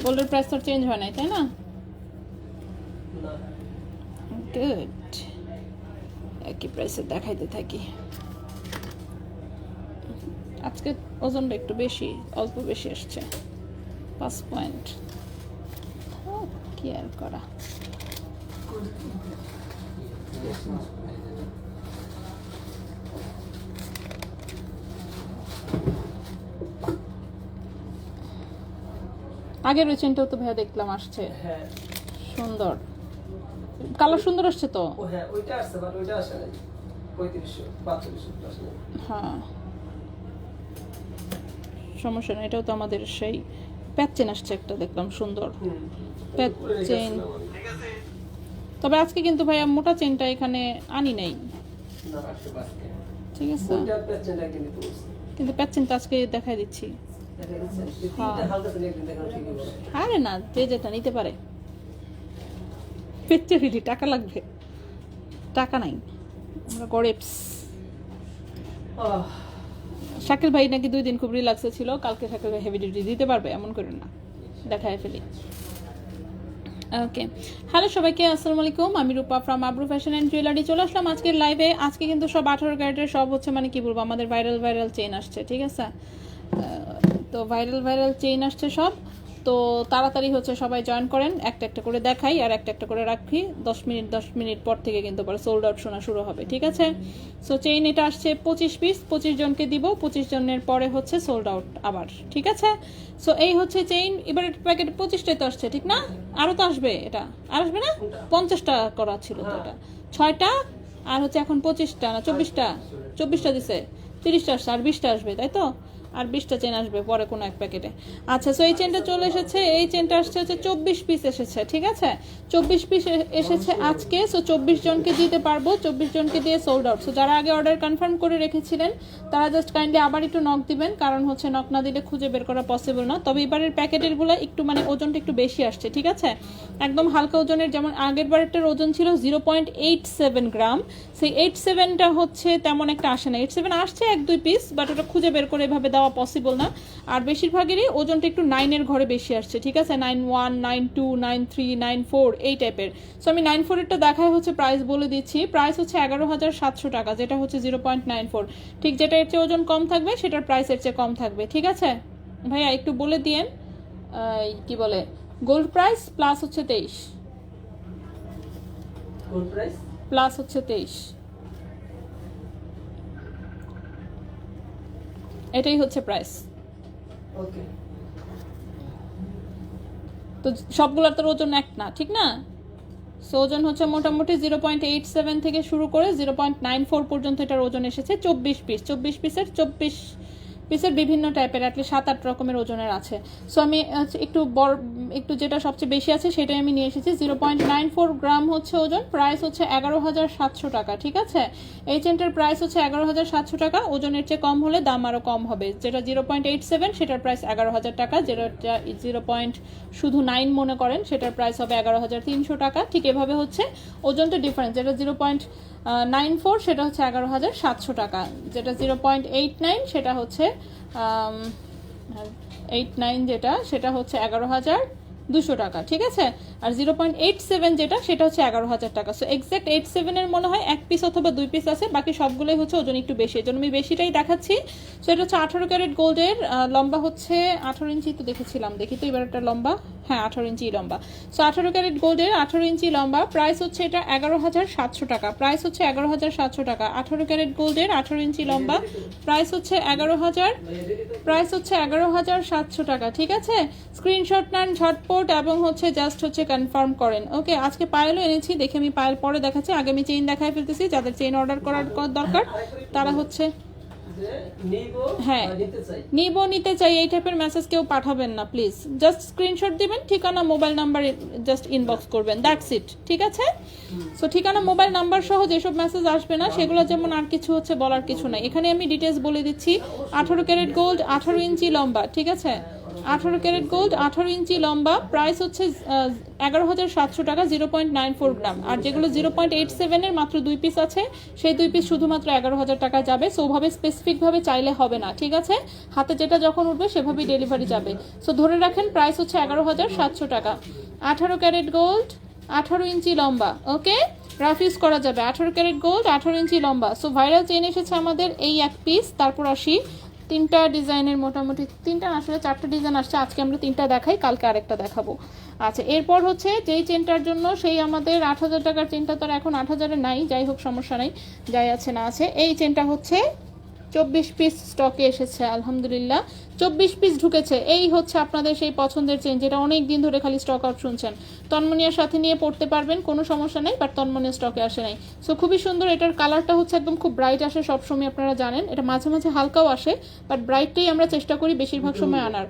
গোল্ডের প্রাইস তো চেঞ্জ হয় নাই, তাই না? গুড, একই প্রাইসে দেখাইতে থাকি। আজকে ওজনটা একটু বেশি, অল্প বেশি আসছে, 5 পয়েন্ট। কি আর করা। আগের ওই চেনটাও তো ভাইয়া দেখলাম আসছে, সুন্দর কালার, সুন্দর আসছে তো। হ্যাঁ সমস্যা নেই, এটাও তো আমাদের সেই প্যাচ চেন আসছে একটা, দেখলাম সুন্দর প্যাচ চেন। তবে আজকে কিন্তু ভাইয়া মোটা চেনটা এখানে আনি নাই, ঠিক আছে, কিন্তু প্যাচ চেনটা আজকে দেখাই দিচ্ছি। আরে না, যে যেটা নিতে পারে, পেচ্ছে ফিরি, টাকা লাগবে, টাকা নাই, আমরা গরিবস। শাকিল ভাই নাকি 2 দিন খুব রিল্যাক্সে ছিল, কালকে শাকিল ভাই হেভি ডিউটি দিতে পারবে, এমন করেন না, দেখায় ফেলি। ওকে, হ্যালো সবাইকে, আসসালামু আলাইকুম। আমি রূপা from Abru fashion and jewellery চলে আসলাম আজকের লাইভে। আজকে কিন্তু সব 18 ক্যারেটের সব হচ্ছে, মানে কি বলবো, আমাদের ভাইরাল চেইন আসছে, ঠিক আছে। তো ভাইরাল চেইন আসছে সব, তো তাড়াতাড়ি হচ্ছে সবাই জয়েন করেন, একটা একটা করে দেখাই আর একটা একটা করে রাখি। 10 মিনিট পর থেকে কিন্তু পরে সোল্ড আউট শোনা শুরু হবে, ঠিক আছে। সো চেইন এটা আসছে 25 পিস, 25 জনকে দিব, 25 জনের পরে হচ্ছে সোল্ড আউট আবার, ঠিক আছে। সো এই হচ্ছে চেইন। এবার প্যাকেট 25টাই তো আসছে, ঠিক না? আরও তো আসবে, এটা আর আসবে না? 50টা করা ছিল তো, এটা 6টা আর হচ্ছে এখন 25টা না 24টা দিছে, 30টা আসছে, আর 20টা আসবে, তাই তো, আর 20টা চেন আসবে পরে কোনো এক প্যাকেটে। আচ্ছা, সো এই চেনটা চলে এসেছে, এই চেনটা আসছে হচ্ছে 24 পিস এসেছে, ঠিক আছে, 24 পিস এসেছে আজকে। সো 24 জনকে দিতে পারবো, 24 জনকে দিয়ে সোল্ড আউট। সো যারা আগে অর্ডার কনফার্ম করে রেখেছিলেন তারা জাস্ট কাইন্ডলি আবার একটু নক দিবেন, কারণ হচ্ছে নক না দিলে খুঁজে বের করা পসিবল না। তবে এবারের প্যাকেটেরগুলো একটু মানে ওজনটা একটু বেশি আসছে, ঠিক আছে, একদম হালকা ওজনের। যেমন আগের বারেরটার ওজন ছিল 0.87 গ্রাম, সেই 87টা হচ্ছে তেমন একটা আসে না, 87 আসছে 1-2 পিস, বাট ওটা খুঁজে বের করে এভাবে দেওয়া পসিবল না। আর বেশিরভাগেরই ওজনটা একটু 9-এর ঘরে বেশি আসছে, ঠিক আছে, 9-1, 9-2, 9-3, 9-4 এই টাইপের। সো আমি 9-4-এরটা দেখায় হচ্ছে প্রাইস বলে দিচ্ছি। প্রাইস হচ্ছে 11,700 টাকা, যেটা হচ্ছে 0.94। ঠিক যেটা এর চেয়ে ওজন কম থাকবে সেটার প্রাইস এর চেয়ে কম থাকবে, ঠিক আছে। ভাইয়া একটু বলে দিয়েন কি বলে, গোল্ড প্রাইস প্লাস হচ্ছে 23, গোল্ড প্রাইস প্লাস হচ্ছে 23, এটাই হচ্ছে প্রাইস। ওকে, তো সবগুলোর তো ওজন এক না, ঠিক না। সো ওজন হচ্ছে মোটামুটি 0.87 থেকে শুরু করে 0.94 পর্যন্ত এটার ওজন এসেছে। 24 পিস, 24 পিসের বিভিন্ন টাইপের, অ্যাটলিস্ট 7-8 রকমের ওজনের আছে। সো আমি একটু যেটা সবচেয়ে বেশি আছে সেটাই আমি নিয়ে এসেছি। 0.94 গ্রাম হচ্ছে ওজন, প্রাইস হচ্ছে 11,700 টাকা, ঠিক আছে। এই চেনটার প্রাইস হচ্ছে 11,700 টাকা, ওজনের চেয়ে কম হলে দাম আরও কম হবে। যেটা 0.87 সেটার প্রাইস 11,000 টাকা, যেটা 0.9 মনে করেন সেটার প্রাইস হবে 11,300 টাকা। ঠিক এভাবে হচ্ছে ওজনটা ডিফারেন্স, যেটা 0.94 সেটা হচ্ছে 11,700 টাকা, যেটা 0.89 সেটা হচ্ছে 89 যেটা সেটা হচ্ছে 11,200 টাকা, ঠিক আছে। আর 0.87 যেটা সেটা হচ্ছে 11,000 টাকা। সো এক্স্যাক্ট 87-এর মনে হয় 1 পিস অথবা 2 পিস আছে, বাকি সবগুলোই হচ্ছে ওজন একটু বেশি, এর জন্য আমি বেশিটাই দেখাচ্ছি। সো এটা হচ্ছে 18 ক্যারেট গোল্ডের, লম্বা হচ্ছে 18 ইঞ্চি, তো দেখেছিলাম, দেখি তো এবার একটা লম্বা, হ্যাঁ 18 ইঞ্চি লম্বা। সো 18 ক্যারেট গোল্ডের 18 ইঞ্চি লম্বা, প্রাইস হচ্ছে এটা 11,700 টাকা, প্রাইস হচ্ছে 11,700 টাকা। 18 ক্যারেট গোল্ডের 18 ইঞ্চি লম্বা, প্রাইস হচ্ছে 11,700 টাকা, ঠিক আছে। স্ক্রিনশট নেন ঝটপট এবং হচ্ছে জাস্ট হচ্ছে কনফার্ম করেন। ওকে, আজকে পায়েলও এনেছি, দেখে আমি পায়েল পরে দেখাচ্ছি, আগে আমি চেইন দেখাই ফেলতেছি। যাদের চেইন অর্ডার করার দরকার তারা হচ্ছে হ্যাঁ নিতে চাই এই টাইপের মেসেজ কেউ পাঠাবেন না প্লিজ, জাস্ট স্ক্রিনশট দিবেন, ঠিকানা মোবাইল নাম্বার জাস্ট ইনবক্স করবেন, দ্যাটস ইট, ঠিক আছে। সো ঠিকানা মোবাইল নাম্বার সহ যেসব মেসেজ আসবে না সেগুলো যেমন, আর কিছু হচ্ছে বলার কিছু নাই, এখানে আমি ডিটেলস বলে দিচ্ছি। 18 ক্যারেট গোল্ড, 18 ইঞ্চি লম্বা, ঠিক আছে। 18 ক্যারেট গোল্ড, 18 ইঞ্চি লম্বা, প্রাইস হচ্ছে 11,700 টাকা, 0.94 গ্রাম। আর যেগুলো 0.87 এর মাত্র 2 পিস আছে, সেই 2 পিস শুধুমাত্র 11,000 টাকা যাবে। সো ওভাবে স্পেসিফিকভাবে চাইলে হবে না, ঠিক আছে? হাতে যেটা যখন উঠবে সেভাবেই ডেলিভারি যাবে। সো ধরে রাখেন প্রাইস হচ্ছে 11,700 টাকা। 18 ক্যারেট গোল্ড, 18 ইঞ্চি লম্বা, ওকে? রাফ ইউজ করা যাবে। 18 ক্যারেট গোল্ড, 18 ইঞ্চি লম্বা। সো ভাইরাল চেইন এসেছে আমাদের এই এক পিস। তারপর আসি 3টা ডিজাইনের, মোটামুটি 3টা আসলে 4টা ডিজাইন আসছে। আজকে আমরা 3টা দেখাই, কালকে আরেকটা দেখাবো। আচ্ছা, এরপর হচ্ছে যেই চেনটার জন্য সেই আমাদের 8,000 টাকার চেনটা তো আর এখন 8,000-এ নাই, যাই হোক সমস্যা নাই, যাই আছে না আছে। এই চেনটা হচ্ছে 24 পিস স্টকে এসেছে, আলহামদুলিল্লাহ 24 পিস ঢুকেছে। এই হচ্ছে আপনাদের সেই পছন্দের চেন, যেটা অনেক দিন ধরে খালি স্টক আউট শুনছেন। তন্মনিয়ার সাথে নিয়ে পড়তে পারবেন, কোনো সমস্যা নেই, বাট তন্মনিয়া স্টকে আসে নাই। সো খুবই সুন্দর। এটার কালারটা হচ্ছে একদম খুব ব্রাইট আসে সবসময়, আপনারা জানেন। এটা মাঝে মাঝে হালকাও আসে, বাট ব্রাইটটাই আমরা চেষ্টা করি বেশিরভাগ সময় আনার।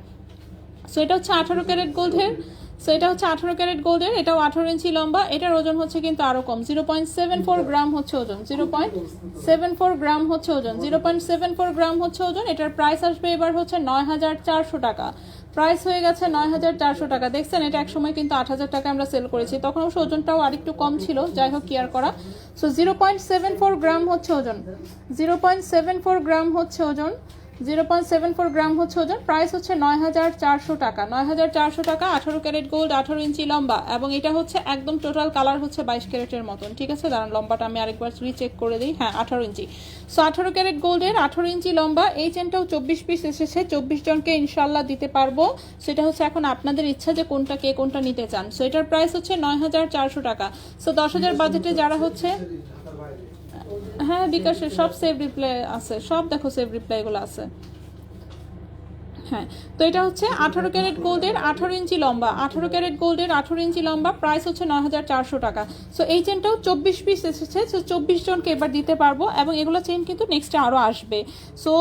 সো এটা হচ্ছে 18 ক্যারেট গোল্ডের। সো এটা হচ্ছে 18 ক্যারেট গোল্ডের, এটাও 18 ইঞ্চি লম্বা। এটার ওজন হচ্ছে কিন্তু আরও কম, 0.74 গ্রাম হচ্ছে ওজন, 0.74 গ্রাম হচ্ছে ওজন, 0.74 গ্রাম হচ্ছে ওজন। এটার প্রাইস আসবে এবার হচ্ছে 9,400 টাকা। প্রাইস হয়ে গেছে 9,400 টাকা। দেখছেন, এটা একসময় কিন্তু 8,000 টাকা আমরা সেল করেছি, তখন অবশ্য ওজনটাও আরেকটু কম ছিল, যাই হোক কেয়ার করা। সো 0.74 গ্রাম হচ্ছে ওজন, 0.74 গ্রাম হচ্ছে ওজন, 0.74 গ্রাম হচ্ছে ওজন। প্রাইস হচ্ছে 9,400 টাকা, 9,400 টাকা। 18 ক্যারেট গোল্ড, 18 ইঞ্চি লম্বা, এবং এটা হচ্ছে একদম টোটাল কালার হচ্ছে 22 ক্যারেটের মতন, ঠিক আছে? দাঁড়ান লম্বাটা আমি আরেকবার রিচেক করে দিই। হ্যাঁ, 18 ইঞ্চি। সো 18 ক্যারেট গোল্ডের 18 ইঞ্চি লম্বা। এই চেনটাও 24 পিস এসেছে, 24 জনকে ইনশাল্লাহ দিতে পারবো। সেটা হচ্ছে এখন আপনাদের ইচ্ছা যে কোনটা কে কোনটা নিতে চান। সো এটার প্রাইস হচ্ছে 9,400 টাকা। সো 10,000 বাজেটে যারা হচ্ছে, হ্যাঁ বিকাশে সব সেভ রিপ্লাই আছে, সব দেখো সেভ রিপ্লাইগুলো আছে। হ্যাঁ, তো এটা হচ্ছে 18 ক্যারেট গোল্ডের 18 ইঞ্চি লম্বা, 18 ক্যারেট গোল্ডের 18 ইঞ্চি লম্বা। প্রাইস হচ্ছে 9,400 টাকা। সো এই চেনটাও 24 পিস এসেছে, সো 24 জনকে এবার দিতে পারবো, এবং এগুলো চেন কিন্তু নেক্সটে আরও আসবে। সো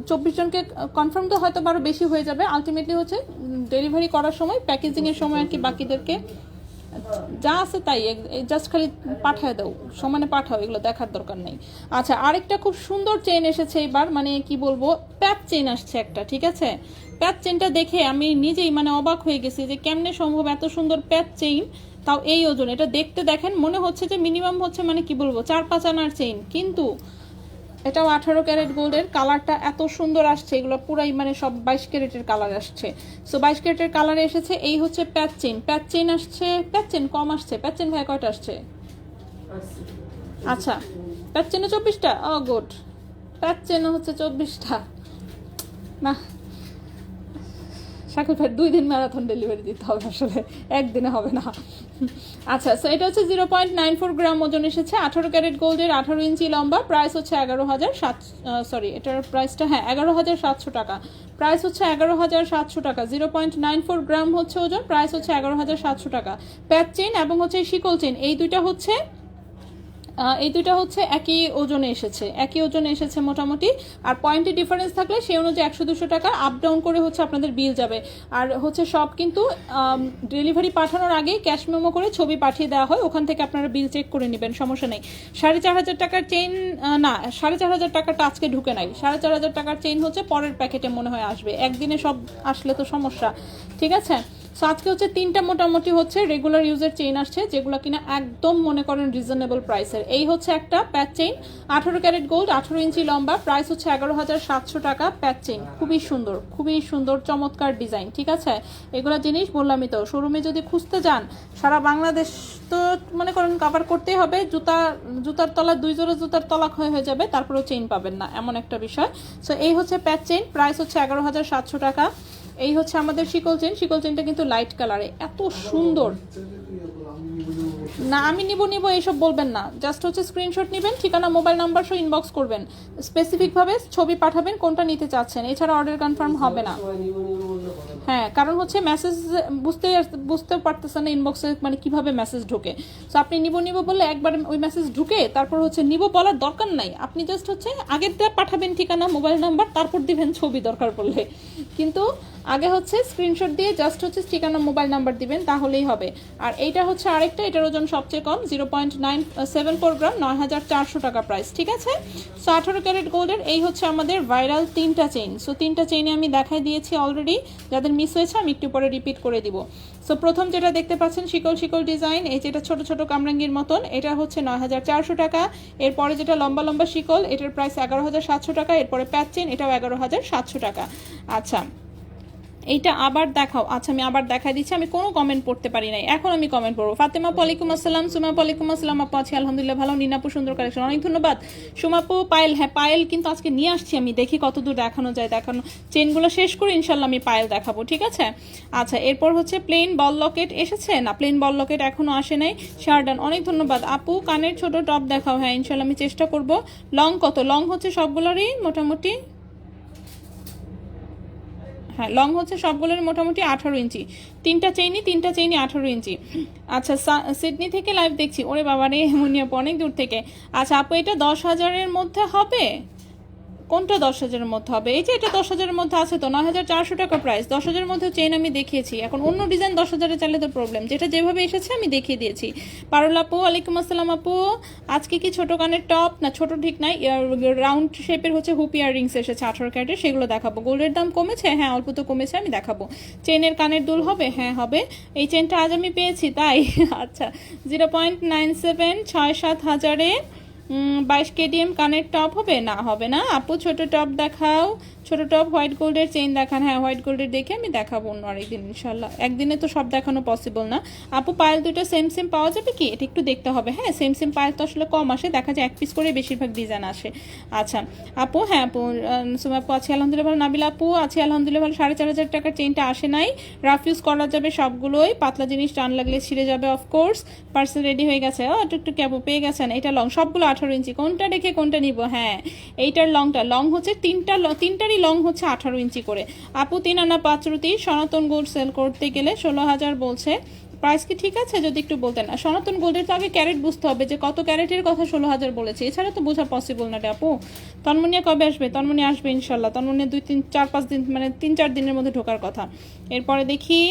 24 জনকে কনফার্ম তো হয়তো আরও বেশি হয়ে যাবে। আলটিমেটলি হচ্ছে ডেলিভারি করার সময়, প্যাকেজিংয়ের সময় আর কি বাকিদেরকে যা আছে তাই জাস্ট খালি পাঠায় দাও, সমানে পাঠাও, এগুলো দেখার দরকার নেই। আচ্ছা, আরেকটা খুব সুন্দর চেইন এসেছে এবার, মানে কি বলবো, প্যাচ চেইন আসছে একটা, ঠিক আছে? প্যাচ চেইনটা দেখে আমি নিজেই মানে অবাক হয়ে গেছি যে কেমনে সম্ভব এত সুন্দর প্যাচ চেইন, তাও এই ওজন। এটা দেখতে দেখেন মনে হচ্ছে যে মিনিমাম হচ্ছে মানে কি বলবো 4-5 আনার চেইন, কিন্তু এটাও 18 ক্যারেট গোল্ডের। কালারটা এত সুন্দর আসছে, এগুলো পুরাই মানে সব 22 ক্যারেটের কালার আসছে। সো 22 ক্যারেটের কালারে এসেছে। এই হচ্ছে প্যাচ চেইন, প্যাচ চেইন আসছে। প্যাচ চেইন কম আসছে, প্যাচ চেইন ভাই কয়টা আসছে? আচ্ছা, প্যাচ চেইনে 24টা। ও গুড, প্যাচ চেইনে হচ্ছে 24টা। না শাকিল ভাই 2 দিন ম্যারাথন ডেলিভারি দিতে হবে, আসলে একদিনে হবে না। আচ্ছা, সো এটা হচ্ছে 0.94 গ্রাম ওজন এসেছে, 18 ক্যারেট গোল্ডের, 18 ইঞ্চি লম্বা। প্রাইস হচ্ছে 11,700, সরি এটার প্রাইসটা হ্যাঁ 11,700 টাকা। প্রাইস হচ্ছে 11,700 টাকা। 0.94 গ্রাম হচ্ছে ওজন। প্রাইস হচ্ছে 11,700 টাকা। প্যাচ চেইন এবং হচ্ছে শিকল চেইন, এই দুইটা হচ্ছে একই ওজনে এসেছে, একই ওজনে এসেছে মোটামুটি। আর পয়েন্টে ডিফারেন্স থাকলে সেই অনুযায়ী 100-200 টাকা আপ ডাউন করে হচ্ছে আপনাদের বিল যাবে। আর হচ্ছে সব কিন্তু ডেলিভারি পাঠানোর আগে ক্যাশ মেমো করে ছবি পাঠিয়ে দেওয়া হয়, ওখান থেকে আপনারা বিল চেক করে নেবেন, সমস্যা নেই। 4,500 টাকার চেইন, না 4,500 টাকাটা আজকে ঢুকে নাই, 4,500 টাকার চেইন হচ্ছে পরের প্যাকেটে মনে হয় আসবে। একদিনে সব আসলে তো সমস্যা, ঠিক আছে? সো আজকে হচ্ছে 3টা মোটামুটি হচ্ছে রেগুলার ইউজের চেইন আসছে, যেগুলো কিনা একদম মনে করেন রিজনেবল প্রাইসের। এই হচ্ছে একটা প্যাচ চেইন, 18 ক্যারেট গোল্ড, 18 ইঞ্চি লম্বা। প্রাইস হচ্ছে 11,700 টাকা। প্যাচ চেইন খুবই সুন্দর, খুবই সুন্দর, চমৎকার ডিজাইন, ঠিক আছে? এগুলো জিনিস বললামই তো, শোরুমে যদি খুঁজতে যান সারা বাংলাদেশ তো মনে করেন কভার করতেই হবে। জুতার তলা 2 জোড়া জুতার তলা হয়ে যাবে, তারপরেও চেইন পাবেন না, এমন একটা বিষয়। সো এই হচ্ছে প্যাচ চেইন, প্রাইস হচ্ছে 11,700 টাকা। এই হচ্ছে আমাদের শিকল চেইন, শিকল চেইনটা কিন্তু লাইট কালারে, এত সুন্দর। না আমি নিব এইসব বলবেন না, জাস্ট হচ্ছে স্ক্রিনশট নেবেন, ঠিকানা মোবাইল নাম্বার সহ ইনবক্স করবেন, স্পেসিফিকভাবে ছবি পাঠাবেন কোনটা নিতে চাচ্ছেন, এছাড়া অর্ডার কনফার্ম হবে না। হ্যাঁ, কারণ হচ্ছে মেসেজ বুঝতে পারতেছেন না ইনবক্সে মানে কিভাবে মেসেজ ঢোকে। সো আপনি নিব বললে একবার ওই মেসেজ ঢুকে তারপর হচ্ছে নিব বলার দরকার নাই, আপনি জাস্ট হচ্ছে আগেরটা পাঠাবেন ঠিকানা মোবাইল নাম্বার, তারপর দিবেন ছবি দরকার পড়লে। কিন্তু আগে হচ্ছে স্ক্রিনশট দিয়ে জাস্ট হচ্ছে ঠিকানা মোবাইল নাম্বার দিবেন, তাহলেই হবে। আর এইটা হচ্ছে আরেকটা, এটার ওজন সবচেয়ে কম 0.974 গ্রাম, 9400 টাকা প্রাইস, ঠিক আছে। সো 18 ক্যারেট গোল্ডের এই হচ্ছে আমাদের ভাইরাল 3টা চেইন। সো 3টা চেইনে আমি দেখাই দিয়েছি অলরেডি, যাদের মিস হয়েছে আমি একটু পরে রিপিট করে দিব। সো প্রথম যেটা দেখতে পাচ্ছেন শিকল শিকল ডিজাইন, এই যেটা ছোট ছোট কামরাঙ্গির মতন, এটা হচ্ছে 9400 টাকা। এরপরে যেটা লম্বা লম্বা শিকল, এটার প্রাইস 11700 টাকা। এরপরে প্যাচ চেইন, এটাও 11700 টাকা। আচ্ছা এইটা আবার দেখাও। আচ্ছা আমি আবার দেখাই দিচ্ছি, আমি কোনো কমেন্ট পড়তে পারি নাই, এখন আমি কমেন্ট পড়বো। ফাতেমা ওয়ালাইকুম আসসালাম, সুমা ওয়ালাইকুম আসসালাম, আপু আছি আলহামদুলিল্লাহ ভালো। নিনাপু সুন্দর কালেকশন, অনেক ধন্যবাদ। সুমাপু পায়েল, হ্যাঁ পায়েল কিন্তু আজকে নিয়ে আসছি আমি, দেখি কতদূর দেখানো যায়। দেখানো চেনগুলো শেষ করে ইনশাল্লাহ আমি পায়েল দেখাবো, ঠিক আছে। আচ্ছা এরপর হচ্ছে প্লেন বল লকেট এসেছে না, প্লেন বল লকেট এখনো আসে নাই। শার্ডান অনেক ধন্যবাদ। আপু কানের ছোট টপ দেখাও, হ্যাঁ ইনশাল্লাহ আমি চেষ্টা করব। লং কত? লং হচ্ছে সবগুলোরই মোটামুটি, হ্যাঁ লং হচ্ছে সবগুলোর মোটামুটি 18 ইঞ্চি। 3টা চেইনই 18 ইঞ্চি। আচ্ছা সিডনি থেকে লাইভ দেখছি, ওরে বাবা রে মুনিয়া অনেক দূর থেকে। আচ্ছা আপু এটা 10,000-এর মধ্যে হবে? কোনটা 10,000-এর মধ্যে হবে? এই যে এটা 10,000-এর মধ্যে আছে তো, 9400 টাকা প্রাইস। 10,000-এর মধ্যে চেইন আমি দেখিয়েছি, এখন অন্য ডিজাইন 10,000-এ চাইলে তো প্রবলেম, যেটা যেভাবে এসেছে আমি দেখিয়ে দিয়েছি। পারুল আপু ওয়ালাইকুম আসসালাম আপু, আজকে কি ছোট কানের টপ না, ছোট ঠিক নাই, রাউন্ড শেপের হচ্ছে হুপ ইয়াররিংস এসেছে 18 ক্যারেটের, সেগুলো দেখাবো। গোল্ডের দাম কমেছে, হ্যাঁ অল্প তো কমেছে, আমি দেখাবো। চেনের কানের দুল হবে, হ্যাঁ হবে। এই চেনটা আজ আমি পেয়েছি তাই। আচ্ছা 0.97 6-7 হাজারে 22 কেডিএম কানের টপ হবে না, হবে না আপু। ছোট টপ দেখাও, ছোট টপ হোয়াইট গোল্ডের চেইন দেখান, হ্যাঁ হোয়াইট গোল্ডের দেখে আমি দেখাবো অন্য আরেকদিন ইনশাল্লাহ, একদিনে তো সব দেখানো পসিবল না। আপু পায়েল দুটো সেম সেম পাওয়া যাবে কি? এটা একটু দেখতে হবে, হ্যাঁ সেম সেম পায়েল তো আসলে কম আসে, দেখা যায় 1 পিস করে বেশিরভাগ ডিজাইন আসে। আচ্ছা আপু, হ্যাঁ আপু সুমা আপু আছি আলহামদুলিল্লাহ ভালো। নাবিলা আপু আছি আলহামদুলিল্লাহ ভালো। 4500 টাকার চেইনটা আসে নাই, রাফ ইউজ করা যাবে সবগুলোই, পাতলা জিনিস টান লাগলে ছিঁড়ে যাবে অফকোর্স। পার্সেল রেডি হয়ে গেছে, ও টুকটুক আপু পেয়ে গেছেন। এটা লং সবগুলো 18 ইঞ্চি, কোনটা রেখে কোনটা নিব? হ্যাঁ এইটার লংটা, লং হচ্ছে তিনটারই লং হচ্ছে 18 ইঞ্চি করে। আপু 3 আনা 5 রুটি সনাতন গোল্ড সেল করতে গেলে 16,000 বলছে, প্রাইস কি ঠিক আছে যদি একটু বলতেন। সনাতন গোল্ডের তো আগে ক্যারেট বুঝতে হবে যে কত ক্যারেটের কথা 16,000 বলেছে, এছাড়া তো বোঝা পসিবল না রে আপু। তন্মনিয়া কবে আসবে? তন্মনিয়া আসবে ইনশাল্লাহ, তন্মনিয়া 2-3-4-5 দিন মানে 3-4 দিনের মধ্যে ঢোকার কথা। এরপরে দেখি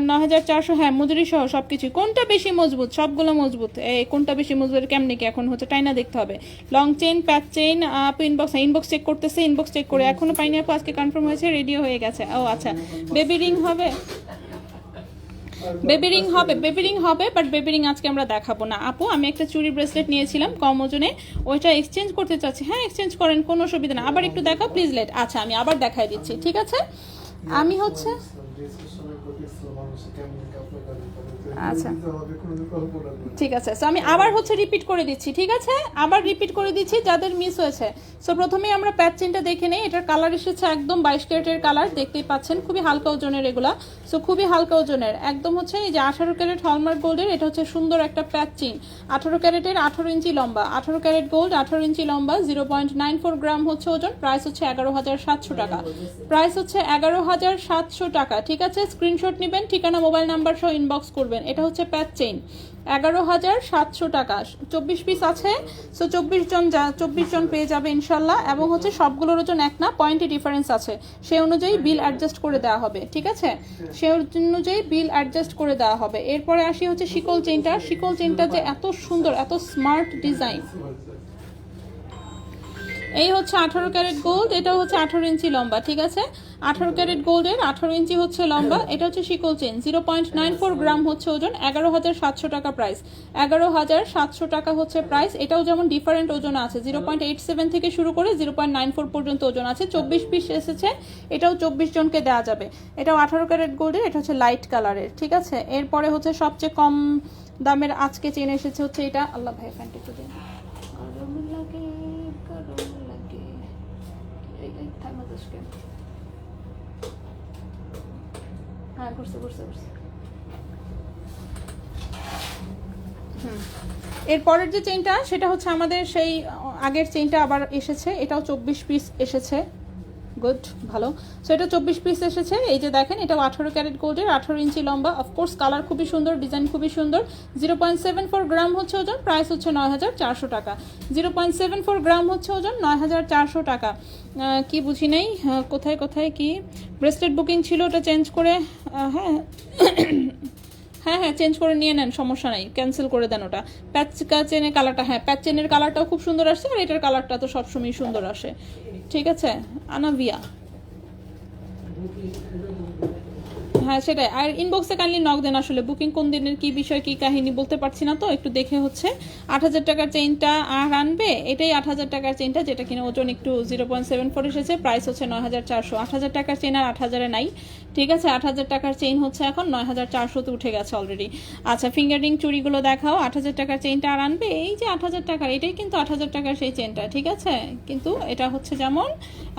9,400, হ্যাঁ মজুরি সহ সব কিছুই। কোনটা বেশি মজবুত? সবগুলো মজবুত। কোনটা বেশি মজবুত কেমনি কি এখন হচ্ছে টাইনা দেখতে হবে। লং চেইন প্যাচ চেইন আপু ইনবক্স চেক করতেছে, ইনবক্স চেক করে এখনো পাইনি আপু, আজকে কনফার্ম হয়েছে, রেডিও হয়ে গেছে। ও আচ্ছা বেবি রিং হবে, বেবি রিং হবে বাট বেবি রিং আজকে আমরা দেখাবো না আপু। আমি একটা চুরি ব্রেসলেট নিয়েছিলাম কম ওজনে, ওইটা এক্সচেঞ্জ করতে চাচ্ছি। হ্যাঁ এক্সচেঞ্জ করেন, কোনো অসুবিধা না। আবার একটু দেখাও প্লিজ লেট। আচ্ছা আমি আবার দেখাই দিচ্ছি, ঠিক আছে। আমি হচ্ছে আচ্ছা ঠিক আছে, সো আমি আবার হচ্ছে রিপিট করে দিচ্ছি, ঠিক আছে আবার রিপিট করে দিচ্ছি যাদের মিস হয়েছে। সো প্রথমেই আমরা প্যাচ চেনটা দেখে নেই। এটার কালার এসেছে একদম 22 ক্যারেটের কালার, দেখতেই পাচ্ছেন খুবই হালকা ওজনের এগুলা। সো খুবই হালকা ওজনের একদম হচ্ছে এই যে 18 ক্যারেট হলমার্ক গোল্ডের, এটা হচ্ছে সুন্দর একটা প্যাচ চেন, 18 ক্যারেটের, 18 ইঞ্চি লম্বা, 18 ক্যারেট গোল্ড, 18 ইঞ্চি লম্বা, 0.94 গ্রাম হচ্ছে ওজন। প্রাইস হচ্ছে 11,700 টাকা, প্রাইস হচ্ছে 11,700 টাকা, ঠিক আছে। স্ক্রিনশট নেবেন, ঠিকানা মোবাইল নাম্বার সহ ইনবক্স করবেন। এটা হচ্ছে প্যাচ চেইন, 11,700 টাকা, 24 পিস আছে। সো 24 জন পেয়ে যাবে ইনশাল্লাহ, এবং হচ্ছে সবগুলোর ওজন এক না, পয়েন্টে ডিফারেন্স আছে, সেই অনুযায়ী বিল অ্যাডজাস্ট করে দেওয়া হবে, ঠিক আছে, সেই অনুযায়ী বিল অ্যাডজাস্ট করে দেওয়া হবে। এরপরে আসি হচ্ছে শিকল চেইনটা। শিকল চেইনটা যে এত সুন্দর, এত স্মার্ট ডিজাইন। এই হচ্ছে 18 ক্যারেট গোল্ড, এটা হচ্ছে 18 ইঞ্চি লম্বা, ঠিক আছে। 18 ক্যারেট গোল্ডের 18 ইঞ্চি হচ্ছে লম্বা, এটা হচ্ছে শিকল চেন, 0.94 গ্রাম হচ্ছে ওজন, 11,700 টাকা প্রাইস, 11,700 টাকা হচ্ছে প্রাইস। এটাও যেমন ডিফারেন্ট ওজন আছে, 0.87 থেকে শুরু করে 0.94 পর্যন্ত ওজন আছে। 24 পিস এসেছে, এটাও 24 জনকে দেওয়া যাবে। এটাও 18 ক্যারেট গোল্ডের, এটা হচ্ছে লাইট কালারের, ঠিক আছে। এরপরে হচ্ছে সবচেয়ে কম দামের আজকে চেন এসেছে হচ্ছে এটা। আল্লাহ ভাই ফ্যানটা একটু দিন, হ্যাঁ করছে। এরপরের যে চেইনটা সেটা হচ্ছে আমাদের সেই আগের চেইনটা আবার এসেছে, এটাও 24 পিস এসেছে, গুড ভালো। সো এটা 24 পিস এসেছে, এই যে দেখেন এটাও 18 ক্যারেট গোল্ডের, 18 ইঞ্চি লম্বা, অফকোর্স কালার খুবই সুন্দর, ডিজাইন খুবই সুন্দর। 0.74 গ্রাম হচ্ছে ওজন, প্রাইস হচ্ছে 9,400 টাকা, 0.74 গ্রাম হচ্ছে ওজন, 9,400 টাকা। কি বুঝি নেই, কোথায় কি ব্রেসলেট বুকিং ছিল, ওটা চেঞ্জ করে হ্যাঁ হ্যাঁ হ্যাঁ চেঞ্জ করে নিয়ে নেন, সমস্যা নাই, ক্যান্সেল করে দেন ওটা। প্যাচ চেনের কালারটা, হ্যাঁ প্যাচ চেনের কালারটাও খুব সুন্দর আসছে, আর এটার কালারটা তো সবসময় সুন্দর আসে। ঠিক আছে আনাভিয়া, হ্যাঁ সেটাই। আর ইনবক্সে কাইন্ডলি নক দেন, আসলে বুকিং কোন দিনের কি বিষয় কি কাহিনী বলতে পারছি না, তো একটু দেখে হচ্ছে 8,000 টাকার চেইনটা আর আনবে, এটাই 8,000 টাকার চেইনটা, যেটা কিনা ওজন একটু 0.74 এসেছে, প্রাইস হচ্ছে 9,400। 8,000 টাকার চেইন আর 8,000-এ নাই, ঠিক আছে। 8,000 টাকার চেইন হচ্ছে এখন 9,400-তে উঠে গেছে অলরেডি। আচ্ছা ফিঙ্গার রিং চুড়িগুলো দেখাও। 8,000 টাকার চেইনটা আর আনবে, এই যে 8,000 টাকার, এটাই কিন্তু 8,000 টাকার সেই চেইনটা, ঠিক আছে। কিন্তু এটা হচ্ছে যেমন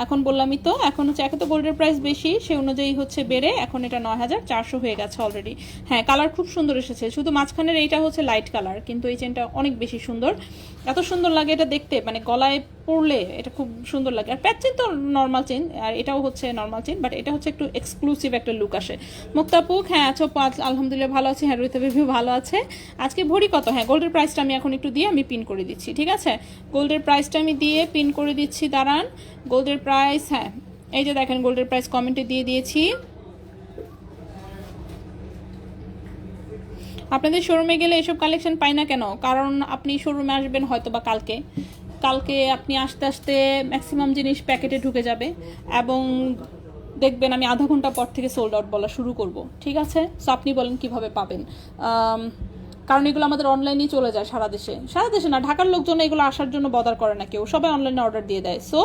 এখন বললামই তো, এখন হচ্ছে একে তো গোল্ডের প্রাইস বেশি, সে অনুযায়ী হচ্ছে বেড়ে এখন এটা 9,400 হয়ে গেছে অলরেডি। হ্যাঁ কালার খুব সুন্দর এসেছে, শুধু মাঝখানের এইটা হচ্ছে লাইট কালার, কিন্তু এই চেনটা অনেক বেশি সুন্দর, এত সুন্দর লাগে এটা দেখতে, মানে গলায় পরলে এটা খুব সুন্দর লাগে। আর প্যাচ চেন তো নর্মাল চেন, আর এটাও হচ্ছে নর্মাল চেন, বাট এটা হচ্ছে একটু এক্সক্লুসিভ একটা লুক আসে। মুক্তাপুক, হ্যাঁ আচ্ছা আলহামদুলিল্লাহ ভালো আছি। হ্যাঁ রোহিতা বেবিও ভালো আছে। আজকে ভরি কত? হ্যাঁ গোল্ডের প্রাইসটা আমি এখন একটু দিয়ে আমি পিন করে দিচ্ছি, ঠিক আছে। গোল্ডের প্রাইসটা আমি দিয়ে পিন করে দিচ্ছি, দাঁড়ান। গোল্ডের প্রাইস, হ্যাঁ এই যে দেখেন গোল্ডের প্রাইস কমেন্টে দিয়ে দিয়েছি। আপনাদের শোরুমে গেলে এসব কালেকশন পাই না কেন? কারণ আপনি শোরুমে আসবেন হয়তো বা কালকে, কালকে আপনি আস্তে আস্তে ম্যাক্সিমাম জিনিস প্যাকেটে ঢুকে যাবে, এবং দেখবেন আমি আধা ঘন্টা পর থেকে সোল্ড আউট বলা শুরু করব, ঠিক আছে। সো আপনি বলেন কিভাবে পাবেন, কারণ এগুলো আমাদের অনলাইনেই চলে যায় সারা দেশে, সারা দেশে না, ঢাকার লোকজন এগুলো আসার জন্য বদার করে না কেউ, সবাই অনলাইনে অর্ডার দিয়ে দেয়। সো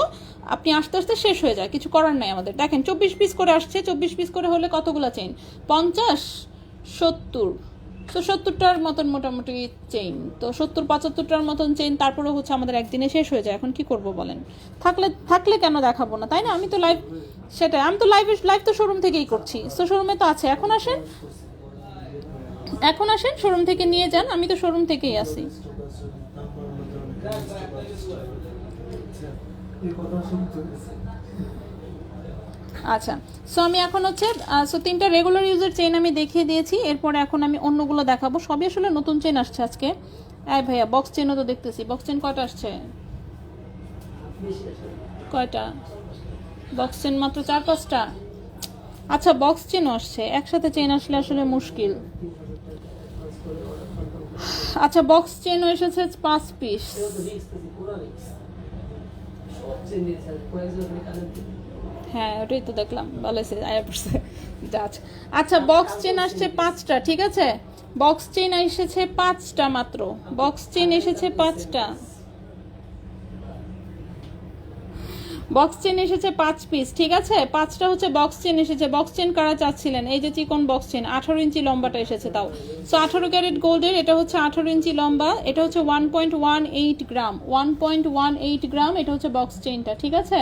আপনি আস্তে আস্তে শেষ হয়ে যায়, কিছু করার নাই আমাদের। দেখেন 24 পিস করে আসছে, 24 পিস করে হলে কতগুলো চেইন? 50, 70, তো 70টার মতন মোটামুটি চেইন, তো 70-75টার মতন চেইন, তারপরে হচ্ছে আমাদের একদিনে শেষ হয়ে যায়। এখন কি করব বলেন? থাকলে কেন দেখাবো না, তাই না? আমি তো লাইভ, সেটাই, আমি তো লাইভ তো শোরুম থেকেই করছি, তো শোরুমে তো আছে। এখন আসেন, এখন আসেন শোরুম থেকে নিয়ে যান, আমি তো শোরুম থেকেই আসি। আচ্ছা সো আমি এখন হচ্ছে সো 3টা রেগুলার ইউজের চেইন আমি দেখিয়ে দিয়েছি, এরপরে এখন আমি অন্যগুলো দেখাবো। সবই আসলে নতুন চেইন আসছে আজকে। এই ভাইয়া বক্স চেইনও তো দেখতেছি, বক্স চেইন কয়টা আসছে? কয়টা বক্স চেইন? মাত্র 4-5টা। আচ্ছা বক্স চেইনও আসছে, একসাথে চেইন আসলে আসলে মুশকিল। আচ্ছা বক্স চেইনও এসেছে 5 পিস। হ্যাঁ ওটাই তো দেখলাম, ভালো আছে আয়া পড়ছে। আচ্ছা বক্স চেন আসছে 5টা, ঠিক আছে। বক্স চেন এসেছে 5টা মাত্র, বক্স চেন এসেছে 5টা, বক্স চেন এসেছে 5 পিস, ঠিক আছে। 5টা হচ্ছে বক্স চেন এসেছে। বক্স চেন কারা চাচ্ছিলেন? এই যে চিকন বক্স চেন, 18 ইঞ্চি লম্বাটা এসেছে তাও। সো 18 ক্যারেট গোল্ডের, এটা হচ্ছে 18 ইঞ্চি লম্বা, এটা হচ্ছে 1.18 গ্রাম, 1.18 গ্রাম, এটা হচ্ছে বক্স চেনটা, ঠিক আছে।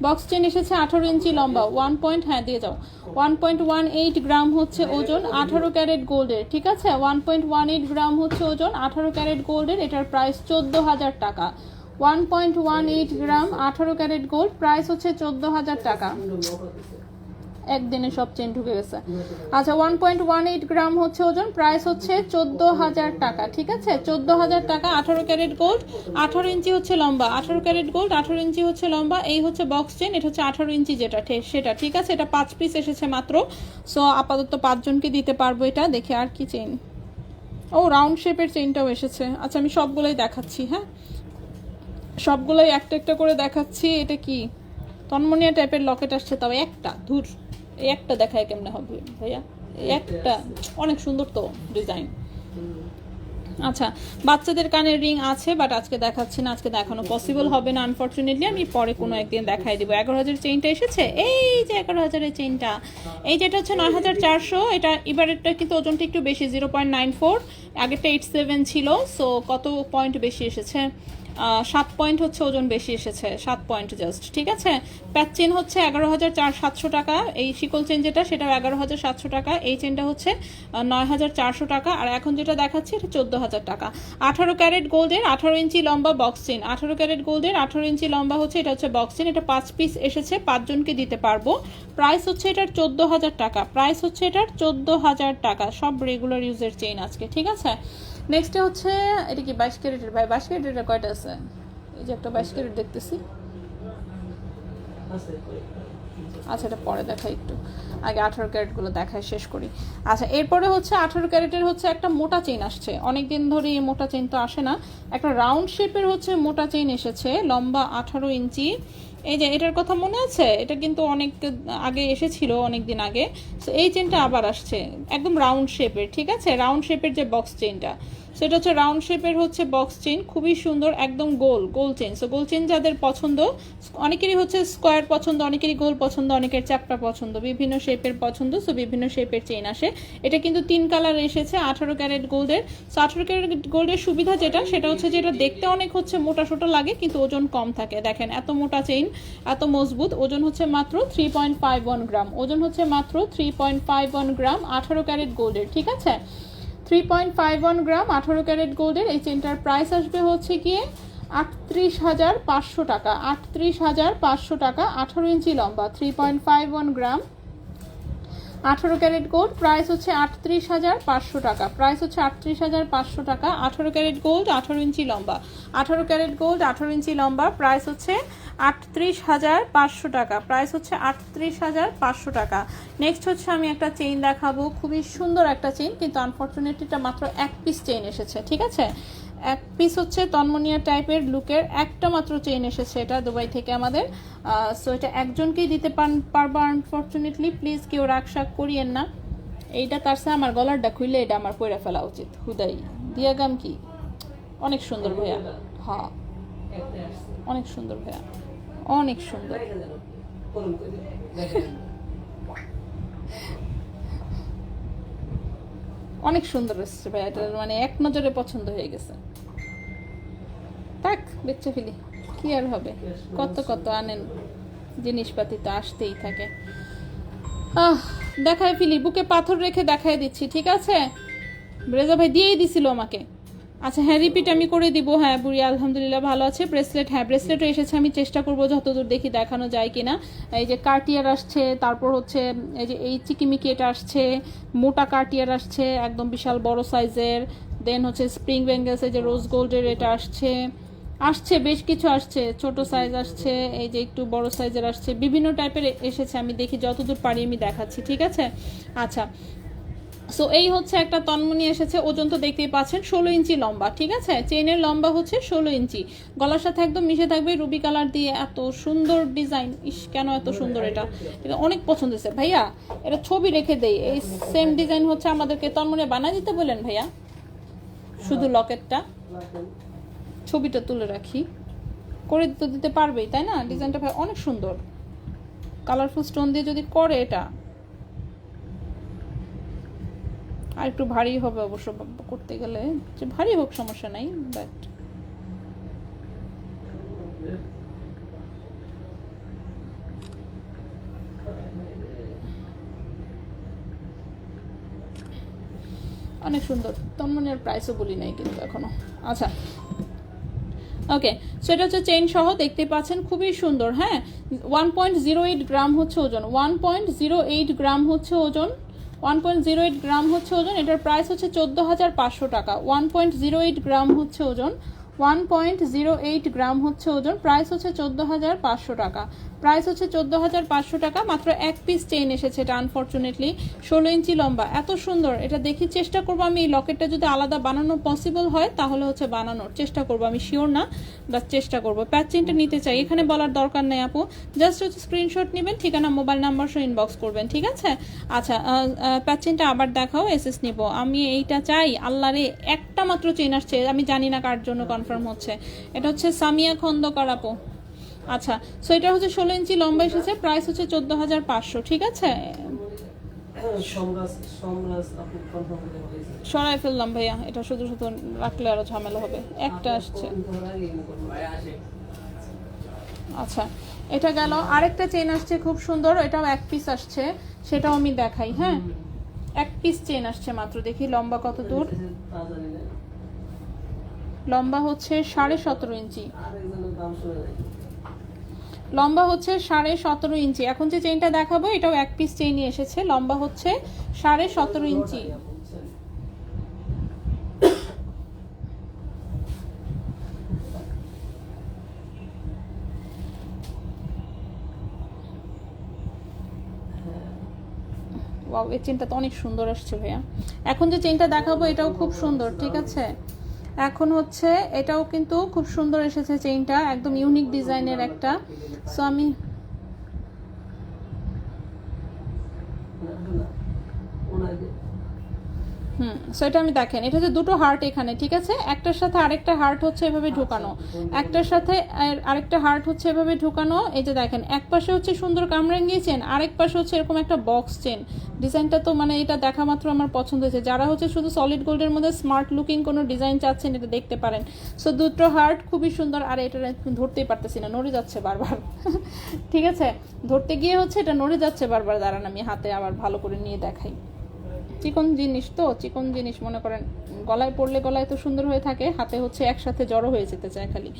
বক্স চেন এসেছে 18 ইঞ্চি লম্বা, 1. হ্যাঁ দিয়ে যাও, 1.18 গ্রাম হচ্ছে ওজন, 18 ক্যারেট গোল্ডের, ঠিক আছে। 1.18 গ্রাম হচ্ছে ওজন, 18 ক্যারেট গোল্ডের, এটার প্রাইস 14,000 টাকা। 1.18 গ্রাম 18 ক্যারেট গোল্ড, প্রাইস হচ্ছে 14,000 টাকা। একদিনে সব চেন ঢুকে গেছে। আচ্ছা 1.18 গ্রাম হচ্ছে ওজন, প্রাইস হচ্ছে 14,000 টাকা, ঠিক আছে। 14,000 টাকা, 18 ক্যারেট গোল্ড, 18 ইঞ্চি হচ্ছে লম্বা, 18 ক্যারেট গোল্ড, 18 ইঞ্চি হচ্ছে লম্বা, এই হচ্ছে বক্স চেন, এটা হচ্ছে 18 ইঞ্চি যেটা সেটা, ঠিক আছে। এটা 5 পিস এসেছে মাত্র। সো আপাতত 5 জনকে দিতে পারবো এটা। দেখে আর কি চেন, ও রাউন্ড শেপের চেনটাও এসেছে। আচ্ছা আমি সবগুলোই দেখাচ্ছি, হ্যাঁ সবগুলোই একটা একটা করে দেখাচ্ছি। এটা কি তন্মনিয়া টাইপের লকেট আসছে, তাও একটা, ধুর এই একটা দেখায় কেমনে হবে ভাইয়া, একটা অনেক সুন্দর তো ডিজাইন। আচ্ছা বাচ্চাদের কানের রিং আছে, বাট আজকে দেখাচ্ছি না, আজকে দেখানো পসিবল হবে না আনফর্চুনেটলি, আমি পরে কোনো একদিন দেখাই দিব। 11,000 চেইনটা এসেছে, এই যে 11,000-এর চেইনটা, এই যেটা হচ্ছে 9,400, এটা এবারেরটা কিন্তু ওজনটা একটু বেশি, 0.94, আগেরটা 87 ছিল। সো কত পয়েন্ট বেশি এসেছে? 7 পয়েন্ট হচ্ছে ওজন বেশি এসেছে, 7 পয়েন্ট জাস্ট, ঠিক আছে। প্যাচ চেন হচ্ছে 11,700 টাকা, এই শিকল চেন যেটা সেটাও 11,700 টাকা, এই চেনটা হচ্ছে 9,400 টাকা, আর এখন যেটা দেখাচ্ছি এটা 14,000 টাকা। 18 ক্যারেট গোল্ডের, 18 ইঞ্চি লম্বা বক্স চেন, 18 ক্যারেট গোল্ডের, 18 ইঞ্চি লম্বা হচ্ছে, এটা হচ্ছে বক্স চেন, এটা 5 পিস এসেছে, 5 জনকে দিতে পারবো। প্রাইস হচ্ছে এটার 14,000 টাকা, প্রাইস হচ্ছে এটার 14,000 টাকা, সব রেগুলার ইউজের চেইন আজকে, ঠিক আছে। নেক্সট হচ্ছে এটা কি 22 ক্যারেটের ভাই, 22 ক্যারেটের কয়টা আছে? এই যে একটা 22 ক্যারেট দেখতেছি, আচ্ছা এটা পরে দেখাই একটু, আগে 18 ক্যারেটগুলো দেখায় শেষ করি। আচ্ছা এরপরে হচ্ছে 18 ক্যারেটের হচ্ছে একটা মোটা চেইন আসছে, অনেক দিন ধরে এই মোটা চেইন তো আসে না, একটা রাউন্ড শেপের হচ্ছে মোটা চেইন এসেছে, লম্বা 18 ইঞ্চি। এই যে এটার কথা মনে আছে, এটা কিন্তু অনেক আগে এসেছিল, অনেক দিন আগে। সো এই চেনটা আবার আসছে একদম রাউন্ড শেপের, ঠিক আছে, রাউন্ড শেপের যে বক্স চেনটা, সেটা হচ্ছে রাউন্ড শেপের হচ্ছে বক্স চেন, খুবই সুন্দর, একদম গোল গোল চেন। সো গোল চেন যাদের পছন্দ, অনেকেরই হচ্ছে স্কোয়ার পছন্দ, অনেকেরই গোল পছন্দ, অনেকের চ্যাপ্টা পছন্দ, বিভিন্ন শেপের পছন্দ। সো বিভিন্ন শেপের চেন আসে। এটা কিন্তু 3 কালার এসেছে 18 ক্যারেট গোল্ডের। সো 18 ক্যারেট গোল্ডের সুবিধা যেটা, সেটা হচ্ছে যেটা দেখতে অনেক হচ্ছে মোটা সোটা লাগে কিন্তু ওজন কম থাকে। দেখেন এত মোটা চেইন, এত মজবুত, ওজন হচ্ছে মাত্র 3.51 গ্রাম, ওজন হচ্ছে মাত্র 3.51 গ্রাম 18 ক্যারেট গোল্ডের, ঠিক আছে। 3.51 গ্রাম 18 ক্যারেট গোল্ডের এই চেনটার প্রাইস আসবে হচ্ছে গিয়ে 38,500 টাকা, 38,500 টাকা, 18 ইঞ্চি লম্বা, 3.51 গ্রাম 18 ক্যারেট গোল্ড, প্রাইস হচ্ছে 38,500 টাকা, প্রাইস হচ্ছে 38,500 টাকা, 18 ক্যারেট গোল্ড, 18 ইঞ্চি লম্বা, 18 ক্যারেট গোল্ড, 18 ইঞ্চি লম্বা, প্রাইস হচ্ছে 38,500 টাকা, প্রাইস হচ্ছে 38,500 টাকা। নেক্সট হচ্ছে আমি একটা চেইন দেখাবো, খুবই সুন্দর একটা চেইন, কিন্তু আনফর্চুনেটলি এটা মাত্র এক পিস চেইন এসেছে, ঠিক আছে, এক পিস হচ্ছে তন্মনিয়া টাইপের লুকের একটা মাত্র চেইন এসেছে, এটা দুবাই থেকে আমাদের। সো এটা একজনকেই দিতে পারবো আনফর্চুনেটলি, প্লিজ কেউ রাগশাক করিয়েন না। এইটা তার সাথে আমার গলারটা খুললে এটা আমার পরে ফেলা উচিত, হুদাই দিয়াগাম কি অনেক সুন্দর ভাইয়া, হ্যাঁ অনেক সুন্দর ভাইয়া, অনেক সুন্দর। অনেক সুন্দর এসছে ভাই, এটা মানে এক নজরে পছন্দ হয়ে গেছে। থাক বেচে ফেলি, কি আর হবে, কত কত আনেন, জিনিসপাতি তো আসতেই থাকে। দেখায় ফেলি, বুকে পাথর রেখে দেখায় দিচ্ছি, ঠিক আছে। রেজা ভাই দিয়েই দিছিল আমাকে। আচ্ছা হ্যাঁ রিপিট আমি করে দিব। হ্যাঁ বুড়ি আলহামদুলিল্লাহ ভালো আছে। ব্রেসলেট, হ্যাঁ ব্রেসলেটও এসেছে, আমি চেষ্টা করবো যতদূর দেখি দেখানো যায় কিনা। এই যে কার্টিয়ার আসছে, তারপর হচ্ছে এই যে এই চিকিমিকি এটা আসছে, মোটা কার্টিয়ার আসছে একদম বিশাল বড় সাইজের। দেন হচ্ছে স্প্রিং ব্যাঙ্গেলস, এই যে রোজ গোল্ডের এটা আসছে, আসছে বেশ কিছু আসছে, ছোট সাইজ আসছে, এই যে একটু বড় সাইজের আসছে, বিভিন্ন টাইপের এসেছে, আমি দেখি যতদূর পারি আমি দেখাচ্ছি, ঠিক আছে। আচ্ছা সো এই হচ্ছে একটা তন্মনি এসেছে, ওজন তো দেখতেই পাচ্ছেন 16 ইঞ্চি লম্বা, ঠিক আছে, চেইনের লম্বা হচ্ছে 16 ইঞ্চি, গলার সাথে একদম মিশে থাকবে রুবি কালার দিয়ে, এত সুন্দর ডিজাইন, ইস কেন এত সুন্দর, এটা এটা অনেক পছন্দ হয়েছে ভাইয়া। এটা ছবি রেখে দেই, এই সেম ডিজাইন হচ্ছে আমাদেরকে তন্মনি বানাই দিতে বলেন ভাইয়া, শুধু লকেটটা ছবিটা তুলে রাখি, করে তো দিতে পারবেই তাই না, ডিজাইনটা ভাই অনেক সুন্দর, কালারফুল স্টোন দিয়ে যদি করে এটা আর একটু ভারী হবে অবশ্য করতে গেলে, যে ভারী হোক সমস্যা নাই, বাট অনেক সুন্দর। তন্মনের প্রাইসও বলি নাই কিন্তু এখনো। আচ্ছা ওকে, সেটা হচ্ছে চেইন সহ দেখতে পাচ্ছেন, খুবই সুন্দর। হ্যাঁ 1.08 গ্রাম হচ্ছে ওজন, 1.08 গ্রাম হচ্ছে ওজন, 1.08 গ্রাম হচ্ছে ওজন, এটার প্রাইস হচ্ছে 14,500 টাকা। 1.08 গ্রাম হচ্ছে ওজন, 1.08 গ্রাম হচ্ছে ওজন, প্রাইস হচ্ছে 14,500 টাকা, প্রাইস হচ্ছে 14,500 টাকা। মাত্র এক পিস চেইন এসেছে এটা আনফর্চুনেটলি, 16 ইঞ্চি লম্বা, এত সুন্দর। এটা দেখি চেষ্টা করবো আমি, এই লকেটটা যদি আলাদা বানানো পসিবল হয় তাহলে হচ্ছে বানানোর চেষ্টা করবো, আমি শিওর না বাট চেষ্টা করবো। প্যাচ চেইনটা নিতে চাই, এখানে বলার দরকার নেই আপু, জাস্ট হচ্ছে স্ক্রিনশট নেবেন, ঠিকানা মোবাইল নাম্বার সহ ইনবক্স করবেন, ঠিক আছে। আচ্ছা প্যাচ চেইনটা আবার দেখাও, এসএস নিব আমি, এইটা চাই। আল্লাহরে একটা মাত্র চেইন আসছে, আমি জানি না কার জন্য কনফার্ম হচ্ছে, এটা হচ্ছে সামিয়া খন্দকার আপু। আচ্ছা সো এটা হচ্ছে 16 ইঞ্চি লম্বা এসেছে, প্রাইস হচ্ছে 14,500, ঠিক আছে। সরাই ফেললাম ভাইয়া, এটা শুধু শুধু রাখলে আরো ঝামেলা হবে, একটা আসছে। আচ্ছা এটা গেল, আরেকটা চেইন আসছে খুব সুন্দর, এটাও এক পিস আসছে, সেটাও আমি দেখাই। হ্যাঁ এক পিস চেইন আসছে মাত্র, দেখি লম্বা কত দূর, লম্বা হচ্ছে 17.5 ইঞ্চি, লম্বা হচ্ছে 17.5 ইঞ্চি। এখন যে চেইনটা দেখাবো এটাও এক পিস চেইনই এসেছে, লম্বা হচ্ছে 17.5 ইঞ্চি। ওয়াও, এই চেনটা তো অনেক সুন্দর আসছে ভাইয়া। এখন যে চেনটা দেখাবো এটাও খুব সুন্দর, ঠিক আছে। এখন হচ্ছে এটাও কিন্তু খুব সুন্দর এসেছে চেইনটা, একদম ইউনিক ডিজাইনের একটা। সো আমি সো এটা আমি দেখেন, এটা যে দুটো হার্ট এখানে, ঠিক আছে, একটার সাথে আরেকটা হার্ট হচ্ছে এভাবে ঢুকানো, একটার সাথে আরেকটা হার্ট হচ্ছে এভাবে ঢুকানো। এই যে দেখেন, এক পাশে হচ্ছে সুন্দর কামরাঙ্গি চেন, আরেক পাশে হচ্ছে এরকম একটা বক্স চেন। ডিজাইনটা তো মানে এটা দেখা মাত্র আমার পছন্দ হয়েছে। যারা হচ্ছে শুধু সলিড গোল্ডের মধ্যে স্মার্ট লুকিং কোনো ডিজাইন চাচ্ছেন, এটা দেখতে পারেন। সো দুটো হার্ট খুবই সুন্দর। আর এটা ধরতেই পারতেছি না, নড়ে যাচ্ছে বারবার ঠিক আছে, ধরতে গিয়ে হচ্ছে এটা নড়ে যাচ্ছে বারবার। দাঁড়ান আমি হাতে আবার ভালো করে নিয়ে দেখাই। চিকন জিনিস তো, চিকন জিনিস মনে করেন গলায় পড়লে গলায় তো সুন্দর হয়ে থাকে, হাতে হচ্ছে একসাথে জড়ো হয়ে যেতে চায় খালি।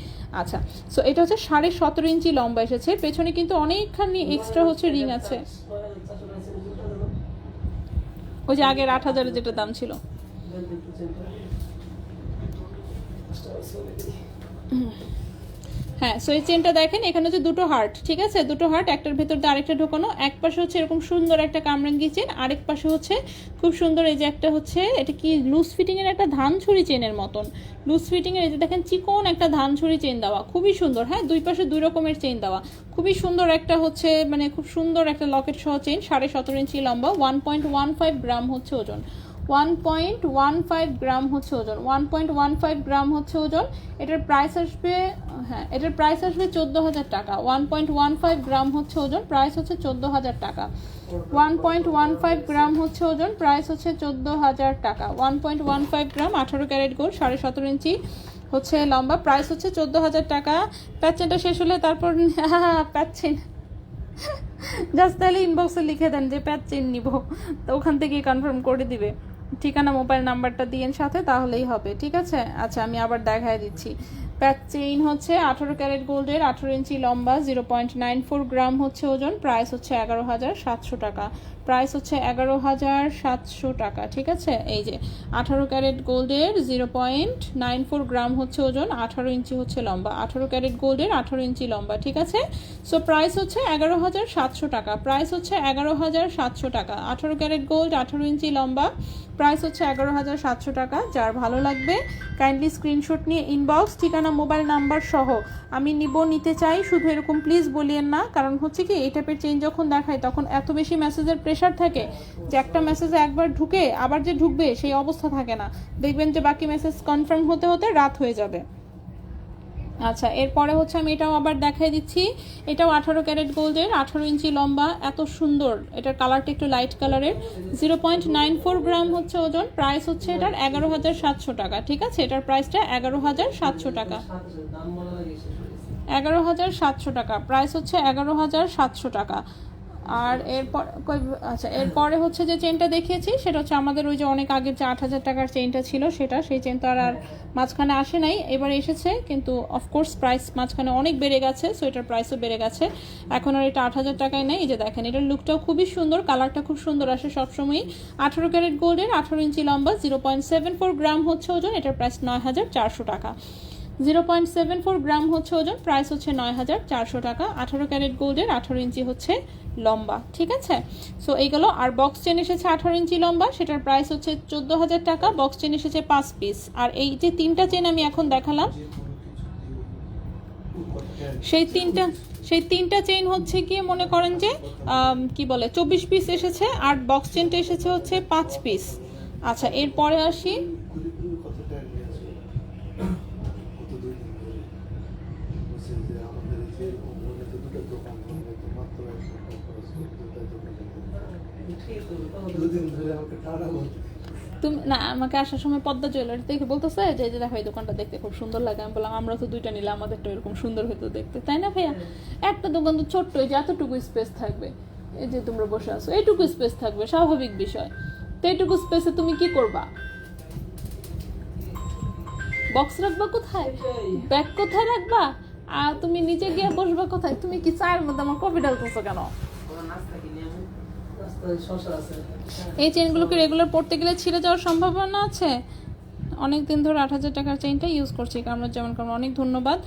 আচ্ছা, সো এটা হচ্ছে 17.5 ইঞ্চি লম্বা এসেছে, পেছনে কিন্তু অনেকখানি এক্সট্রা হচ্ছে রিং আছে। ওই যে আগের 8,000 যেটা দাম ছিল। হ্যাঁ, সো এই চেনটা দেখেন, এখানে হচ্ছে দুটো হার্ট, ঠিক আছে, দুটো হার্ট, একটার ভেতর দিয়ে আরেকটা ঢোকানো। এক পাশে হচ্ছে এরকম সুন্দর একটা কামরাঙ্গি চেন, আরেক পাশে হচ্ছে খুব সুন্দর এই যে একটা হচ্ছে, এটা কি লুজ ফিটিংয়ের একটা ধান ছুরি চেনের মতন, লুজ ফিটিংয়ের। এই যে দেখেন চিকন একটা ধান ছুরি চেন দেওয়া, খুবই সুন্দর। হ্যাঁ, দুই পাশে দুই রকমের চেন দেওয়া, খুবই সুন্দর একটা হচ্ছে মানে খুব সুন্দর একটা লকেট সহ চেন, 17.5 ইঞ্চি লম্বা, 1.15 গ্রাম হচ্ছে ওজন, 1.15 গ্রাম হচ্ছে ওজন, 1.15 গ্রাম হচ্ছে ওজন। এটার প্রাইস আসবে, হ্যাঁ এটার প্রাইস আসবে 14,000 টাকা। 1.15 গ্রাম হচ্ছে ওজন, প্রাইস হচ্ছে 14,000 টাকা। 1.15 গ্রাম হচ্ছে ওজন, প্রাইস হচ্ছে 14,000 টাকা। 1.15 গ্রাম, 18 ক্যারেট গোল্ড, 17.5 ইঞ্চি হচ্ছে লম্বা, প্রাইস হচ্ছে 14,000 টাকা। প্যাচেনটা শেষ হলে তারপর প্যাচেন জাস্ট তাহলে ইনবক্সে লিখে দেন যে প্যাচ চেন নিব, তো ওখান থেকে কনফার্ম করে দিবে। ঠিকানা মোবাইল নাম্বারটা দিয়েন সাথে, তাহলেই হবে, ঠিক আছে। আচ্ছা আমি আবার দেখায় দিচ্ছি। প্যাচ চেইন হচ্ছে 18 ক্যারেট গোল্ডের, 18 ইঞ্চি লম্বা, 0.94 গ্রাম হচ্ছে ওজন, প্রাইস হচ্ছে 11,700 টাকা। প্রাইস হচ্ছে 11,700 টাকা, ঠিক আছে। এই যে 18 ক্যারেট গোল্ডের, 0.94 গ্রাম হচ্ছে ওজন, 18 ইঞ্চি হচ্ছে লম্বা, 18 ক্যারেট গোল্ডের, 18 ইঞ্চি লম্বা, ঠিক আছে। সো প্রাইস হচ্ছে 11,700 টাকা। প্রাইস হচ্ছে 11,700 টাকা। 18 ক্যারেট গোল্ড, 18 ইঞ্চি লম্বা, প্রাইস হচ্ছে 11,700 টাকা। যার ভালো লাগবে কাইন্ডলি স্ক্রিনশট নিয়ে ইনবক্স, ঠিকানা মোবাইল নাম্বার সহ। আমি নিতে চাই, শুধু এরকম প্লিজ বলিয়েন না, কারণ হচ্ছে কি এই টাইপের চেঞ্জ যখন দেখায় তখন এত বেশি মেসেজের প্রেশার থাকে যে একটা মেসেজে একবার ঢুকে আবার যে ঢুকবে সেই অবস্থা থাকে না, দেখবেন যে বাকি মেসেজ কনফার্ম হতে হতে রাত হয়ে যাবে। আচ্ছা, এরপরে হচ্ছে আমি এটাও আবার দেখাই দিচ্ছি। এটাও 18 ক্যারেট গোল্ডের, 18 ইঞ্চি লম্বা, এত সুন্দর। এটার কালারটা একটু লাইট কালারের, 0.94 গ্রাম হচ্ছে ওজন, প্রাইস হচ্ছে এটার 11,700 টাকা, ঠিক আছে। এটার প্রাইসটা 11,700 টাকা, 11,700 টাকা, প্রাইস হচ্ছে 11,700 টাকা। আর এরপর আচ্ছা, এরপরে হচ্ছে যে চেনটা দেখিয়েছি সেটা হচ্ছে আমাদের ওই যে অনেক আগের যে 8,000 টাকার চেনটা ছিল সেটা, সেই চেন তো আর মাঝখানে আসে নাই, এবার এসেছে, কিন্তু অফকোর্স প্রাইস মাঝখানে অনেক বেড়ে গেছে, সো এটার প্রাইসও বেড়ে গেছে। এখন আর এটা 8,000 টাকায় নেই। এই যে দেখেন, এটার লুকটাও খুবই সুন্দর, কালারটা খুব সুন্দর আসে সবসময়ই। 18 ক্যারেট গোল্ডের, 18 ইঞ্চি লম্বা, 0.74 গ্রাম হচ্ছে ওজন, এটার প্রাইস 9,400 টাকা। 0.74 গ্রাম হচ্ছে ওজন, প্রাইস হচ্ছে 9,400 টাকা। 18 ক্যারেট গোল্ডের, 18 ইঞ্চি হচ্ছে লম্বা, ঠিক আছে। সো এইগুলো। আর বক্স চেন এসেছে 18 ইঞ্চি লম্বা, সেটার প্রাইস হচ্ছে 14,000 টাকা। বক্স চেন এসেছে 5 পিস। আর এই যে তিনটা চেন আমি এখন দেখালাম, সেই তিনটা চেইন হচ্ছে গিয়ে মনে করেন যে কি বলে 24 পিস এসেছে, আর বক্স চেনটা এসেছে হচ্ছে 5 পিস। আচ্ছা, এরপরে আসি। তুমি না আমাকে আসার সময় পদ্মা জুয়েলারি দেখে বলতেছে যে দেখো এই দোকানটা দেখতে খুব সুন্দর লাগে। আমি বললাম আমরা তো দুইটা নিলে আমাদেরটা এরকম সুন্দর হতো দেখতে, তাই না ভাইয়া? একটা দোকান তো ছোট্ট, এই যে এতটুকু স্পেস থাকবে, এই যে তোমরা বসে আছো এইটুকু স্পেস থাকবে, স্বাভাবিক বিষয়। তো এইটুকু স্পেসে তুমি কি করবা? বক্স রাখবা কোথায়? ব্যাগ কোথায় রাখবা? আর তুমি নিচে গিয়ে বসবা কোথায়? তুমি কি চায়ের মধ্যে আমার কফি ঢালতেছো কেন? এই চেনগুলোকে রেগুলার পড়তে গেলে ছিঁড়ে যাওয়ার সম্ভাবনা আছে। অনেক দিন ধরে 8,000 টাকার চেইনটা ইউজ করছি কামরাজ যেমন কামরা, অনেক ধন্যবাদ।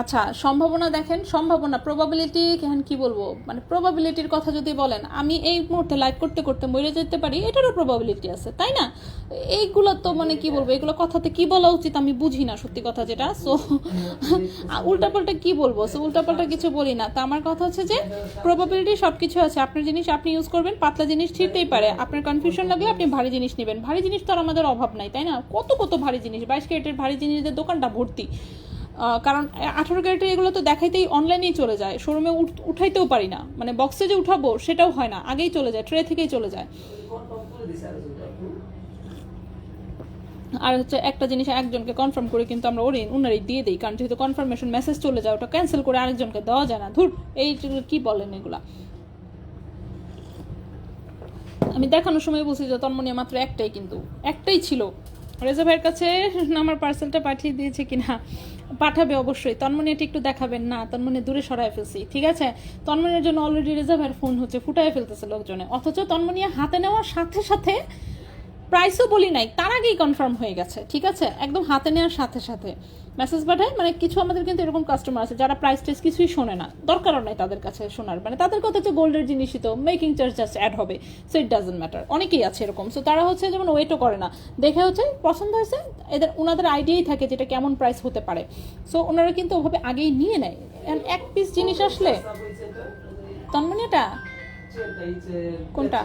আচ্ছা সম্ভাবনা দেখেন, সম্ভাবনা প্রবাবিলিটি এখন কি বলবো, মানে প্রবাবিলিটির কথা যদি বলেন, আমি এই মুহূর্তে লাইভ করতে করতে মরে যেতে পারি, এটারও প্রবাবিলিটি আছে, তাই না? এইগুলো তো মানে কি বলবো, এগুলো কথাতে কি বলা উচিত আমি বুঝি না, সত্যি কথা যেটা। সো উল্টাপাল্টা কি বলবো, সো উল্টাপাল্টা কিছু বলি না। তা আমার কথা হচ্ছে যে প্রবাবিলিটি সব কিছু আছে, আপনার জিনিস আপনি ইউজ করবেন, পাতলা জিনিস ছিঁড়তেই পারে, আপনার কনফিউশন লাগলে আপনি ভারী জিনিস নেবেন। ভারী জিনিস তো আর আমাদের অভাব নাই, তাই না? কত কত ভারী জিনিস, 22 ক্যারেটের ভারী জিনিসদের দোকানটা ভর্তি। কারণ 18 ক্যারেটের এগুলো তো দেখাইতেই অনলাইনেই চলে যায়, শোরুমে উঠাইতেও পারি না, মানে বক্সে যে উঠাবো সেটাও হয় না, আগেই চলে যায়, ট্রে থেকেই চলে যায়। আর হচ্ছে একটা জিনিস একজনকে কনফার্ম করে কিন্তু আমরা উনারই দিয়ে দিই, কারণ যেহেতু কনফার্মেশন মেসেজ চলে যায়, ওটা ক্যান্সেল করে আরেকজনকে দেওয়া যায় না। ধুর, এই কি বলেন এগুলা। আমি দেখানোর সময় বলছি যে তন্মনিয়া মাত্র একটাই, কিন্তু একটাই ছিল। রেজা ভাইয়ের কাছে আমার পার্সেলটা পাঠিয়ে দিয়েছে কিনা, পাঠাবে অবশ্যই। তন্মনিয়াটি একটু দেখাবেন না, তন্মনিয়া দূরে সরায় ফেলছি, ঠিক আছে? তন্মনিয়ার জন্য অলরেডি রেজা ভাইয়ের ফোন হচ্ছে ফুটায় ফেলতেছে লোকজনে, অথচ তন্মনিয়া হাতে নেওয়ার সাথে সাথে প্রাইসও বলি নাই, তার আগেই কনফার্ম হয়ে গেছে, ঠিক আছে? একদম হাতে নেওয়ার সাথে সাথে মেসেজ পাঠায়। মানে কিছু আমাদের কিন্তু এরকম কাস্টমার আছে যারা প্রাইস টেস কিছুই শোনে না, দরকারও নাই তাদের কাছে শোনার, মানে তাদের কথা হচ্ছে গোল্ডের জিনিসই তো, মেকিং চার্জ জাস্ট অ্যাড হবে, সো ইট ডাজন্ট ম্যাটার। অনেকেই আছে এরকম, সো তারা হচ্ছে যেমন ওয়েটও করে না, দেখে হচ্ছে পছন্দ হয়েছে, ওনাদের আইডিয়াই থাকে যেটা কেমন প্রাইস হতে পারে, সো ওনারা কিন্তু ওভাবে আগেই নিয়ে নেয়। এক পিস জিনিস আসলে তন্মনিয়াটা কোনটা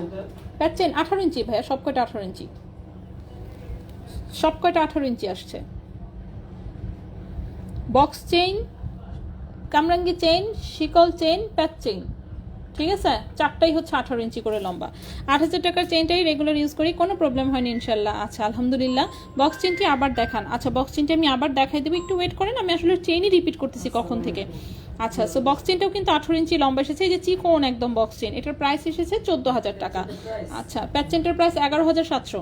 প্যাচেন 18 ইঞ্চি ভাইয়া, সব কয়টা 18 ইঞ্চি, সব কয়টা 18 ইঞ্চি আসছে। বক্স চেইন, কামরাঙ্গি চেইন, শিকল চেইন, প্যাচ চেইন, ঠিক আছে? চারটাই হচ্ছে 18 ইঞ্চি করে লম্বা। 8,000 টাকার চেইনটাই রেগুলার ইউজ করি, কোনো প্রবলেম হয়নি ইনশাল্লাহ। আচ্ছা আলহামদুলিল্লাহ। বক্স চেইনটি আবার দেখান। আচ্ছা বক্স চেইনটি আমি আবার দেখাই দেবো, একটু ওয়েট করেন, আমি আসলে চেইনই রিপিট করতেছি কখন থেকে। আচ্ছা, সো বক্স চেইনটাও কিন্তু 18 ইঞ্চি লম্বা এসেছে, এই যে চিকন একদম বক্স চেইন, এটার প্রাইস এসেছে 14,000 টাকা। আচ্ছা প্যাচ চেইনটার প্রাইস 11,700।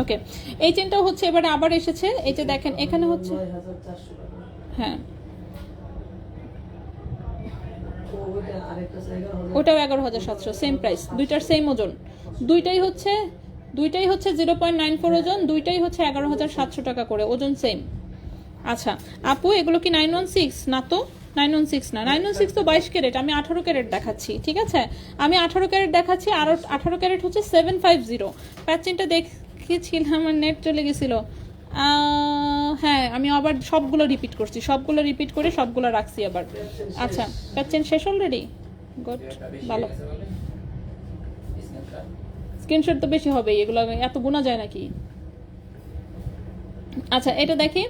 ওকে, এই চেনটাও হচ্ছে এবারে আবার এসেছে, এই যে দেখেন এখানে হচ্ছে, হ্যাঁ ওটাও 11,700, সেম প্রাইস, দুইটার সেম ওজন, দুইটাই হচ্ছে 0.94 ওজন, দুইটাই হচ্ছে 11,700 টাকা করে, ওজন সেম। আচ্ছা আপু এগুলো কি 916? না তো 916 না, 916 তো 22 ক্যারেট, আমি 18 ক্যারেট দেখাচ্ছি, ঠিক আছে? আমি 18 ক্যারেট দেখাচ্ছি, আর 18 ক্যারেট হচ্ছে 750। প্যাচিনটা দেখেছিলাম, আমার নেট চলে গেছিল। হ্যাঁ আমি আবার সবগুলো রিপিট করছি, সবগুলো রিপিট করে সবগুলো রাখছি আবার। আচ্ছা প্যাচেন শেষ অলরেডি, গুড, ভালো। স্ক্রিনশট তো বেশি হবেই, এগুলো এত গোনা যায় নাকি? আচ্ছা এটা দেখি,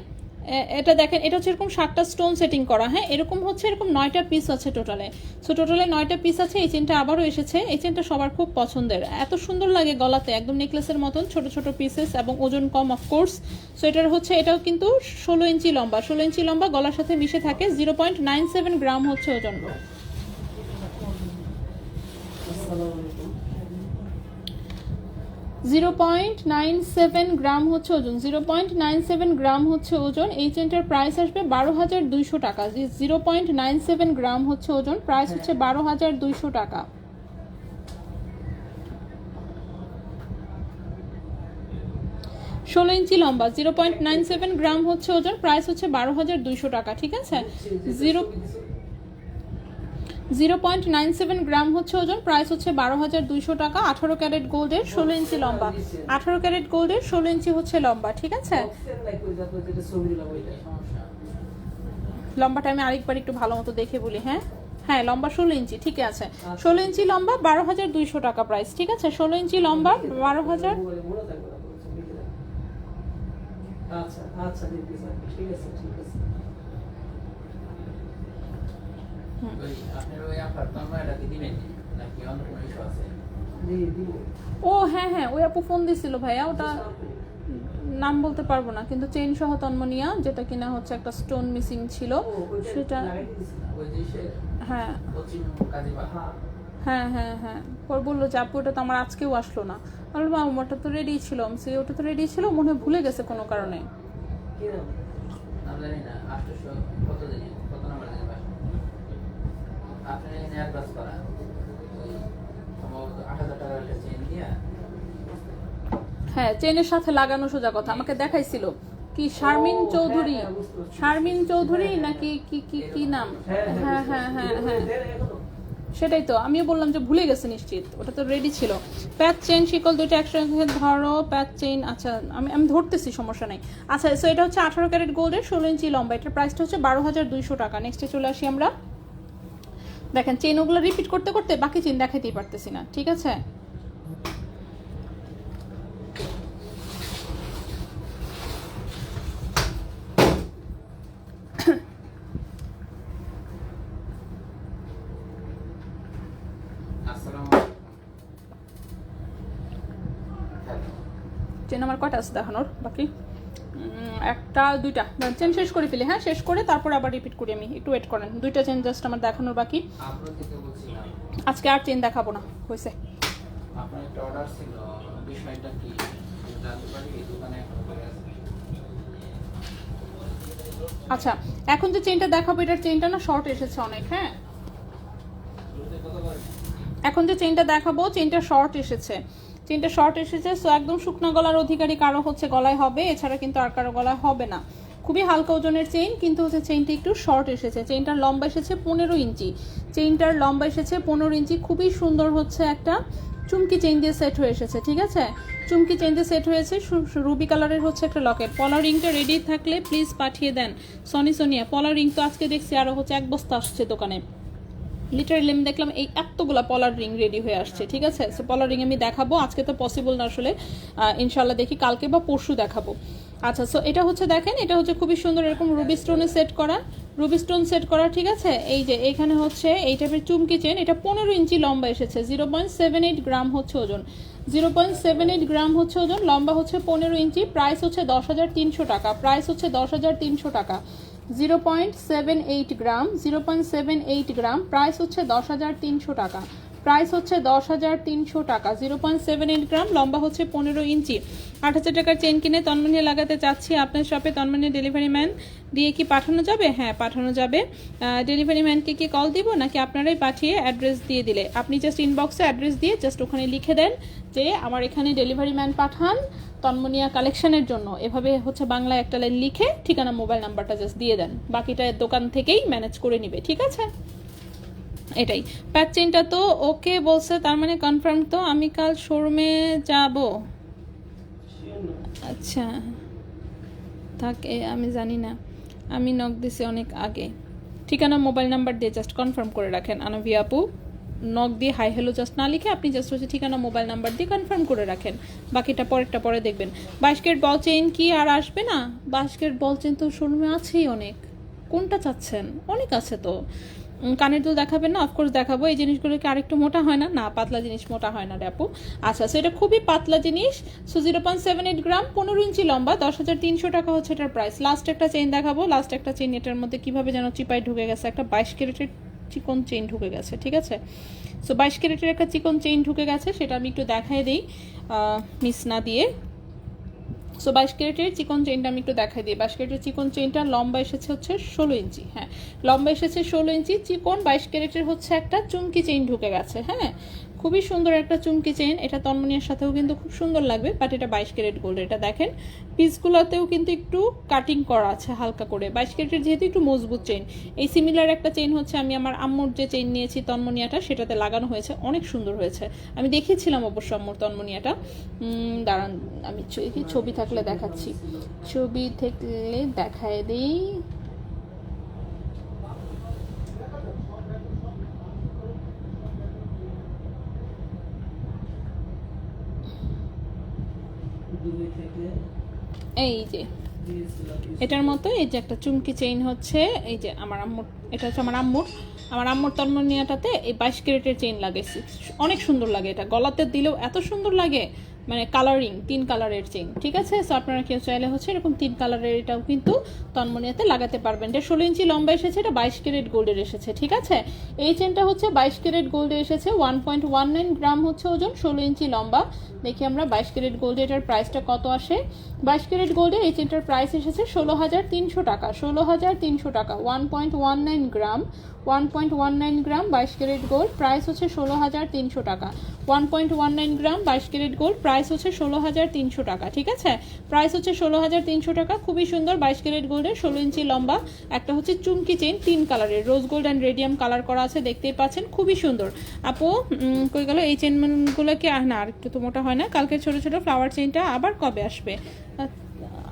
এটা দেখেন, এটা হচ্ছে এরকম 7টা স্টোন সেটিং করা, হ্যাঁ এরকম হচ্ছে, এরকম 9টা পিস আছে টোটালে। সো টোটালে 9টা পিস আছে। এই চেনটা আবারও এসেছে, এই চেনটা সবার খুব পছন্দের, এত সুন্দর লাগে গলাতে, একদম নেকলেসের মতন, ছোট ছোট পিসেস এবং ওজন কম অফকোর্স। সো এটার হচ্ছে, এটাও কিন্তু 16 ইঞ্চি লম্বা, 16 ইঞ্চি লম্বা, গলার সাথে মিশে থাকে, 0.97 গ্রাম হচ্ছে ওজন। 0.97 গ্রাম হচ্ছে ওজন, 0.97 গ্রাম হচ্ছে ওজন। এই চেনটার প্রাইস আসবে 12,200 টাকা। 0.97 গ্রাম হচ্ছে ওজন, প্রাইস হচ্ছে 12,200 টাকা। ষোলো ইঞ্চি লম্বা, 0.97 গ্রাম হচ্ছে ওজন, প্রাইস হচ্ছে 12,200 টাকা, ঠিক আছে? 0.97 গ্রাম হচ্ছে ওজন, প্রাইস হচ্ছে 12,200 টাকা। 18 ক্যারেট গোল্ডের, 16 ইঞ্চি লম্বা, 18 ক্যারেট গোল্ডের 16 ইঞ্চি হচ্ছে লম্বা, ঠিক আছে? লম্বাটা আমি আরেকবার একটু ভালো মতো দেখে বলি, হ্যাঁ হ্যাঁ লম্বা 16 ইঞ্চি, ঠিক আছে? 16 ইঞ্চি লম্বা, 12,200 টাকা প্রাইস, ঠিক আছে? 16 ইঞ্চি লম্বা 12,000। আচ্ছা আচ্ছা ঠিক আছে ঠিক আছে। ও হ্যাঁ হ্যাঁ, ওই আপু ফোন দিছিল ভাইয়া, ওটা নাম বলতে পারবো না, কিন্তু চেইন সহ তন্মনিয়া, যেটা কিনা হচ্ছে একটা স্টোন মিসিং ছিল সেটা। হ্যাঁ হ্যাঁ হ্যাঁ হ্যাঁ, পর বললো যে আপু ওটা তো আমার আজকেও আসলো না। আমি বললাম ওটা তো রেডি ছিল, সে ওটা তো রেডি ছিল, মনে হয় ভুলে গেছে কোনো কারণে। হ্যাঁ চেনের সাথে লাগানো সোজা কথা, আমাকে দেখাইছিল কি শারমিন ও, চৌধুরী, হ্যাঁ, বুঝতে পারছি। শারমিন চৌধুরী নাকি কি কি কি নাম? হ্যাঁ হ্যাঁ হ্যাঁ হ্যাঁ সেটাই তো আমিও বললাম যে ভুলে গেছে নিশ্চিত, ওটা তো রেডি ছিল। প্যাচ চেইন শিকল দুইটা একসঙ্গে ধরো, প্যাচ চেইন, আচ্ছা আমি আমি ধরতেছি সমস্যা নাই। আচ্ছা সো এটা হচ্ছে 18 ক্যারেট গোল্ডের 16 ইঞ্চি লম্বা, এটার প্রাইসটা হচ্ছে 12,200 টাকা। নেক্সটে চলে আসি আমরা। দেখেন চেইন ওগুলো রিপিট করতে করতে বাকি চেইন দেখাইতেই পারতেছি না, ঠিক আছে? চেন আমার কয়টা আছে দেখানোর বাকি? একটা দুইটা চেন শেষ করে ফেলি, হ্যাঁ শেষ করে তারপর আবার রিপিট করি, আমি একটু ওয়েট করেন। দুইটা চেন জাস্ট আমার দেখানোর বাকি, আজকে আর চেন দেখাবো না, হয়েছে। আপনার একটা অর্ডার ছিল, বিষয়টা কি জানতে পারি? এই দোকানে এখন করে আছে। আচ্ছা এখন যে চেনটা দেখাবো এটার চেনটা না শর্ট এসেছে অনেক, হ্যাঁ এখন যে চেনটা দেখাবো চেনটা শর্ট এসেছে, চেনটা শর্ট এসেছে। সো একদম শুকনো গলার অধিকারী কারো হচ্ছে গলায় হবে, এছাড়া কিন্তু আর কারো গলায় হবে না। খুবই হালকা ওজনের চেইন, কিন্তু হচ্ছে চেইনটা একটু শর্ট এসেছে। চেইনটার লম্বা এসেছে 15 ইঞ্চি, চেইনটার লম্বা এসেছে 15 ইঞ্চি। খুবই সুন্দর হচ্ছে একটা চুমকি চেইন দিয়ে সেট হয়ে এসেছে, ঠিক আছে? চুমকি চেইন দিয়ে সেট হয়েছে, রুবি কালারের হচ্ছে একটা লকেট। পলার রিংটা রেডি থাকলে প্লিজ পাঠিয়ে দেন। সোনিয়া পলার রিং তো আজকে দেখছি আরও হচ্ছে 1 বস্তা আসছে দোকানে, লিটারালি আমি দেখলাম এই এতগুলা পলার রিং রেডি হয়ে আসছে, ঠিক আছে? সো পলার রিং আমি দেখাবো, আজকে তো পসিবল না আসলে, ইনশাল্লাহ দেখি কালকে বা পরশু দেখাবো। আচ্ছা সো এটা হচ্ছে দেখেন, এটা হচ্ছে খুবই সুন্দর এরকম রুবি স্টোনে সেট করা, রুবি স্টোন সেট করা, ঠিক আছে? এই যে এখানে হচ্ছে এই টাইপের চুমকি চেন, এটা 15 ইঞ্চি লম্বা এসেছে, 0.78 গ্রাম হচ্ছে ওজন, 0.78 গ্রাম হচ্ছে ওজন, লম্বা হচ্ছে 15 ইঞ্চি। প্রাইস হচ্ছে 10,300 টাকা, প্রাইস হচ্ছে 10,300 টাকা। 0.78 গ্রাম, 0.78 গ্রাম, প্রাইস হচ্ছে 10,300 টাকা, প্রাইস হচ্ছে 10,300 টাকা। 0.78 গ্রাম, লম্বা হচ্ছে 15 ইঞ্চি। 8,000 টাকার চেন কিনে তন্মনীয় লাগাতে চাচ্ছি আপনার শপে, তন্মনীয় ডেলিভারি ম্যান দিয়ে কি পাঠানো যাবে? হ্যাঁ পাঠানো যাবে। ডেলিভারি ম্যানকে কি কল দিব নাকি আপনারাই পাঠিয়ে অ্যাড্রেস দিয়ে দিলে? আপনি জাস্ট ইনবক্সে অ্যাড্রেস দিয়ে জাস্ট ওখানে লিখে দেন যে আমার এখানে ডেলিভারি ম্যান পাঠান তন্মনিয়া কালেকশনের জন্য, এভাবে হচ্ছে বাংলায় একটা লাইন লিখে ঠিকানা মোবাইল নাম্বারটা জাস্ট দিয়ে দেন, বাকিটা দোকান থেকেই ম্যানেজ করে নিবে, ঠিক আছে? এটাই। প্যাচ চেনটা তো ওকে বলছে, তার মানে কনফার্ম তো? আমি কাল শোরুমে যাব। আচ্ছা থাকে আমি জানি না, আমি নক দিছি অনেক আগে। ঠিকানা মোবাইল নাম্বার দিয়ে জাস্ট কনফার্ম করে রাখেন আনভি আপু, নক দিয়ে হাই হ্যালো জাস্ট না লিখে আপনি জাস্ট হচ্ছে ঠিকানা মোবাইল নাম্বার দিয়ে কনফার্ম করে রাখেন, বাকিটা পরেরটা পরে দেখবেন। 22 ক্যারেট বল চেইন কি আর আসবে না? 22 ক্যারেট বল চেইন তো শোরুমে আছেই অনেক, কোনটা চাচ্ছেন? অনেক আছে তো। কানের দুল দেখাবেন না? অফকোর্স দেখাবো। এই জিনিসগুলোকে আরেকটু মোটা হয় না? না পাতলা জিনিস মোটা হয় না রে আপু। আচ্ছা সো এটা খুবই পাতলা জিনিস। সো 0.78 গ্রাম, 15 ইঞ্চি লম্বা, 10,300 টাকা হচ্ছে এটার প্রাইস। লাস্ট একটা চেইন দেখাবো, লাস্ট একটা চেইন, এটার মধ্যে কিভাবে যেন চিপাই ঢুকে গেছে, একটা 22 ক্যারেটের চিকন চেইন ঢুকে গেছে, ঠিক আছে? সো 22 ক্যারেটের একটা চিকন চেইন ঢুকে গেছে, সেটা আমি একটু দেখাই দিই মিস না দিয়ে। সো 22 ক্যারেটের চিকন চেইনটা আমি একটু দেখাই দিই। 22 ক্যারেটের চিকন চেইনটা লম্বা এসেছে হচ্ছে 16 ইঞ্চি, হ্যাঁ লম্বা এসেছে 16 ইঞ্চি চিকন। 22 ক্যারেটের হচ্ছে একটা চুমকি চেইন ঢুকে গেছে, হ্যাঁ খুবই সুন্দর একটা চুমকি চেইন, এটা তন্মনিয়ার সাথেও কিন্তু খুব সুন্দর লাগবে, বাট এটা 22 ক্যারেট গোল্ড। এটা দেখেন পিসগুলোতেও কিন্তু একটু কাটিং করা আছে হালকা করে, 22 ক্যারেটের যেহেতু একটু মজবুত চেইন। এই সিমিলার একটা চেইন হচ্ছে আমি আমার আম্মুর যে চেইন নিয়েছি তন্মনিয়াটা, সেটাতে লাগানো হয়েছে, অনেক সুন্দর হয়েছে। আমি দেখিয়েছিলাম অবশ্য আম্মুর তন্মনিয়াটা, দাঁড়ান আমি ছবি থাকলে দেখাচ্ছি, ছবি থাকলে দেখায় দিই। এই যে এটার মতো এই যে একটা চুমকি চেইন হচ্ছে, এই যে আমার আম্মুর, এটা হচ্ছে আমার আম্মুর তন্মনিয়াটাতে এই 22 ক্যারেটের চেইন লাগাইছি, অনেক সুন্দর লাগে। এটা গলাতে দিলেও এত সুন্দর লাগে, মানে কালারিং 3 কালারের চেইন, ঠিক আছে? সো আপনারা কেউ চাইলে হচ্ছে এরকম 3 কালারের এটাও কিন্তু তন্মনিয়াতে লাগাতে পারবেন। এটা 16 ইঞ্চি লম্বা এসেছে, এটা 22 ক্যারেট গোল্ডের এসেছে, ঠিক আছে? এই চেনটা হচ্ছে 22 ক্যারেট গোল্ডে এসেছে, 1.19 গ্রাম হচ্ছে ওজন, 16 ইঞ্চি লম্বা। দেখি আমরা 22 ক্যারেট গোল্ডে এটার প্রাইসটা কত আসে। 22 ক্যারেট গোল্ডে এই চেনটার প্রাইস এসেছে 16,300 টাকা, 16,300 টাকা। 1.19 গ্রাম, 1.19 গ্রাম 22 ক্যারেট গোল্ড, প্রাইস হচ্ছে 16,300 টাকা। 1.19 গ্রাম 22 ক্যারেট গোল্ড, প্রাইস হচ্ছে 16,300 টাকা। ঠিক আছে, প্রাইস হচ্ছে 16,300 টাকা। খুবই সুন্দর 22 ক্যারেট গোল্ডের 16 ইঞ্চি লম্বা একটা হচ্ছে চুমকি চেইন, 3 কালারের, rose gold and radium colour করা আছে, দেখতেই পাচ্ছেন খুবই সুন্দর। আপু কই গেল এই চেনগুলোকে? না আর একটু তো মোটা হয় না, কালকে ছোট ছোট ফ্লাওয়ার চেইনটা আবার কবে আসবে?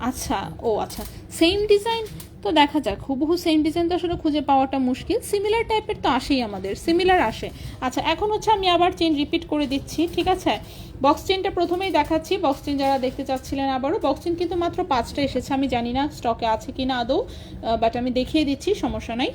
আচ্ছা, ও আচ্ছা, সেম ডিজাইন তো দেখা যাক। হুবহু সেম ডিজাইন তো আসলে খুঁজে পাওয়াটা মুশকিল, সিমিলার টাইপের তো আসেই আমাদের, সিমিলার আসে। আচ্ছা, এখন হচ্ছে আমি আবার চেন রিপিট করে দিচ্ছি। ঠিক আছে, বক্স চেনটা প্রথমেই দেখাচ্ছি। বক্স চেন যারা দেখতে চাচ্ছিলেন আবারও, বক্স চেন কিন্তু মাত্র 5টা এসেছে, আমি জানি না স্টকে আছে কিনা আদৌ, বাট আমি দেখিয়ে দিচ্ছি, সমস্যা নাই।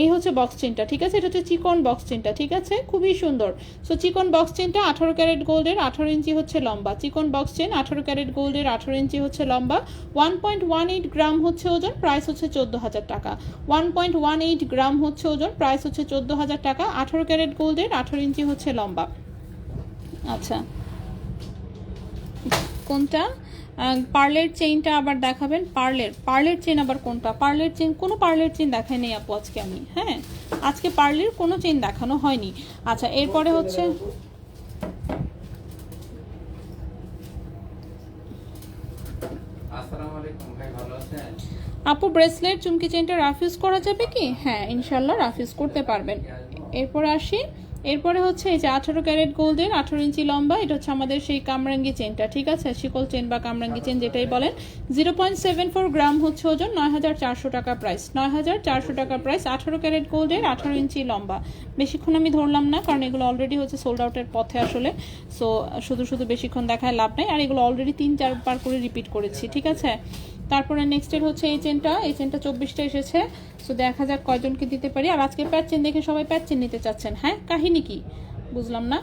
এই হচ্ছে বক্স চেনটা। ঠিক আছে, এটা হচ্ছে চিকন বক্স চেনটা। ঠিক আছে, খুবই সুন্দর। সো চিকন বক্স চেনটা 18 ক্যারেট গোল্ডের, 18 ইঞ্চি হচ্ছে লম্বা। চিকন বক্স চেন 18 ক্যারেট গোল্ডের, 18 ইঞ্চি হচ্ছে লম্বা। 1.18 গ্রাম হচ্ছে ওজন, প্রাইস হচ্ছে 14,000 টাকা। 1.18 গ্রাম হচ্ছে ওজন, প্রাইস হচ্ছে 14,000 টাকা। 18 ক্যারেট গোল্ডের, 18 ইঞ্চি হচ্ছে লম্বা। আচ্ছা, কোনটা? পার্লের চেইনটা আবার দেখাবেন? পার্লের চেইন আবার কোনটা? পার্লের চেইন, কোনো পার্লের চেইন দেখাই নেই আপু আজকে আমি। হ্যাঁ, আজকে পার্লের কোনো চেইন দেখানো হয়নি। আচ্ছা, এরপরে হচ্ছে আসসালামু আলাইকুম ভাই, ভালো আছেন? আপু ব্রেসলেট চুমকি চেইনটা রাফ ইউজ করা যাবে কি? হ্যাঁ, ইনশাল্লাহ রাফ ইউজ করতে পারবেন। এরপরে আসি, এরপরে হচ্ছে এই যে 18 ক্যারেট গোল্ডের, 18 ইঞ্চি লম্বা, এটা হচ্ছে আমাদের সেই কামরাঙ্গি চেনটা। ঠিক আছে, শিকল চেন বা কামরাঙ্গি চেন যেটাই বলেন। 0.74 গ্রাম হচ্ছে ওজন, 9,400 টাকা প্রাইস। 9,400 টাকা প্রাইস, 18 ক্যারেট গোল্ডের, 18 ইঞ্চি লম্বা। বেশিক্ষণ আমি ধরলাম না, কারণ এগুলো অলরেডি হচ্ছে সোল্ড আউটের পথে আসলে। সো শুধু শুধু বেশিক্ষণ দেখায় লাভ নাই, আর এগুলো অলরেডি 3-4 বার করে রিপিট করেছি। ঠিক আছে, তারপরে নেক্সটের হচ্ছে এই চেনটা। এই চেনটা 24টা এসেছে। সো দেখা যাক কয়জনকে দিতে পারি। আর আজকে প্যাচ চেন দেখে সবাই প্যাচ চেন নিতে চাচ্ছেন। হ্যাঁ, কাহিনী কি বুঝলাম না।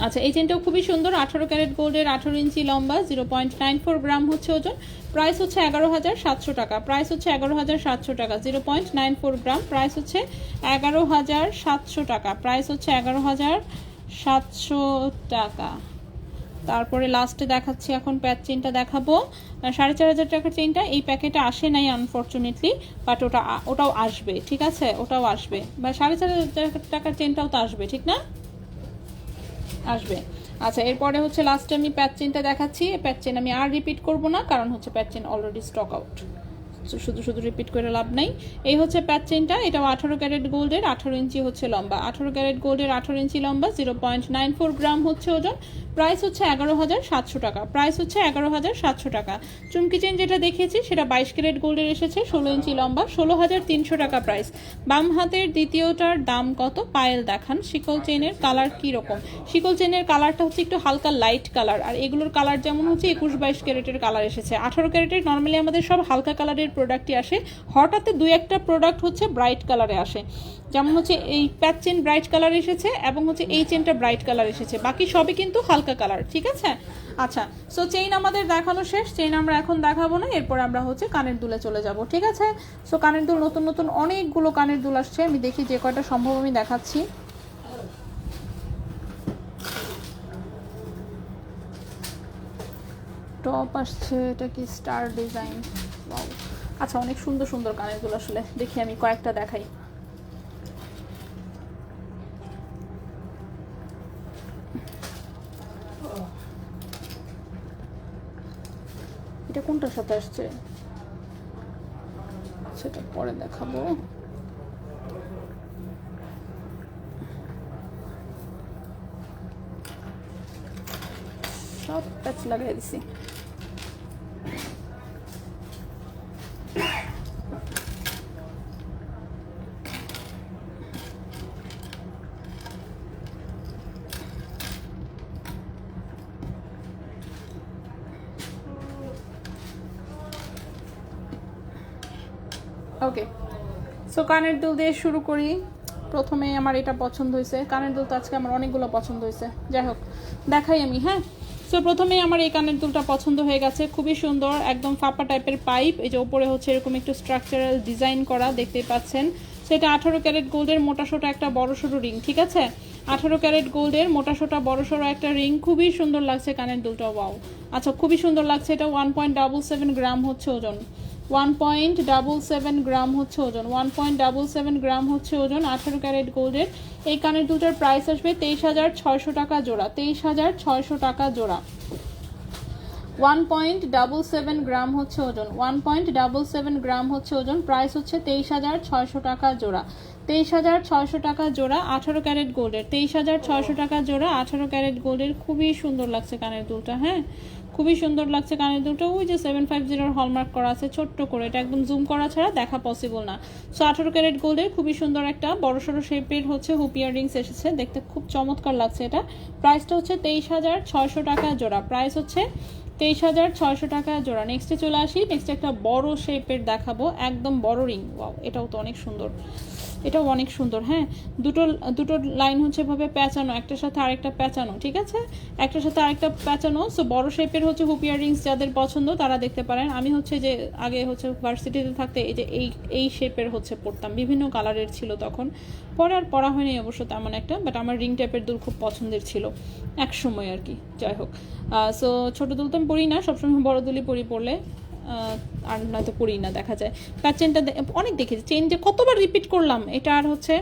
আচ্ছা, এই চেনটাও খুবই সুন্দর, 18 ক্যারেট গোল্ডের, 18 ইঞ্চি লম্বা, 0.94 গ্রাম হচ্ছে ওজন, প্রাইস হচ্ছে 11,700 টাকা। প্রাইস হচ্ছে 11,700 টাকা। 0.94 গ্রাম, প্রাইস হচ্ছে 11,700 টাকা। প্রাইস হচ্ছে 11,700 টাকা। তারপরে লাস্টে দেখাচ্ছি এখন প্যাচ চেনটা দেখাবো। 4,500 টাকার চেনটা এই প্যাকেটে আসে নাই আনফর্চুনেটলি, বাট ওটাও আসবে। ঠিক আছে, ওটাও আসবে, বা 4,500 টাকার চেনটাও তো আসবে, ঠিক না? আসবে। আচ্ছা, এরপরে হচ্ছে লাস্টে আমি প্যাচ চেনটা দেখাচ্ছি। প্যাচ চেন আমি আর রিপিট করব না, কারণ হচ্ছে প্যাচ চেন অলরেডি স্টক আউট, শুধু শুধু রিপিট করে লাভ নাই। এই হচ্ছে প্যাচ চেনটা, এটাও 18 ক্যারেট গোল্ডের, 18 ইঞ্চি হচ্ছে লম্বা। 18 ক্যারেট গোল্ডের, 18 ইঞ্চি লম্বা, 0.94 গ্রাম হচ্ছে ওজন, প্রাইস হচ্ছে 11,700 টাকা। প্রাইস হচ্ছে 11,700 টাকা। চুমকি চেন যেটা দেখিয়েছি সেটা 22 ক্যারেট গোল্ডের এসেছে, 16 ইঞ্চি লম্বা, 16,300 টাকা প্রাইস। বাম হাতের দ্বিতীয়টার দাম কত? পায়েল দেখান। শিকল চেনের কালার কি রকম? শিকল চেনের কালারটা হচ্ছে একটু হালকা লাইট কালার, আর এগুলোর কালার যেমন হচ্ছে 21-22 ক্যারেটের কালার এসেছে। 18 ক্যারেটের নর্মালি আমাদের সব হালকা কালারের প্রোডাক্টই আসে, হঠাৎ 2-1টা প্রোডাক্ট হচ্ছে ব্রাইট কালারে আসে, যেমন হচ্ছে এই প্যাচ চেন ব্রাইট কালার এসেছে এবং হচ্ছে এই চেনটা ব্রাইট কালার এসেছে, বাকি সবই কিন্তু হালকা কালার। ঠিক আছে, আচ্ছা, সো চেইন আমাদের দেখানো শেষ। চেইন আমরা এখন দেখাবো না, এরপর আমরা হচ্ছে কানের দুলে চলে যাব। ঠিক আছে, সো কানের দুল নতুন নতুন অনেকগুলো কানের দুল আসছে, আমি দেখি যে কয়টা সম্ভব আমি দেখাচ্ছি। টপ আসছে, এটা কি স্টার ডিজাইন? আচ্ছা, অনেক সুন্দর সুন্দর কানের দুল আসলে, দেখি আমি কয়েকটা দেখাই। এটা কোনটার সাথে আসছে সেটা পরে দেখাবো। সব প্যাচ লাগাই দিছি। ওকে, সো কানের দুল দিয়ে শুরু করি। প্রথমে আমার এটা পছন্দ হয়েছে, কানের দুল তো আজকে আমার অনেকগুলো পছন্দ হয়েছে, যাই হোক দেখাই আমি। হ্যাঁ, সো প্রথমে আমার এই কানের দুলটা পছন্দ হয়ে গেছে, খুবই সুন্দর, একদম ফাঁপা টাইপের পাইপ, এই যে ওপরে হচ্ছে এরকম একটু স্ট্রাকচারাল ডিজাইন করা, দেখতেই পাচ্ছেন। সেটা 18 ক্যারেট গোল্ডের, মোটাসোটা একটা বড়সড় রিং। ঠিক আছে, 18 ক্যারেট গোল্ডের মোটাসোটা বড়সড় একটা রিং, খুবই সুন্দর লাগছে কানের দুলটা। ওয়াও, আচ্ছা খুবই সুন্দর লাগছে। এটা 1.77 গ্রাম হচ্ছে ওজন, 1.77 গ্রাম হচ্ছে ওজন, 1.77 গ্রাম হচ্ছে ওজন, 18 ক্যারেট গোল্ডের। এই কানের দুটার প্রাইস আসবে 23,600 টাকা জোড়া, 23,600 টাকা জোড়া। 1.77 গ্রাম হচ্ছে ওজন, 1.77 গ্রাম হচ্ছে ওজন, প্রাইস হচ্ছে 23,600 টাকা জোড়া, 23,600 টাকা জোড়া, 18 ক্যারেট গোল্ডের, 23,600 টাকা জোড়া, 18 ক্যারেট গোল্ডের। খুবই সুন্দর লাগছে কানের দুলটা, হ্যাঁ খুবই সুন্দর লাগছে কানের দুলটা। ওই যে 750 হলমার্ক করা আছে ছোট্ট করে, এটা একদম জুম করা ছাড়া দেখা পসিবল না। সো 18 ক্যারেট গোল্ডের খুবই সুন্দর একটা বড়সড় শেপের হচ্ছে হুপ ইয়াররিংস এসেছে, দেখতে খুব চমৎকার লাগছে এটা। প্রাইসটা হচ্ছে 23,600 টাকা জোড়া, প্রাইস হচ্ছে 23,600 টাকা জোড়া। নেক্সটে চলে আসি, নেক্সট একটা বড় শেপের দেখাবো, একদম বড় রিং। ওয়াও, এটাও তো অনেক সুন্দর, এটাও অনেক সুন্দর। হ্যাঁ, দুটো দুটো লাইন হচ্ছে ভাবে প্যাঁচানো, একটার সাথে আরেকটা প্যাঁচানো, ঠিক আছে, একটার সাথে আরেকটা প্যাঁচানো। সো বড় শেপের হচ্ছে হুপ ইয়াররিংস যাদের পছন্দ তারা দেখতে পারেন। আমি হচ্ছে যে আগে হচ্ছে ভার্সিটিতে থাকতে এই যে এই শেপের হচ্ছে পরতাম, বিভিন্ন কালারের ছিল তখন, পরে আর পরা হয়নি অবশ্য তেমন একটা, বাট আমার রিং টাইপের দুল খুব পছন্দের ছিল এক সময় আর কি। যাই হোক, সো ছোটো দুল তো আমি পরি না, সবসময় বড় দুলই পরলে, আর নয়তো পরি না দেখা যায়। তার চেনটা অনেক দেখেছি, চেন যে কতবার রিপিট করলাম এটা। আর হচ্ছে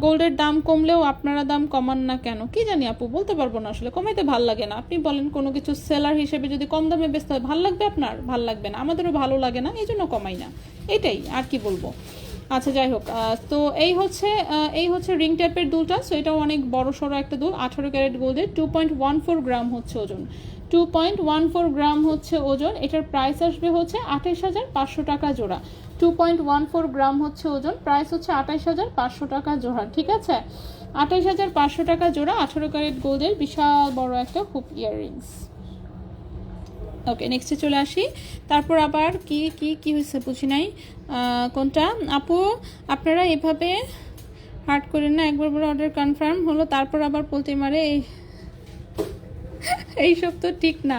গোল্ডের দাম কমলেও আপনারা দাম কমান না কেন কি জানি আপু, বলতে পারবো না আসলে, কমাইতে ভাল লাগে না। আপনি বলেন কোনো কিছু সেলার হিসেবে যদি কম দামে বেচতে হয় ভাল লাগবে আপনার, ভাল লাগবে না, আমাদেরও ভালো লাগে না, এই জন্য কমাই না, এটাই আর কি বলবো। আচ্ছা যাই হোক, তো এই হচ্ছে রিং টাইপের দুলটা। সো এটাও অনেক বড় সড়ো একটা দুল, 18 ক্যারেট গোল্ডের, 2.14 গ্রাম হচ্ছে ওজন, 2.14 গ্রাম হচ্ছে ওজন। এটার প্রাইস আসবে হচ্ছে 28,500 টাকা জোড়া, 2.14 গ্রাম হচ্ছে ওজন, প্রাইস হচ্ছে 28,500 টাকা জোড়া, ঠিক আছে, 28,500 টাকা জোড়া, 18 ক্যারেট গোল্ডের বিশাল বড় একটা হুপ ইয়াররিংস। ওকে, নেক্সটে চলে আসি। তারপর আবার কি কি কি হয়েছে বুঝি নাই, কোনটা আপু আপনারা এভাবে হার্ট করেন না, একবার বলে অর্ডার কনফার্ম হলো তারপর আবার বলতে মারে, এইসব তো ঠিক না।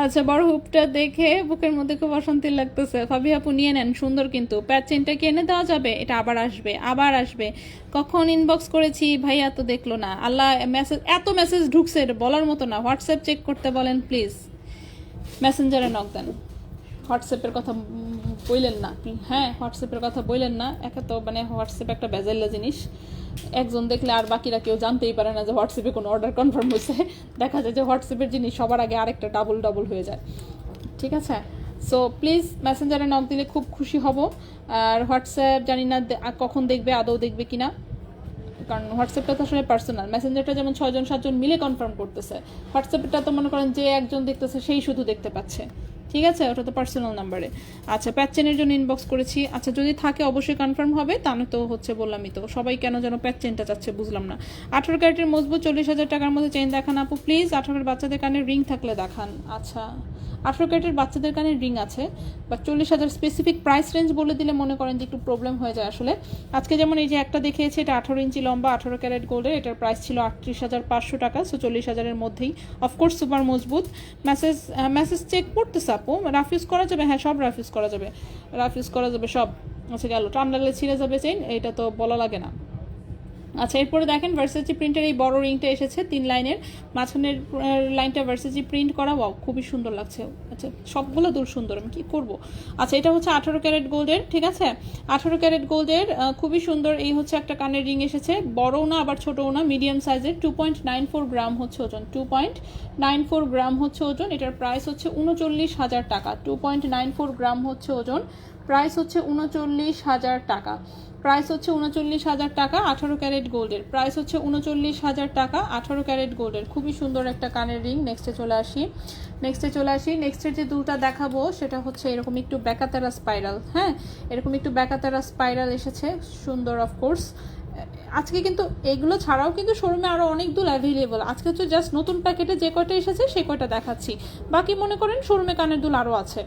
আচ্ছা, বড় হুপটা দেখে বুকের মধ্যে খুব অশান্তি লাগতেছে। ভাবি আপু নিয়ে নেন, সুন্দর কিন্তু। প্যাচ চেনটা কি এনে দেওয়া যাবে? এটা আবার আসবে, আবার আসবে। কখন ইনবক্স করেছি ভাইয়া তো দেখলো না, আল্লাহ মেসেজ, এত মেসেজ ঢুকছে এটা বলার মতো না। হোয়াটসঅ্যাপ চেক করতে বলেন প্লিজ, মেসেঞ্জারে নক দেন, হোয়াটসঅ্যাপের কথা বললেন না। হ্যাঁ, হোয়াটসঅ্যাপের কথা বললেন না, একে তো মানে হোয়াটসঅ্যাপ একটা বেজাল্লা জিনিস, একজন দেখলে আর বাকিরা কেউ জানতেই পারে না যে হোয়াটসঅ্যাপে কোনো অর্ডার কনফার্ম হয়েছে। দেখা যায় যে হোয়াটসঅ্যাপের জিনিস সবার আগে আরেকটা ডাবল হয়ে যায়, ঠিক আছে। সো প্লিজ মেসেঞ্জারে নক দিলে খুব খুশি হব। আর হোয়াটসঅ্যাপ জানি না কখন দেখবে, আদৌ দেখবে কিনা, কারণ হোয়াটসঅ্যাপটা তো আসলে পার্সোনাল, মেসেঞ্জারটা যেমন 6-7জন মিলে কনফার্ম করতেছে, হোয়াটসঅ্যাপটা তো মনে করেন যে একজন দেখতেছে সেই শুধু দেখতে পাচ্ছে, ঠিক আছে, ওটা তো পার্সোনাল নাম্বারে। আচ্ছা, প্যাচ চেনের জন্য ইনবক্স করেছি, আচ্ছা যদি থাকে অবশ্যই কনফার্ম হবে, তা তো হচ্ছে বললামই তো, সবাই কেন যেন প্যাচ চেনটা চাচ্ছে বুঝলাম না। 18 ক্যারেটের মজবুত 40,000 টাকার মধ্যে চেন দেখান আপু প্লিজ, 18 ক্যারেট বাচ্চাদের কানে রিং থাকলে দেখান। আচ্ছা, 18 ক্যারেটের বাচ্চাদের কানে রিং আছে, বা 40,000 স্পেসিফিক প্রাইস রেঞ্জ বলে দিলে মনে করেন যে একটু প্রবলেম হয়ে যায় আসলে। আজকে যেমন এই যে একটা দেখিয়েছে, এটা 18 ইঞ্চি লম্বা, 18 ক্যারেট গোল্ডের, এটার প্রাইস ছিল 38,500 টাকা, সো 40,000-এর মধ্যেই, অফকোর্স সুপার মজবুত। মেসেজ চেক করতেছে আপু, রাফিউজ করা যাবে? হ্যাঁ, সব রাফিউজ করা যাবে, রাফিউজ করা যাবে সব। আচ্ছা গেল, টান লাগলে ছিঁড়ে যাবে চেইন, এটা তো বলা লাগে না। আচ্ছা, এরপরে দেখেন ভার্সেজি প্রিন্টের এই বড় রিংটা এসেছে 3 লাইনের, মাঝখানের লাইনটা ভার্সেজি প্রিন্ট করা, ওয়াও খুবই সুন্দর লাগছে। আচ্ছা, সবগুলো দুল সুন্দর, আমি কি করব। আচ্ছা, এটা হচ্ছে 18 ক্যারেট গোল্ডের, ঠিক আছে, 18 ক্যারেট গোল্ডের, খুবই সুন্দর। এই হচ্ছে একটা কানের রিং এসেছে, বড়ও না আবার ছোটও না, মিডিয়াম সাইজের, 2.94 গ্রাম হচ্ছে ওজন, 2.94 গ্রাম হচ্ছে ওজন। এটার প্রাইস হচ্ছে 39,000 টাকা, 2.94 গ্রাম হচ্ছে ওজন, প্রাইস হচ্ছে 39,000 টাকা, প্রাইস হচ্ছে 39,000 টাকা। 18 ক্যারেট গোল্ডের প্রাইস হচ্ছে 39,000 টাকা, 18 ক্যারেট গোল্ডের, খুবই সুন্দর একটা কানের রিং। নেক্সটে চলে আসি, নেক্সটের যে দুলটা দেখাবো সেটা হচ্ছে এরকম একটু ব্যাকাতারা স্পাইরাল। হ্যাঁ, এরকম একটু ব্যাকাতারা স্পাইরাল এসেছে, সুন্দর অফকোর্স। আজকে কিন্তু এগুলো ছাড়াও কিন্তু শোরুমে আরও অনেক দুল অ্যাভেলেবল। আজকে হচ্ছে জাস্ট নতুন প্যাকেটে যে কয়টা এসেছে সেই কয়টা দেখাচ্ছি, বাকি মনে করেন শোরুমে কানের দুল আরও আছে।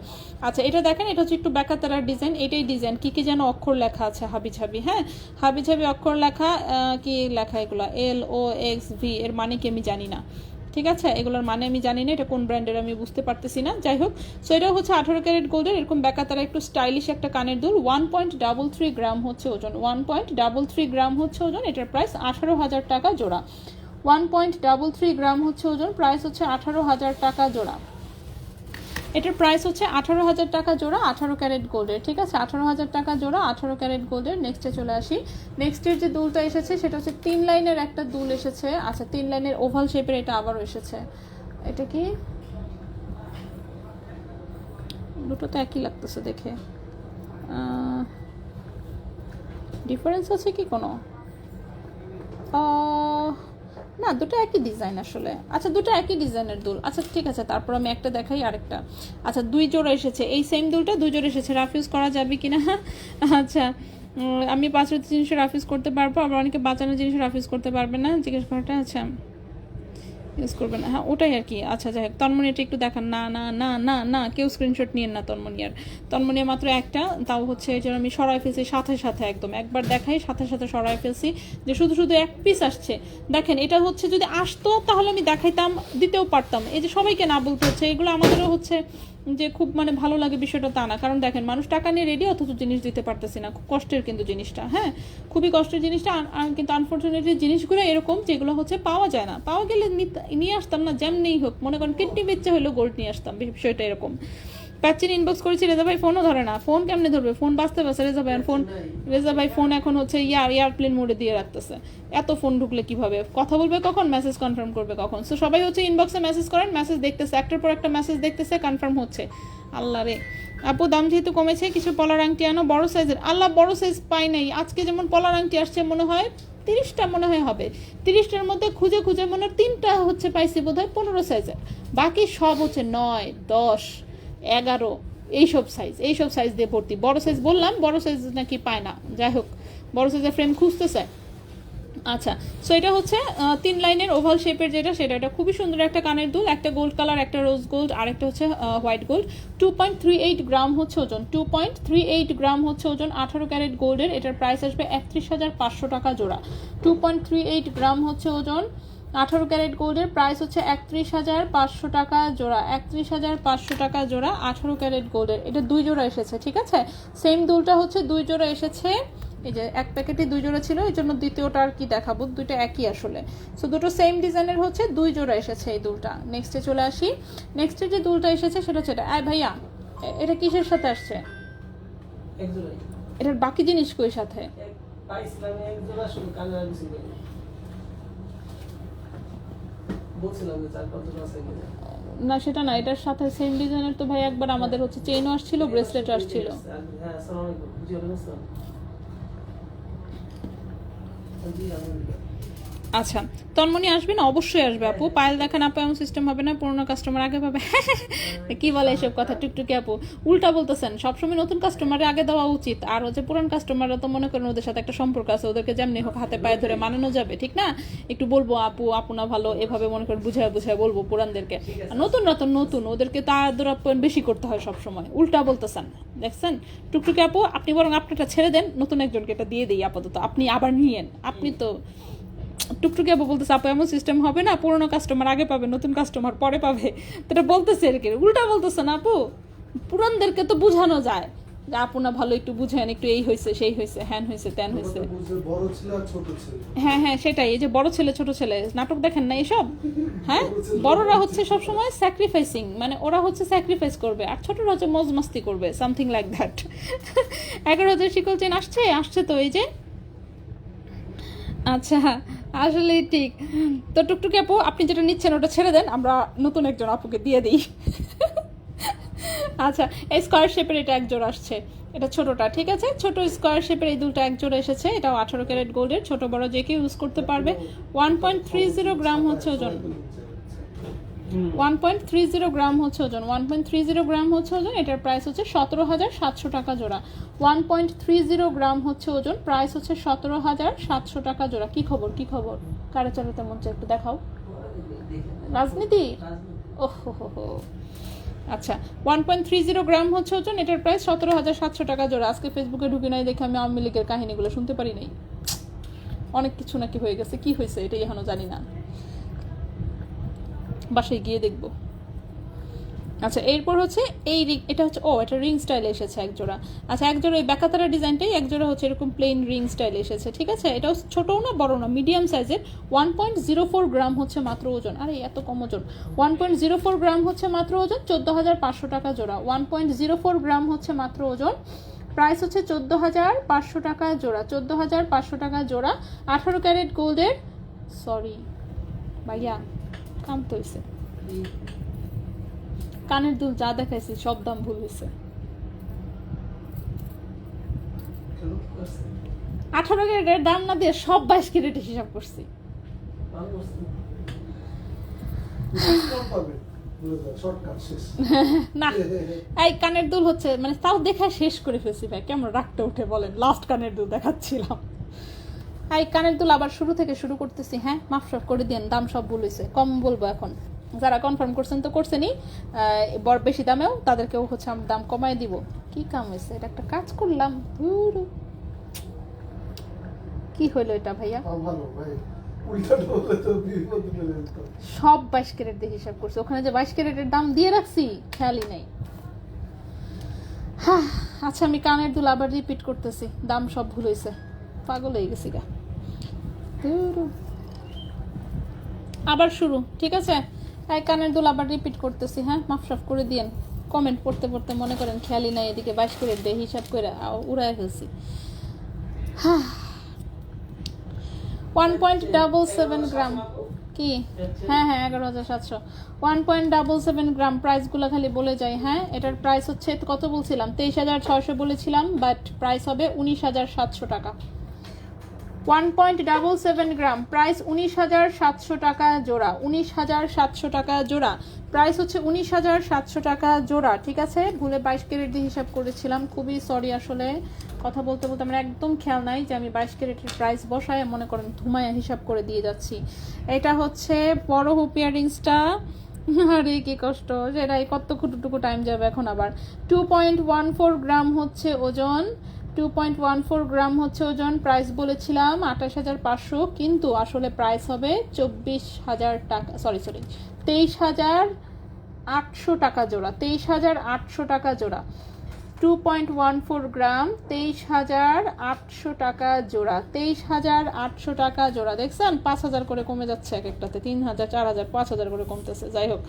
আচ্ছা, এটা দেখেন, এটা হচ্ছে একটু ব্যাকাতারার ডিজাইন, এটাই ডিজাইন, কি যেন অক্ষর লেখা আছে হাবিঝাবি, হ্যাঁ হাবিঝাবি অক্ষর লেখা, কি লেখা এগুলো, LOXV, এর মানে কি আমি জানি না, ঠিক আছে, এগুলোর মানে আমি জানি না, এটা কোন ব্র্যান্ডের আমি বুঝতে পারতেছি না। যাই হোক, সো এটা হচ্ছে 18 ক্যারেট গোল্ডের, এরকম ব্যাকাতারা একটু স্টাইলিশ একটা কানের দুল, 1.33 গ্রাম হচ্ছে ওজন, 1.33 গ্রাম হচ্ছে ওজন। এটার প্রাইস 18,000 টাকা জোড়া, 1.33 গ্রাম হচ্ছে ওজন, প্রাইস হচ্ছে 18,000 টাকা জোড়া। এটার প্রাইস হচ্ছে 18,000 টাকা জোড়া, 18 ক্যারেট গোল্ডের, ঠিক আছে? 18,000 টাকা জোড়া, 18 ক্যারেট গোল্ডের। নেক্সটে চলে আসি। নেক্সটের যে দুলটা এসেছে সেটা হচ্ছে 3 লাইনের একটা দুল এসেছে। আচ্ছা, 3 লাইনের ওভাল শেপের, এটা আবারও এসেছে। এটা কি, দুটো তো একই লাগতেছে দেখে, ডিফারেন্স আছে কি কোনো? না, দুটো একই ডিজাইন আসলে। আচ্ছা, দুটো একই ডিজাইনের দুল। আচ্ছা ঠিক আছে, তারপর আমি একটা দেখাই আরেকটা। আচ্ছা, 2 জোড়া এসেছে, এই সেম দুলটা 2 জোড়া এসেছে। রাফ ইউজ করা যাবে কিনা? আচ্ছা, আমি 5 জিনিসে রাফ ইউজ করতে পারবো, আবার অনেকে বাঁচানোর জিনিসে রাফ ইউজ করতে পারবে না, জিজ্ঞেস করাটা। আচ্ছা, ইউজ করবে না, হ্যাঁ ওটাই আর কি। আচ্ছা যাই হোক, তন্মনি এটা একটু দেখান। না না না না না, কেউ স্ক্রিনশট নিয়েন না তন্মনিয়ার। তন্মনিয়া মাত্র একটা, তাও হচ্ছে এই জন্য আমি সরাই ফেলছি সাথে সাথে, একদম একবার দেখাই সাথে সাথে সরাই ফেলছি, যে শুধু শুধু এক পিস আসছে। দেখেন, এটা হচ্ছে যদি আসতো তাহলে আমি দেখাইতাম, দিতেও পারতাম। এই যে সবাইকে না বলতে হচ্ছে, এগুলো আমাদেরও হচ্ছে যে খুব মানে ভালো লাগে বিষয়টা তা না। কারণ দেখেন, মানুষ টাকা নিয়ে রেডি, অথচ জিনিস দিতে পারতেছি না। খুব কষ্টের কিন্তু জিনিসটা, হ্যাঁ খুবই কষ্টের জিনিসটা। কিন্তু আনফর্চুনেটলি জিনিসগুলো এরকম যেগুলো হচ্ছে পাওয়া যায় না। পাওয়া গেলে নিয়ে আসতাম না, যেমনিই হোক, মনে করেন কিডনি বেচে হলেও গোল্ড নিয়ে আসতাম। বিষয়টা এরকম। প্রাচীন ইনবক্স করেছি, রেজা ভাই ফোনও ধরে না। ফোন কেমনে ধরবে? ফোন বাঁচতে পারছে রেজা ভাই ফোন। রেজা ভাই ফোন এখন হচ্ছে এয়ারপ্লেন মোডে দিয়ে রাখতেছে। এত ফোন ঢুকলে কিভাবে কথা বলবে, কখন মেসেজ কনফার্ম করবে কখন? সো সবাই হচ্ছে ইনবক্সে মেসেজ করেন, মেসেজ দেখতেছে, একটার পর একটা মেসেজ দেখতেছে, কনফার্ম হচ্ছে। আল্লাহ রে আপু, দাম যেহেতু কমেছে, কিছু পলার আংটি আনো বড় সাইজের। আল্লাহ, বড় সাইজ পাই নাই আজকে। যেমন পলার আংটি আসছে মনে হয় 30টা, মনে হয় হবে 30টার মধ্যে খুঁজে খুঁজে মনে হয় 3টা হচ্ছে পাইছি বোধ হয় 15 সাইজের। বাকি সব হচ্ছে 9, 10, 11 এইসব সাইজ দিয়ে ভর্তি। বড় সাইজ বললাম, বড় সাইজ নাকি পায় না। যাই হোক, বড় সাইজের ফ্রেম খুঁজতেছে। আচ্ছা, সো এটা হচ্ছে 3 লাইনের ওভাল শেপের যেটা, সেটা এটা খুবই সুন্দর একটা কানের দুল। একটা গোল্ড কালার, একটা রোজ গোল্ড, আর একটা হচ্ছে হোয়াইট গোল্ড। 2.38 গ্রাম হচ্ছে ওজন, 2.38 গ্রাম হচ্ছে ওজন, 18 ক্যারেট গোল্ডের। এটার প্রাইস আসবে 31,500 টাকা জোড়া। 2.38 গ্রাম হচ্ছে ওজন, 18 ক্যারেট গোল্ডের, প্রাইস হচ্ছে 31,500 টাকা জোড়া। 31,500 টাকা জোড়া, 18 ক্যারেট গোল্ডের। এটা 2 জোড়া এসেছে, ঠিক আছে? সেম দুলটা হচ্ছে 2 জোড়া এসেছে। এই যে এক প্যাকেটে 2 জোড়া ছিল, এই জন্য দ্বিতীয়টা আর কি দেখাবো, দুইটা একই আসলে। সো দুটো সেম ডিজাইনের হচ্ছে 2 জোড়া এসেছে এই দুলটা। নেক্সটে চলে আসি। নেক্সটে যে দুলটা এসেছে সেটা হচ্ছে এটা। ভাইয়া, এটা কিসের সাথে আসছে? এক জোড়াই। এটার বাকি জিনিস কই সাথে? পাইছিলাম এক জোড়া, শুধু কালার দিছি। বলছিলাম যে 4-5 জোড়া আছে কিনা। না সেটা না, এটার সাথে সেম ডিজাইনের তো ভাই একবার আমাদের হচ্ছে চেইনও আসছিল, ব্রেসলেট আসছিল। হ্যাঁ, আসসালামু আলাইকুম। জি ওয়ালাইকুম আসসালাম। জি আলহামদুলিল্লাহ। আচ্ছা, তন্মনি আসবে না? অবশ্যই আসবে আপু। পায়েল দেখেন আপু, এমন সিস্টেম হবে না, পুরোনো কাস্টমার আগে পাবে। কি বলে এসব কথা টুকটুকি আপু? উল্টা বলতেছেন। সবসময় নতুন কাস্টমারে আগে দেওয়া উচিত। আর হচ্ছে পুরান কাস্টমাররা তো মনে করেন ওদের সাথে একটা সম্পর্ক আছে, ওদেরকে যেমনি হোক হাতে পায়ে ধরে মানানো যাবে, ঠিক না? একটু বলবো আপু আপনা ভালো, এভাবে মনে করেন বুঝায় বুঝায় বলবো পুরানদেরকে। নতুন ওদেরকে তো আদর আপ্যায়ন বেশি করতে হয় সবসময়। উল্টা বলতেছেন, দেখছেন? টুকটুকি আপু, আপনি বরং আপনারটা ছেড়ে দেন, নতুন একজনকে এটা দিয়ে দিই আপাতত, আপনি আবার নিয়েন। আপনি তো টুকটুকি আপু বলতেছে আপু এমন সিস্টেম হবে না, পুরোনো কাস্টমার আগে পাবে, নতুন কাস্টমার পরে পাবে। তো এটা বলতেছে আর কি, উল্টা বলতেছে না আপু। পুরানদেরকে তো বোঝানো যায় যে আপু না ভালো, একটু বুঝেন, একটু এই হয়েছে সেই হয়েছে, হ্যান হয়েছে ত্যান হয়েছে। হ্যাঁ সেটাই। এই যে বড় ছেলে ছোট ছেলে নাটক দেখেন না এসব? হ্যাঁ, বড়রা হচ্ছে সবসময় স্যাক্রিফাইসিং, মানে ওরা হচ্ছে স্যাক্রিফাইস করবে, আর ছোটরা হচ্ছে মজ মাস্তি করবে, সামথিং লাইক দ্যাট। 11,000 শিকল চেন আসছে তো এই যে। আচ্ছা, আসলেই ঠিক। তো টুকটুকি আপু, আপনি যেটা নিচ্ছেন ওটা ছেড়ে দেন, আমরা নতুন একজন আপুকে দিয়ে দিই। আচ্ছা, এই স্কোয়ার শেপের এটা 1 জোড়া আসছে, এটা ছোটটা, ঠিক আছে? ছোট স্কোয়ার শেপের এই দুলটা 1 জোড়া এসেছে। এটাও 18 ক্যারেট গোল্ডের, ছোট বড় যে কেউ ইউজ করতে পারবে। 1.30 গ্রাম হচ্ছে ওজন, 1.30 গ্রাম হচ্ছে ওজন, 1.30 গ্রাম হচ্ছে ওজন। এটার প্রাইস হচ্ছে 17,700 টাকা জোড়া। 1.30 গ্রাম হচ্ছে ওজন, প্রাইস হচ্ছে 17,700 টাকা জোড়া। কি খবর কারে চালাতে মন চায় একটু দেখাও। রাজনীতি? ওহো হো। আচ্ছা, 1.30 গ্রাম হচ্ছে ওজন, এটার প্রাইস 17,700 টাকা জোড়া। আজকে ফেসবুকে ঢুকে নাই দেখে আমি আওয়ামী লীগের কাহিনীগুলো শুনতে পারি নাই। অনেক কিছু নাকি হয়ে গেছে, কি হয়েছে এটাই এখনো জানি না, বাসায় গিয়ে দেখবো। আচ্ছা এরপর হচ্ছে এই রিং, এটা হচ্ছে এটা রিং স্টাইলে এসেছে এক জোড়া। আচ্ছা এক জোড়া এই বেকাতারা ডিজাইনটাই, এক জোড়া হচ্ছে এরকম প্লেন রিং স্টাইলে এসেছে, ঠিক আছে। এটাও ছোটও না বড় না, মিডিয়াম সাইজের। 1.04 গ্রাম হচ্ছে মাত্র ওজন। আরে এত কম ওজন! 1.04 গ্রাম হচ্ছে মাত্র ওজন, 14,500 টাকা জোড়া। 1.04 গ্রাম হচ্ছে মাত্র ওজন, প্রাইস হচ্ছে 14,500 টাকা জোড়া। 14,500 টাকা জোড়া। 18 ক্যারেট গোল্ডের, সরি ভাইয়া কাম তো হয়েছে, কানের দুল যা দেখাইছি সব দাম ভুল হয়েছে। 18 ক্যারেটের দাম না দিয়ে সব 22 ক্যারেটে হিসাব করছি। না এই কানের দুল হচ্ছে মানে তাও দেখা শেষ করে ফেলছি ভাই, কেমন রাগটা উঠে বলেন, লাস্ট কানের দুল দেখাচ্ছিলাম। এই কানের দুল আবার শুরু থেকে শুরু করতেছি। হ্যাঁ মাফ করে দিন, দাম সব ভুল হয়েছে, কম বলবো এখন। যারা কনফার্ম করছেন তো করছেনই, বড় বেশি দামেও তাদেরকেও হচ্ছে আমি দাম কমায় দিব। কি কাম হয়েছে, এটা একটা কাজ করলাম, কি হইলো এটা ভাইয়া? সব 22 ক্যারেট দিয়ে হিসাব করছে, ওখানে যে 22 ক্যারেটের দাম দিয়ে রাখছি খেয়ালই নাই। হ্যাঁ আচ্ছা আমি কানের দুল আবার রিপিট করতেছি, দাম সব ভুল হয়েছে, পাগল হয়ে গেছি গা। আবার শুরু, ঠিক আছে। এই কানের দুল আবার রিপিট করতেছি, হ্যাঁ মাফ করে দিয়েন। কমেন্ট পড়তে পড়তে মনে করেন খেয়ালই নাই, এদিকে 22 ক্যারেট দিয়ে হিসাব করে উড়ায় ফেলছি। হ্যাঁ 1.77 গ্রাম কি? হ্যাঁ 11,700। 1.77 গ্রাম, প্রাইসগুলো খালি বলে যাই। হ্যাঁ এটার প্রাইস হচ্ছে কত বলছিলাম, 23,600 বলেছিলাম, বাট প্রাইস হবে 19,700 টাকা। 1.77 গ্রাম, প্রাইস 19,700 টাকা জোড়া। 19,700 টাকা জোড়া, প্রাইস হচ্ছে 19,700 টাকা জোড়া, ঠিক আছে। ভুলে 22 ক্যারেট দিয়ে হিসাব করেছিলাম, খুবই সরি। আসলে কথা বলতে বলতে আমার একদম খেয়াল নাই যে আমি 22 ক্যারেটের প্রাইস বসায় মনে করেন ধুমায়া হিসাব করে দিয়ে যাচ্ছি। এটা হচ্ছে বড় হুপ ইয়ারিংসটা, আরে কি কষ্ট, সেটাই কতটুকু টাইম যাবে এখন আবার। 2.14 গ্রাম হচ্ছে ওজন, 2.14 গ্রাম হচ্ছে ওজন। প্রাইস বলেছিলাম 28,500, কিন্তু আসলে প্রাইস হবে 24,000 টাকা, সরি 23,800 টাকা জোড়া। 23,800 টাকা জোড়া। 2.14 গ্রাম, 23,800 টাকা জোড়া। 23,800 টাকা জোড়া। দেখছেন 5,000 করে কমে যাচ্ছে এক একটাতে, 3,000, 4,000, 5,000 করে কমতেছে। যাই হোক,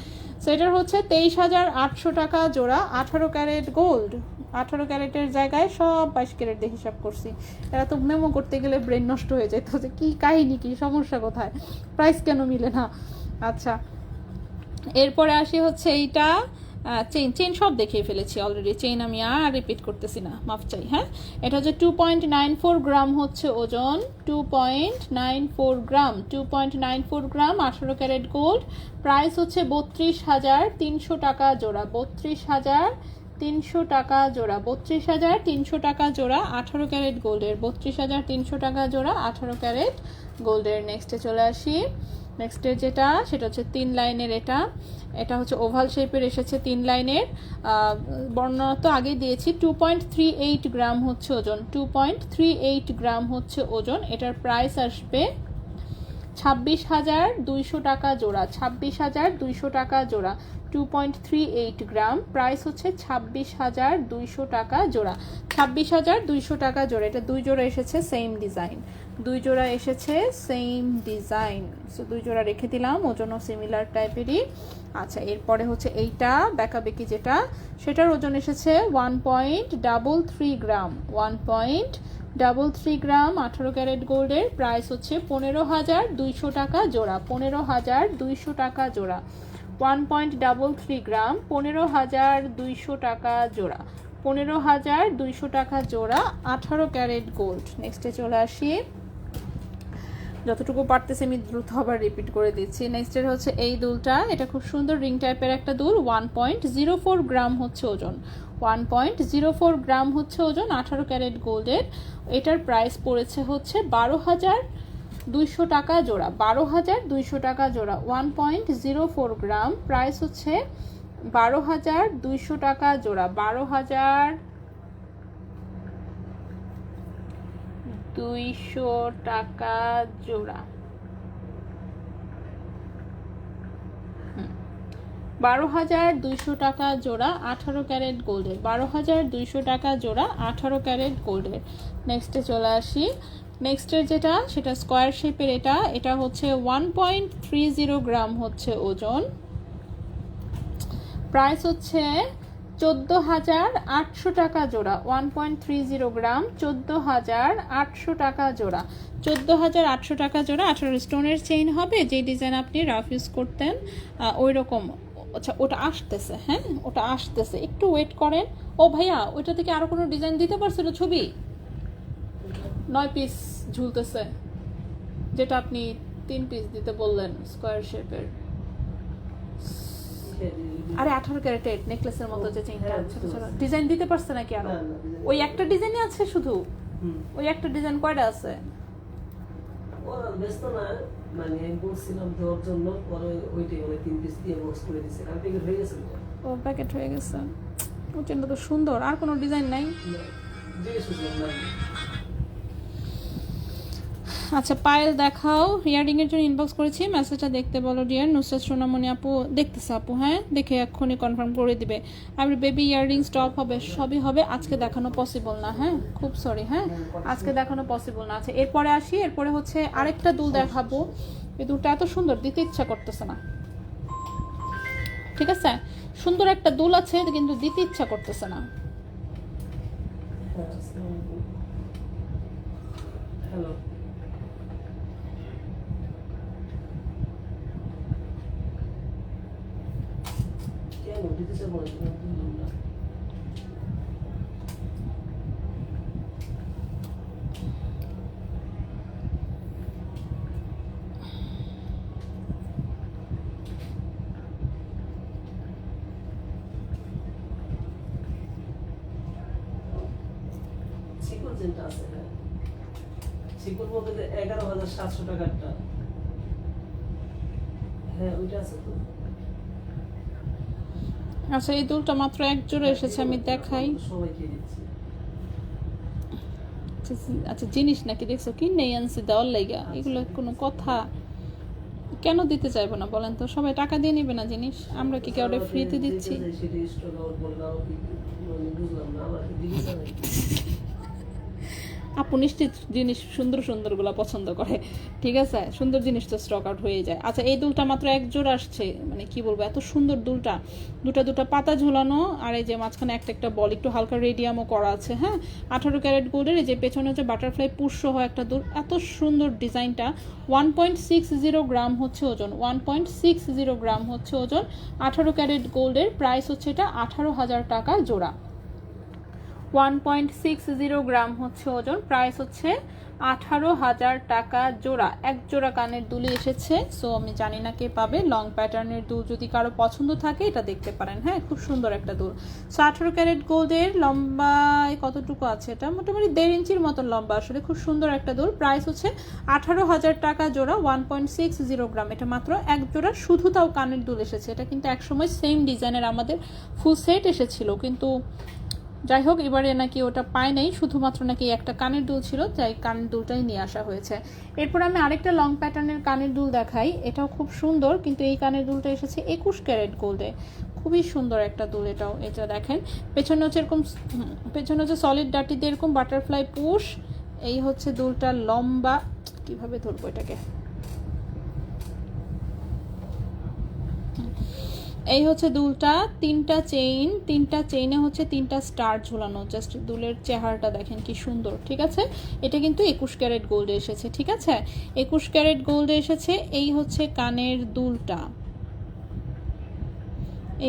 সো এটার হচ্ছে 23,800 টাকা জোড়া। 18 ক্যারেট গোল্ড, 18 ক্যারেটের জায়গায় সব 22 ক্যারেট দিয়ে হিসাব করছি। এরা তো মেমো করতে গেলে ব্রেন নষ্ট হয়ে যেত যে কি কাহিনী, কি সমস্যা কোথায়, প্রাইস কেন মিলে না। আচ্ছা এরপরে আসি হচ্ছে এইটা, চেইন সব দেখিয়ে ফেলেছি অলরেডি, চেইন আমি আর রিপিট করতেছি না, মাফ চাই। হ্যাঁ এটা হচ্ছে 2.94 গ্রাম হচ্ছে ওজন, 2.94 গ্রাম, 2.94 গ্রাম, 18 ক্যারেট গোল্ড। প্রাইস হচ্ছে 32,300 টাকা জোড়া। 32,300 টাকা জোড়া। 32,300 টাকা জোড়া 18 ক্যারেট গোল্ডের। 32,300 টাকা জোড়া 18 ক্যারেট গোল্ডের। নেক্সটে চলে আসি। নেক্সটে যেটা সেটা হচ্ছে 3 লাইনের। এটা হচ্ছে ওভাল শেপের এসেছে, 3 লাইনের। বর্ণনা তো আগেই দিয়েছি। 2.38 গ্রাম হচ্ছে ওজন। 2.38 গ্রাম হচ্ছে ওজন। এটার প্রাইস আসবে 26,200 টাকা জোড়া। 26,200 টাকা জোড়া। 2.38 গ্রাম, প্রাইস হচ্ছে 26,200 টাকা জোড়া। 26,200 টাকা জোড়া। এটা 2 জোড়া এসেছে, সেম ডিজাইন। 2 জোড়া এসেছে, সেম ডিজাইন। সো 2 জোড়া রেখে দিলাম, ওজনও সিমিলার টাইপেরই। আচ্ছা এরপরে হচ্ছে এইটা বেকাবেকি যেটা, সেটার ওজন এসেছে 1.33 গ্রাম। 1.33 গ্রাম 18 ক্যারেট গোল্ডের। প্রাইস হচ্ছে 15,200 টাকা জোড়া। 15,200 টাকা জোড়া। 1.33 গ্রাম, 15,200 টাকা জোড়া। 15,200 টাকা জোড়া 18 ক্যারেট গোল্ড। নেক্সটে চলে আসি, যতটুকু পারতেছি আমি দ্রুত আবার রিপিট করে দিচ্ছি। নেক্সটের হচ্ছে এই দুলটা, এটা খুব সুন্দর রিং টাইপের একটা দুল। 1.04 গ্রাম হচ্ছে ওজন। 1.04 গ্রাম হচ্ছে ওজন, 18 ক্যারেট গোল্ডের। এটার প্রাইস পড়েছে হচ্ছে 12,200 টাকা জোড়া। 12,200 টাকা জোড়া। 1.04 গ্রাম, প্রাইস হচ্ছে 12,200 টাকা জোড়া। 12,200 টাকা জোড়া। 12,200 টাকা জোড়া 18 ক্যারেট গোল্ডের, 12,200 টাকা জোড়া 18 ক্যারেট গোল্ডের। নেক্সটে চলে আসি, নেক্সটের যেটা সেটা স্কোয়ার শেপের, এটা হচ্ছে 1.30 গ্রাম হচ্ছে ওজন, প্রাইস হচ্ছে 14,800 টাকা জোড়া। 1.30 গ্রাম 14,800 টাকা জোড়া, 14,800 টাকা জোড়া। 18 স্টোনের চেইন হবে, যে ডিজাইন আপনি রাফ ইউজ করতেন ওই রকম। আচ্ছা ওটা আসতেছে, হ্যাঁ ওটা আসতেছে, একটু ওয়েট করেন। ও ভাইয়া ওইটা থেকে আরো কোনো ডিজাইন দিতে পারছিল ছবি? 9 পিস ঝুলতেছে, যেটা আপনি 3 পিস দিতে বললেন স্কোয়ার শেপের। আরে 18 ক্যারেটের নেকলেসের মতো যে চেইনটা, ছোট ছোট ডিজাইন দিতে পারছে নাকি আরো? ওই একটা ডিজাইনই আছে শুধু? ওই একটা ডিজাইন কয়টা আছে? ওরা ব্যস্ত না, মানে আমি বলছিলাম দেওয়ার জন্য, পরে ওইটাই মানে 3 পিস দিয়ে বক্স করে দিছে, আর প্যাকেট হয়ে গেছে। ও প্যাকেট হয়ে গেছে। ওই চেনটা তো সুন্দর, আর কোনো ডিজাইন নাই? জিজ্ঞেস করছিলাম না। আচ্ছা পায়েল দেখাও, ইয়ারিং এর জন্য ইনবক্স করেছি, মেসেজটা দেখতে বলো ডিয়ার। নুসরাত সোনামণি আপু দেখতেছে আপু, হ্যাঁ দেখে এক্ষুনি কনফার্ম করে দিবে। আর বেবি ইয়ারিং স্টপ হবে, সবই হবে, আজকে দেখানো পসিবল না, হ্যাঁ খুব সরি, হ্যাঁ আজকে দেখানো পসিবল না। আচ্ছা এরপরে আসি, এরপরে হচ্ছে আরেকটা দুল দেখাবো। এই দুলটা এত সুন্দর, দিতে ইচ্ছা করতেছে না, ঠিক আছে? সুন্দর একটা দুল আছে কিন্তু দিতে ইচ্ছা করতেছে না। হ্যালো, কেন দিতে চাবো না? সিকুল যেটা আছে, হ্যাঁ সিকুল মধ্যে 11,700 টাকারটা, হ্যাঁ ওইটা আছে তো। আচ্ছা এই দুলটা মাত্র এক জোড়া এসেছে, আমি দেখাই। সবাইকে দিচ্ছি। আচ্ছা জিনিস নাকি দেখছো, কি নেই আনছি দেওয়ার লাইগা, এগুলো কোনো কথা? কেন দিতে চাইবো না বলেন তো? সবাই টাকা দিয়ে নিবে না জিনিস, আমরা কি কেউ ফ্রিতে দিচ্ছি? সেটা স্টক আউট বললাম, মানে বুঝলাম না আমার জিনিস নাই। আপু নিশ্চিত জিনিস সুন্দর সুন্দরগুলো পছন্দ করে, ঠিক আছে? সুন্দর জিনিস তো স্টক আউট হয়ে যায়। আচ্ছা এই দুলটা মাত্র এক জোড়া আসছে, মানে কি বলবো এত সুন্দর দুলটা, দুটা পাতা ঝুলানো, আর এই যে মাঝখানে একটা একটা বল, একটু হালকা রেডিয়ামও করা আছে, হ্যাঁ 18 ক্যারেট গোল্ডের। এই যে পেছনে হচ্ছে বাটারফ্লাই পুশ সহ একটা দুল, এত সুন্দর ডিজাইনটা। 1.60 গ্রাম হচ্ছে ওজন, 1.60 গ্রাম হচ্ছে ওজন, 18 ক্যারেট গোল্ডের। প্রাইস হচ্ছে এটা 18,000 টাকা জোড়া। 1.60 গ্রাম হচ্ছে ওজন, প্রাইস হচ্ছে 18,000 টাকা জোড়া। এক জোড়া কানের দুলি এসেছে, সো আমি জানি না কে পাবে। লং প্যাটার্নের দুল যদি কারো পছন্দ থাকে এটা দেখতে পারেন, হ্যাঁ খুব সুন্দর একটা দুল। সো 18 ক্যারেট গোল্ডের, লম্বায় কতটুকু আছে এটা? মোটামুটি 1.5 ইঞ্চির মতন লম্বা, আসলে খুব সুন্দর একটা দুল। প্রাইস হচ্ছে 18,000 টাকা জোড়া, 1.60 গ্রাম। এটা মাত্র এক জোড়া, শুধু তাও কানের দুল এসেছে। এটা কিন্তু একসময় সেম ডিজাইনের আমাদের ফুল সেট এসেছিল, কিন্তু যাই হোক এবারে নাকি ওটা পায় নাই, শুধুমাত্র নাকি একটা কানের দুল ছিল, যাই কানের দুলটাই নিয়ে আসা হয়েছে। এরপর আমি আরেকটা লং প্যাটার্নের কানের দুল দেখাই, এটাও খুব সুন্দর, কিন্তু এই কানের দুলটা এসেছে 21 ক্যারেট গোল্ডে, খুবই সুন্দর একটা দুল এটাও। এটা দেখেন পেছনে হচ্ছে এরকম, পেছনে হচ্ছে সলিড ডাটি দিয়ে এরকম বাটারফ্লাই পুশ। এই হচ্ছে দুলটা লম্বা, কিভাবে ধরবো এটাকে, এই হচ্ছে দুলটা, তিনটা চেইনে হচ্ছে 3টা স্টার ঝুলানো। জাস্ট দুলের চেহারাটা দেখেন কি সুন্দর, ঠিক আছে? এটা কিন্তু 21 ক্যারেট গোল্ডে এসেছে, ঠিক আছে 21 ক্যারেট গোল্ডে এসেছে। এই হচ্ছে কানের দুলটা,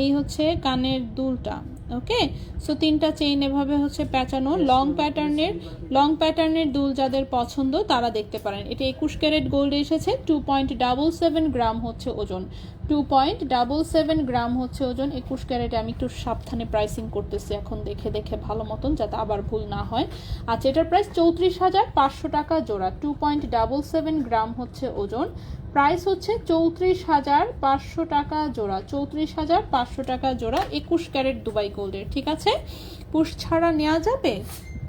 এই হচ্ছে কানের দুলটা, ওকে। সো 3টা চেইন এভাবে হচ্ছে প্যাঁচানো। লং প্যাটার্নের দুল যাদের পছন্দ তারা দেখতে পারেন। এটা 21 ক্যারেট গোল্ডে এসেছে, 2.77 গ্রাম হচ্ছে ওজন, 2.77 গ্রাম হচ্ছে ওজন 21 ক্যারেটে। আমি একটু সাবধানে প্রাইসিং করতেছি এখন, দেখে দেখে ভালো মতন, যাতে আবার ভুল না হয়। আচ্ছা এটার প্রাইস 34,500 টাকা জোড়া, 2.77 গ্রাম হচ্ছে ওজন, প্রাইস হচ্ছে 34,500 টাকা জোড়া, 34,500 টাকা জোড়া 21 ক্যারেট দুবাই গোল্ডের, ঠিক আছে? পুশ ছাড়া নেওয়া যাবে,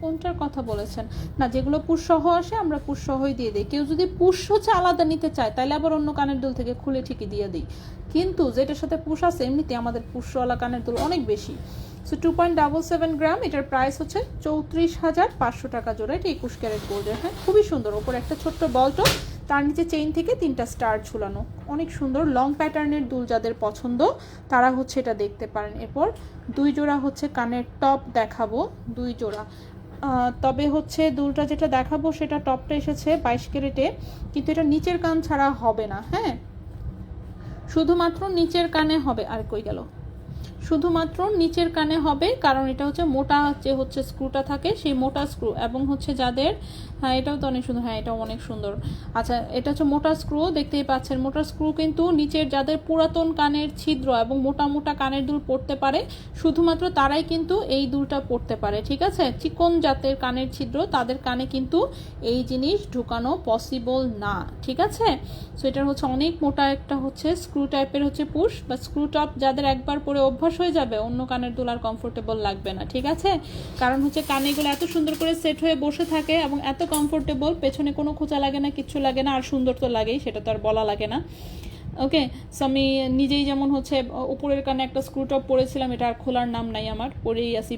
কোনটার কথা বলেছেন? না, যেগুলো পুশ সহ আসে আমরা পুশ সহই দিয়ে দিই। কেউ যদি পুশ হচ্ছে আলাদা নিতে চায় তাহলে আবার অন্য কানের দুল থেকে খুলে ঠিকই দিয়ে দিই, কিন্তু যেটার সাথে পুশ আছে এমনিতে আমাদের পুশওয়ালা কানের দুল অনেক বেশি। সো 2.77 গ্রাম, এটার প্রাইস হচ্ছে 34,500 টাকা জোড়া। এটা 21 ক্যারেট গোল্ডের। হ্যাঁ, খুবই সুন্দর। ওপরে একটা ছোট্ট বলটো, তার নিচে চেইন থেকে 3টা স্টার ঝুলানো, অনেক সুন্দর। লং প্যাটার্নের দুল যাদের পছন্দ তারা হচ্ছে এটা দেখতে পারেন। এরপর 2 জোড়া হচ্ছে কানের টপ দেখাবো, 2 জোড়া। তবে হচ্ছে দুলটা যেটা দেখাবো সেটা টপটা এসেছে 22 ক্যারেটে, কিন্তু এটা নিচের কান ছাড়া হবে না। হ্যাঁ, শুধুমাত্র নিচের কানে হবে। আর কই গেল? শুধুমাত্র নিচের কানে হবে, কারণ এটা হচ্ছে মোটা যে হচ্ছে স্ক্রুটা থাকে সেই মোটা স্ক্রু, এবং হচ্ছে যাদের, হ্যাঁ এটাও তো অনেক সুন্দর, হ্যাঁ এটাও অনেক সুন্দর। আচ্ছা, এটা হচ্ছে মোটা স্ক্রু, দেখতেই পাচ্ছেন মোটা স্ক্রু, কিন্তু নিচের যাদের পুরাতন কানের ছিদ্র এবং মোটা মোটা কানের দুল পড়তে পারে শুধুমাত্র তারাই কিন্তু এই দুলটা পড়তে পারে, ঠিক আছে? চিকন জাতের কানের ছিদ্র তাদের কানে কিন্তু এই জিনিস ঢুকানো পসিবল না, ঠিক আছে? সো এটার হচ্ছে অনেক মোটা একটা হচ্ছে স্ক্রু টাইপের হচ্ছে পুশ বা স্ক্রু টপ, যাদের একবার পরে অভ্যাস হয়ে যাবে অন্য কানের দুল আর কমফোর্টেবল লাগবে না, ঠিক আছে? কারণ হচ্ছে কানেগুলো এত সুন্দর করে সেট হয়ে বসে থাকে এবং এত কমফোর্টেবল, পেছনে কোনো খোঁচা লাগে না, কিচ্ছু লাগে না, আর সুন্দর তো লাগেই, সেটা তো আর বলা লাগে না। ওকে, সো আমি নিজেই যেমন হচ্ছে উপরের কানে একটা স্ক্রু টপ পরেছিলাম, এটা আর খোলার নাম নাই আমার, পরেই আসি,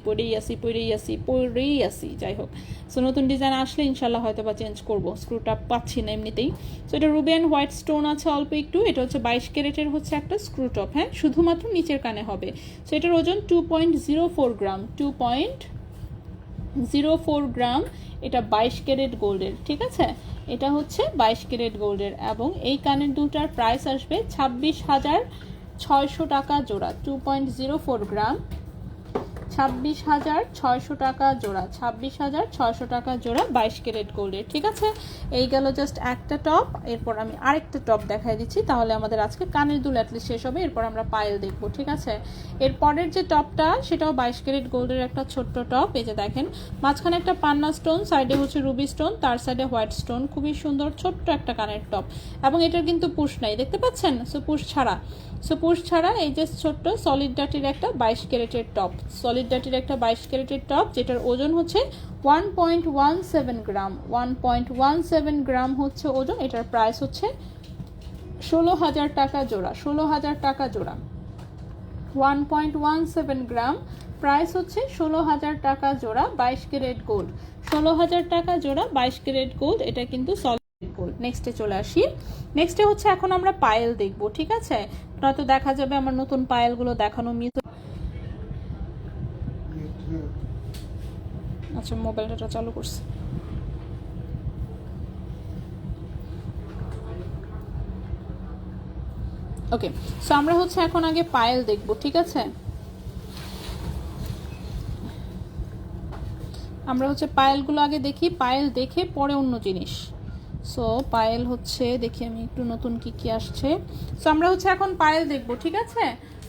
যাই হোক। সো নতুন ডিজাইন আসলে ইনশাল্লাহ হয়তো বা চেঞ্জ করবো, স্ক্রু টপ পাচ্ছি না এমনিতেই। সো এটা রুবি অ্যান্ড হোয়াইট স্টোন আছে অল্প একটু। এটা হচ্ছে 22 ক্যারেটের হচ্ছে একটা স্ক্রু টপ। হ্যাঁ, শুধুমাত্র নিচের কানে হবে। সো এটার ওজন 2.04 গ্রাম, 2.04 গ্রাম। এটা 22 ক্যারেট গোল্ডের, ঠিক আছে? এটা হচ্ছে 22 ক্যারেট গোল্ডের, এবং এই কানের দুটার প্রাইস আসবে 26,600 টাকা জোড়া। 2.04 গ্রাম, 26,600 টাকা জোড়া, 26,600 টাকা জোড়া 22 ক্যারেট গোল্ডের, ঠিক আছে? এই গেল জাস্ট একটা টপ। এরপর আমি আরেকটা টপ দেখাই দিচ্ছি, তাহলে আমাদের আজকে কানের দুল অ্যাটলিস্ট শেষ হবে। এরপর আমরা পায়েল দেখবো, ঠিক আছে? এরপরের যে টপটা সেটাও 22 ক্যারেট গোল্ডের একটা ছোট্ট টপ। এই যে দেখেন, মাঝখানে একটা পান্না স্টোন, সাইডে হচ্ছে রুবি স্টোন, তার সাইডে হোয়াইট স্টোন, খুবই সুন্দর ছোট্ট একটা কানের টপ। এবং এটার কিন্তু পুশ নাই, দেখতে পাচ্ছেন? সো পুশ ছাড়া এই যে ছোট্ট সলিড ডাটির একটা 22 ক্যারেটের টপ, যেটার ওজন হচ্ছে 1.17 গ্রাম, 1.17 গ্রাম হচ্ছে ওজন। এটার প্রাইস হচ্ছে 16,000 টাকা জোড়া, 16,000 টাকা জোড়া। 1.17 গ্রাম, প্রাইস হচ্ছে 16,000 টাকা জোড়া, 22 ক্যারেট গোল্ড। 16,000 টাকা জোড়া, 22 ক্যারেট গোল্ড, এটা কিন্তু সলিড গোল্ড। নেক্সটে চলে আসি। নেক্সটে হচ্ছে এখন আমরা পায়েল দেখবো, ঠিক আছে? নয়তো দেখা যাবে আমার নতুন পায়েলগুলো দেখানো মিস। আচ্ছা, মোবাইলটা চালু করছি। ওকে, সো আমরা হচ্ছে এখন আগে পায়েল দেখবো, ঠিক আছে? আমরা হচ্ছে পায়েলগুলো আগে দেখি, পায়েল দেখে পরে অন্য জিনিস। সো পায়েল হচ্ছে দেখি আমি একটু নতুন কি কি আসছে। সো আমরা হচ্ছে এখন পায়েল দেখবো, ঠিক আছে?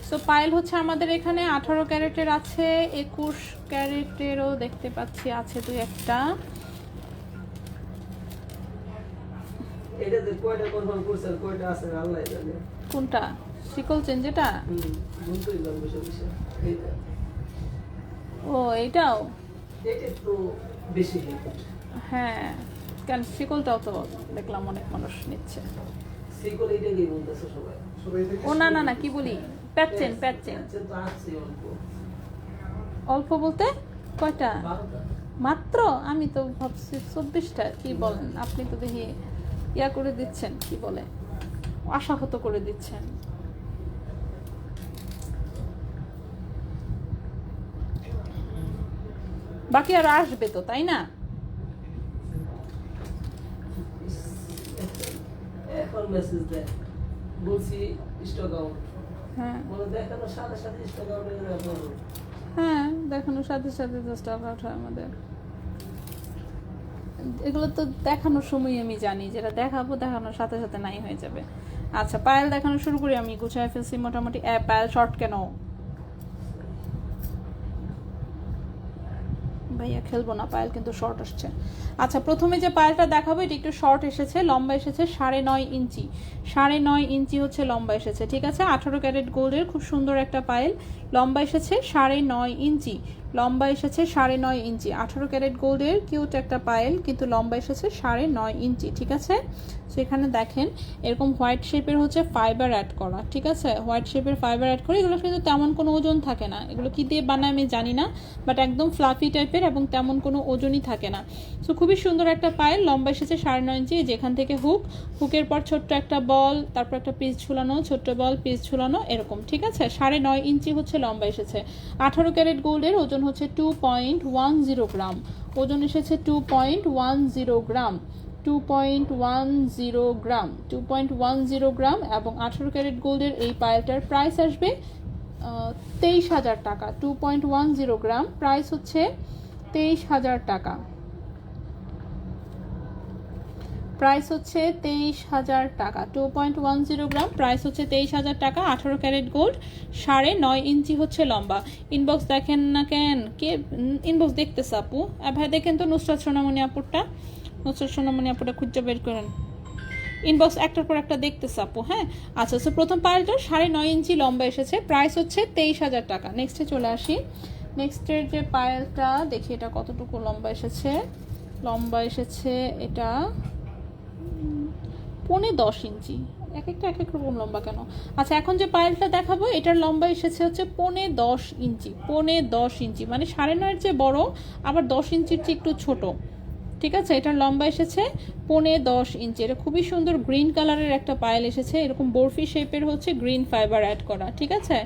সো পায়েল হচ্ছে আমাদের এখানে 18 ক্যারেটের আছে, 21 ক্যারেটেরও দেখতে পাচ্ছি আছে দুই একটা। এটা যে কয়টা কনফার্ম করছেন, কয়টা আছে আল্লাহ জানে। কোনটা? শিকল চেন যেটা? বুঝতেই লাগবে সব বিষয়। এইটা ও, এইটাও? এটা একটু বেশি হিট। হ্যাঁ, কেন শিকলটাও তো দেখলাম অনেক মানুষ নিচ্ছে। সিকল এইটা কি বলতেছে সবাই? ও না না না, কি বলি, প্যাচেন। আচ্ছা, তো আছে অল্প। অল্প বলতে কয়টা? 12টা। মাত্র? আমি তো ভাবছি 24টা। কি বলেন আপনি? তো দেখি ইয়া করে দিচ্ছেন, কি বলে, আশাহত করে দিচ্ছেন। বাকি আর আসবে তো, তাই না? এখন মেসেজ দেয়, বলছি স্টক আউট। হ্যাঁ মানে দেখানোর সাথে সাথে স্টক আউট হয়ে যাবে। হ্যাঁ, দেখানোর সাথে সাথে জাস্ট আউট হয় আমাদের। এগুলো তো দেখানোর সময় আমি জানি, যেটা দেখাবো দেখানোর সাথে সাথে নাই হয়ে যাবে। আচ্ছা, পায়েল দেখানো শুরু করি। আমি গুছায় ফেলছি মোটামুটি। পায়েল শর্ট কেন ভাইয়া খেলবো না, পায়েল কিন্তু শর্ট আসছে। আচ্ছা, প্রথমে যে পায়েলটা দেখাবো এটা একটু শর্ট এসেছে, লম্বা এসেছে 9.5 ইঞ্চি, 9.5 ইঞ্চি হচ্ছে লম্বা এসেছে, ঠিক আছে। 18 ক্যারেট গোল্ডের খুব সুন্দর একটা পায়েল, লম্বা এসেছে 9.5 ইঞ্চি, লম্বা এসেছে 9.5 ইঞ্চি, 18 ক্যারেট গোল্ডের কিউট একটা পায়েল, কিন্তু লম্বা এসেছে 9.5 ইঞ্চি, ঠিক আছে। সো এখানে দেখেন এরকম হোয়াইট শেপের হচ্ছে ফাইবার অ্যাড করা, ঠিক আছে, হোয়াইট শেপের ফাইবার অ্যাড করে, এগুলো কিন্তু তেমন কোনো ওজন থাকে না, এগুলো কি দিয়ে বানায় আমি জানি না, বাট একদম ফ্লাফি টাইপের এবং তেমন কোনো ওজনই থাকে না। সো খুবই সুন্দর একটা পায়েল, লম্বা এসেছে 9.5 ইঞ্চি, যেখান থেকে হুকের পর ছোট্ট একটা বল, তারপর একটা পিস ঝুলানো, ছোট্ট বল পিস ঝুলানো এরকম, ঠিক আছে। 9.5 ইঞ্চি হচ্ছে লম্বা এসেছে। 18 ক্যারেট গোল্ডের ওজন হচ্ছে 2.10 গ্রাম, ওজন এসেছে 2.10 গ্রাম, 2.10 গ্রাম, 2.10 গ্রাম, এবং 18 ক্যারেট গোল্ডের এই পায়েলটার প্রাইস আসবে 23,000 টাকা। 2.10 গ্রাম, প্রাইস হচ্ছে 23,000 টাকা, প্রাইস হচ্ছে 23,000 টাকা। 2.10 গ্রাম, প্রাইস হচ্ছে 23,000 টাকা। 18 ক্যারেট গোল্ড, 9.5 ইঞ্চি হচ্ছে লম্বা। ইনবক্স দেখেন না কেন, কে ইনবক্স দেখতেছে আপু? ভাই দেখেন তো নুসরাত সোনামণি আপুরটা, নুসরাত সোনামণি আপুরটা খুঁজে বের করেন। ইনবক্স একটার পর একটা দেখতেছে আপু, হ্যাঁ। আচ্ছা, সো প্রথম পায়েলটা 9.5 ইঞ্চি লম্বা এসেছে, প্রাইস হচ্ছে 23,000 টাকা। নেক্সটে চলে আসি, নেক্সটের যে পায়েলটা দেখি এটা কতটুকু লম্বা এসেছে। লম্বা এসেছে এটা 10.5 ইঞ্চি, এক একটা এক এক রকম লম্বা কেন। আচ্ছা, এখন যে পায়েলটা দেখাবো এটার লম্বা এসেছে হচ্ছে 10.5 ইঞ্চি, 10.5 ইঞ্চি, মানে 9.5-এর চেয়ে বড়, আবার 10 ইঞ্চির চেয়ে একটু ছোট, ঠিক আছে। এটার লম্বা এসেছে 10.5 ইঞ্চি। এটা খুবই সুন্দর গ্রিন কালারের একটা পায়েল এসেছে, এরকম বরফি শেপের হচ্ছে গ্রিন ফাইবার অ্যাড করা, ঠিক আছে।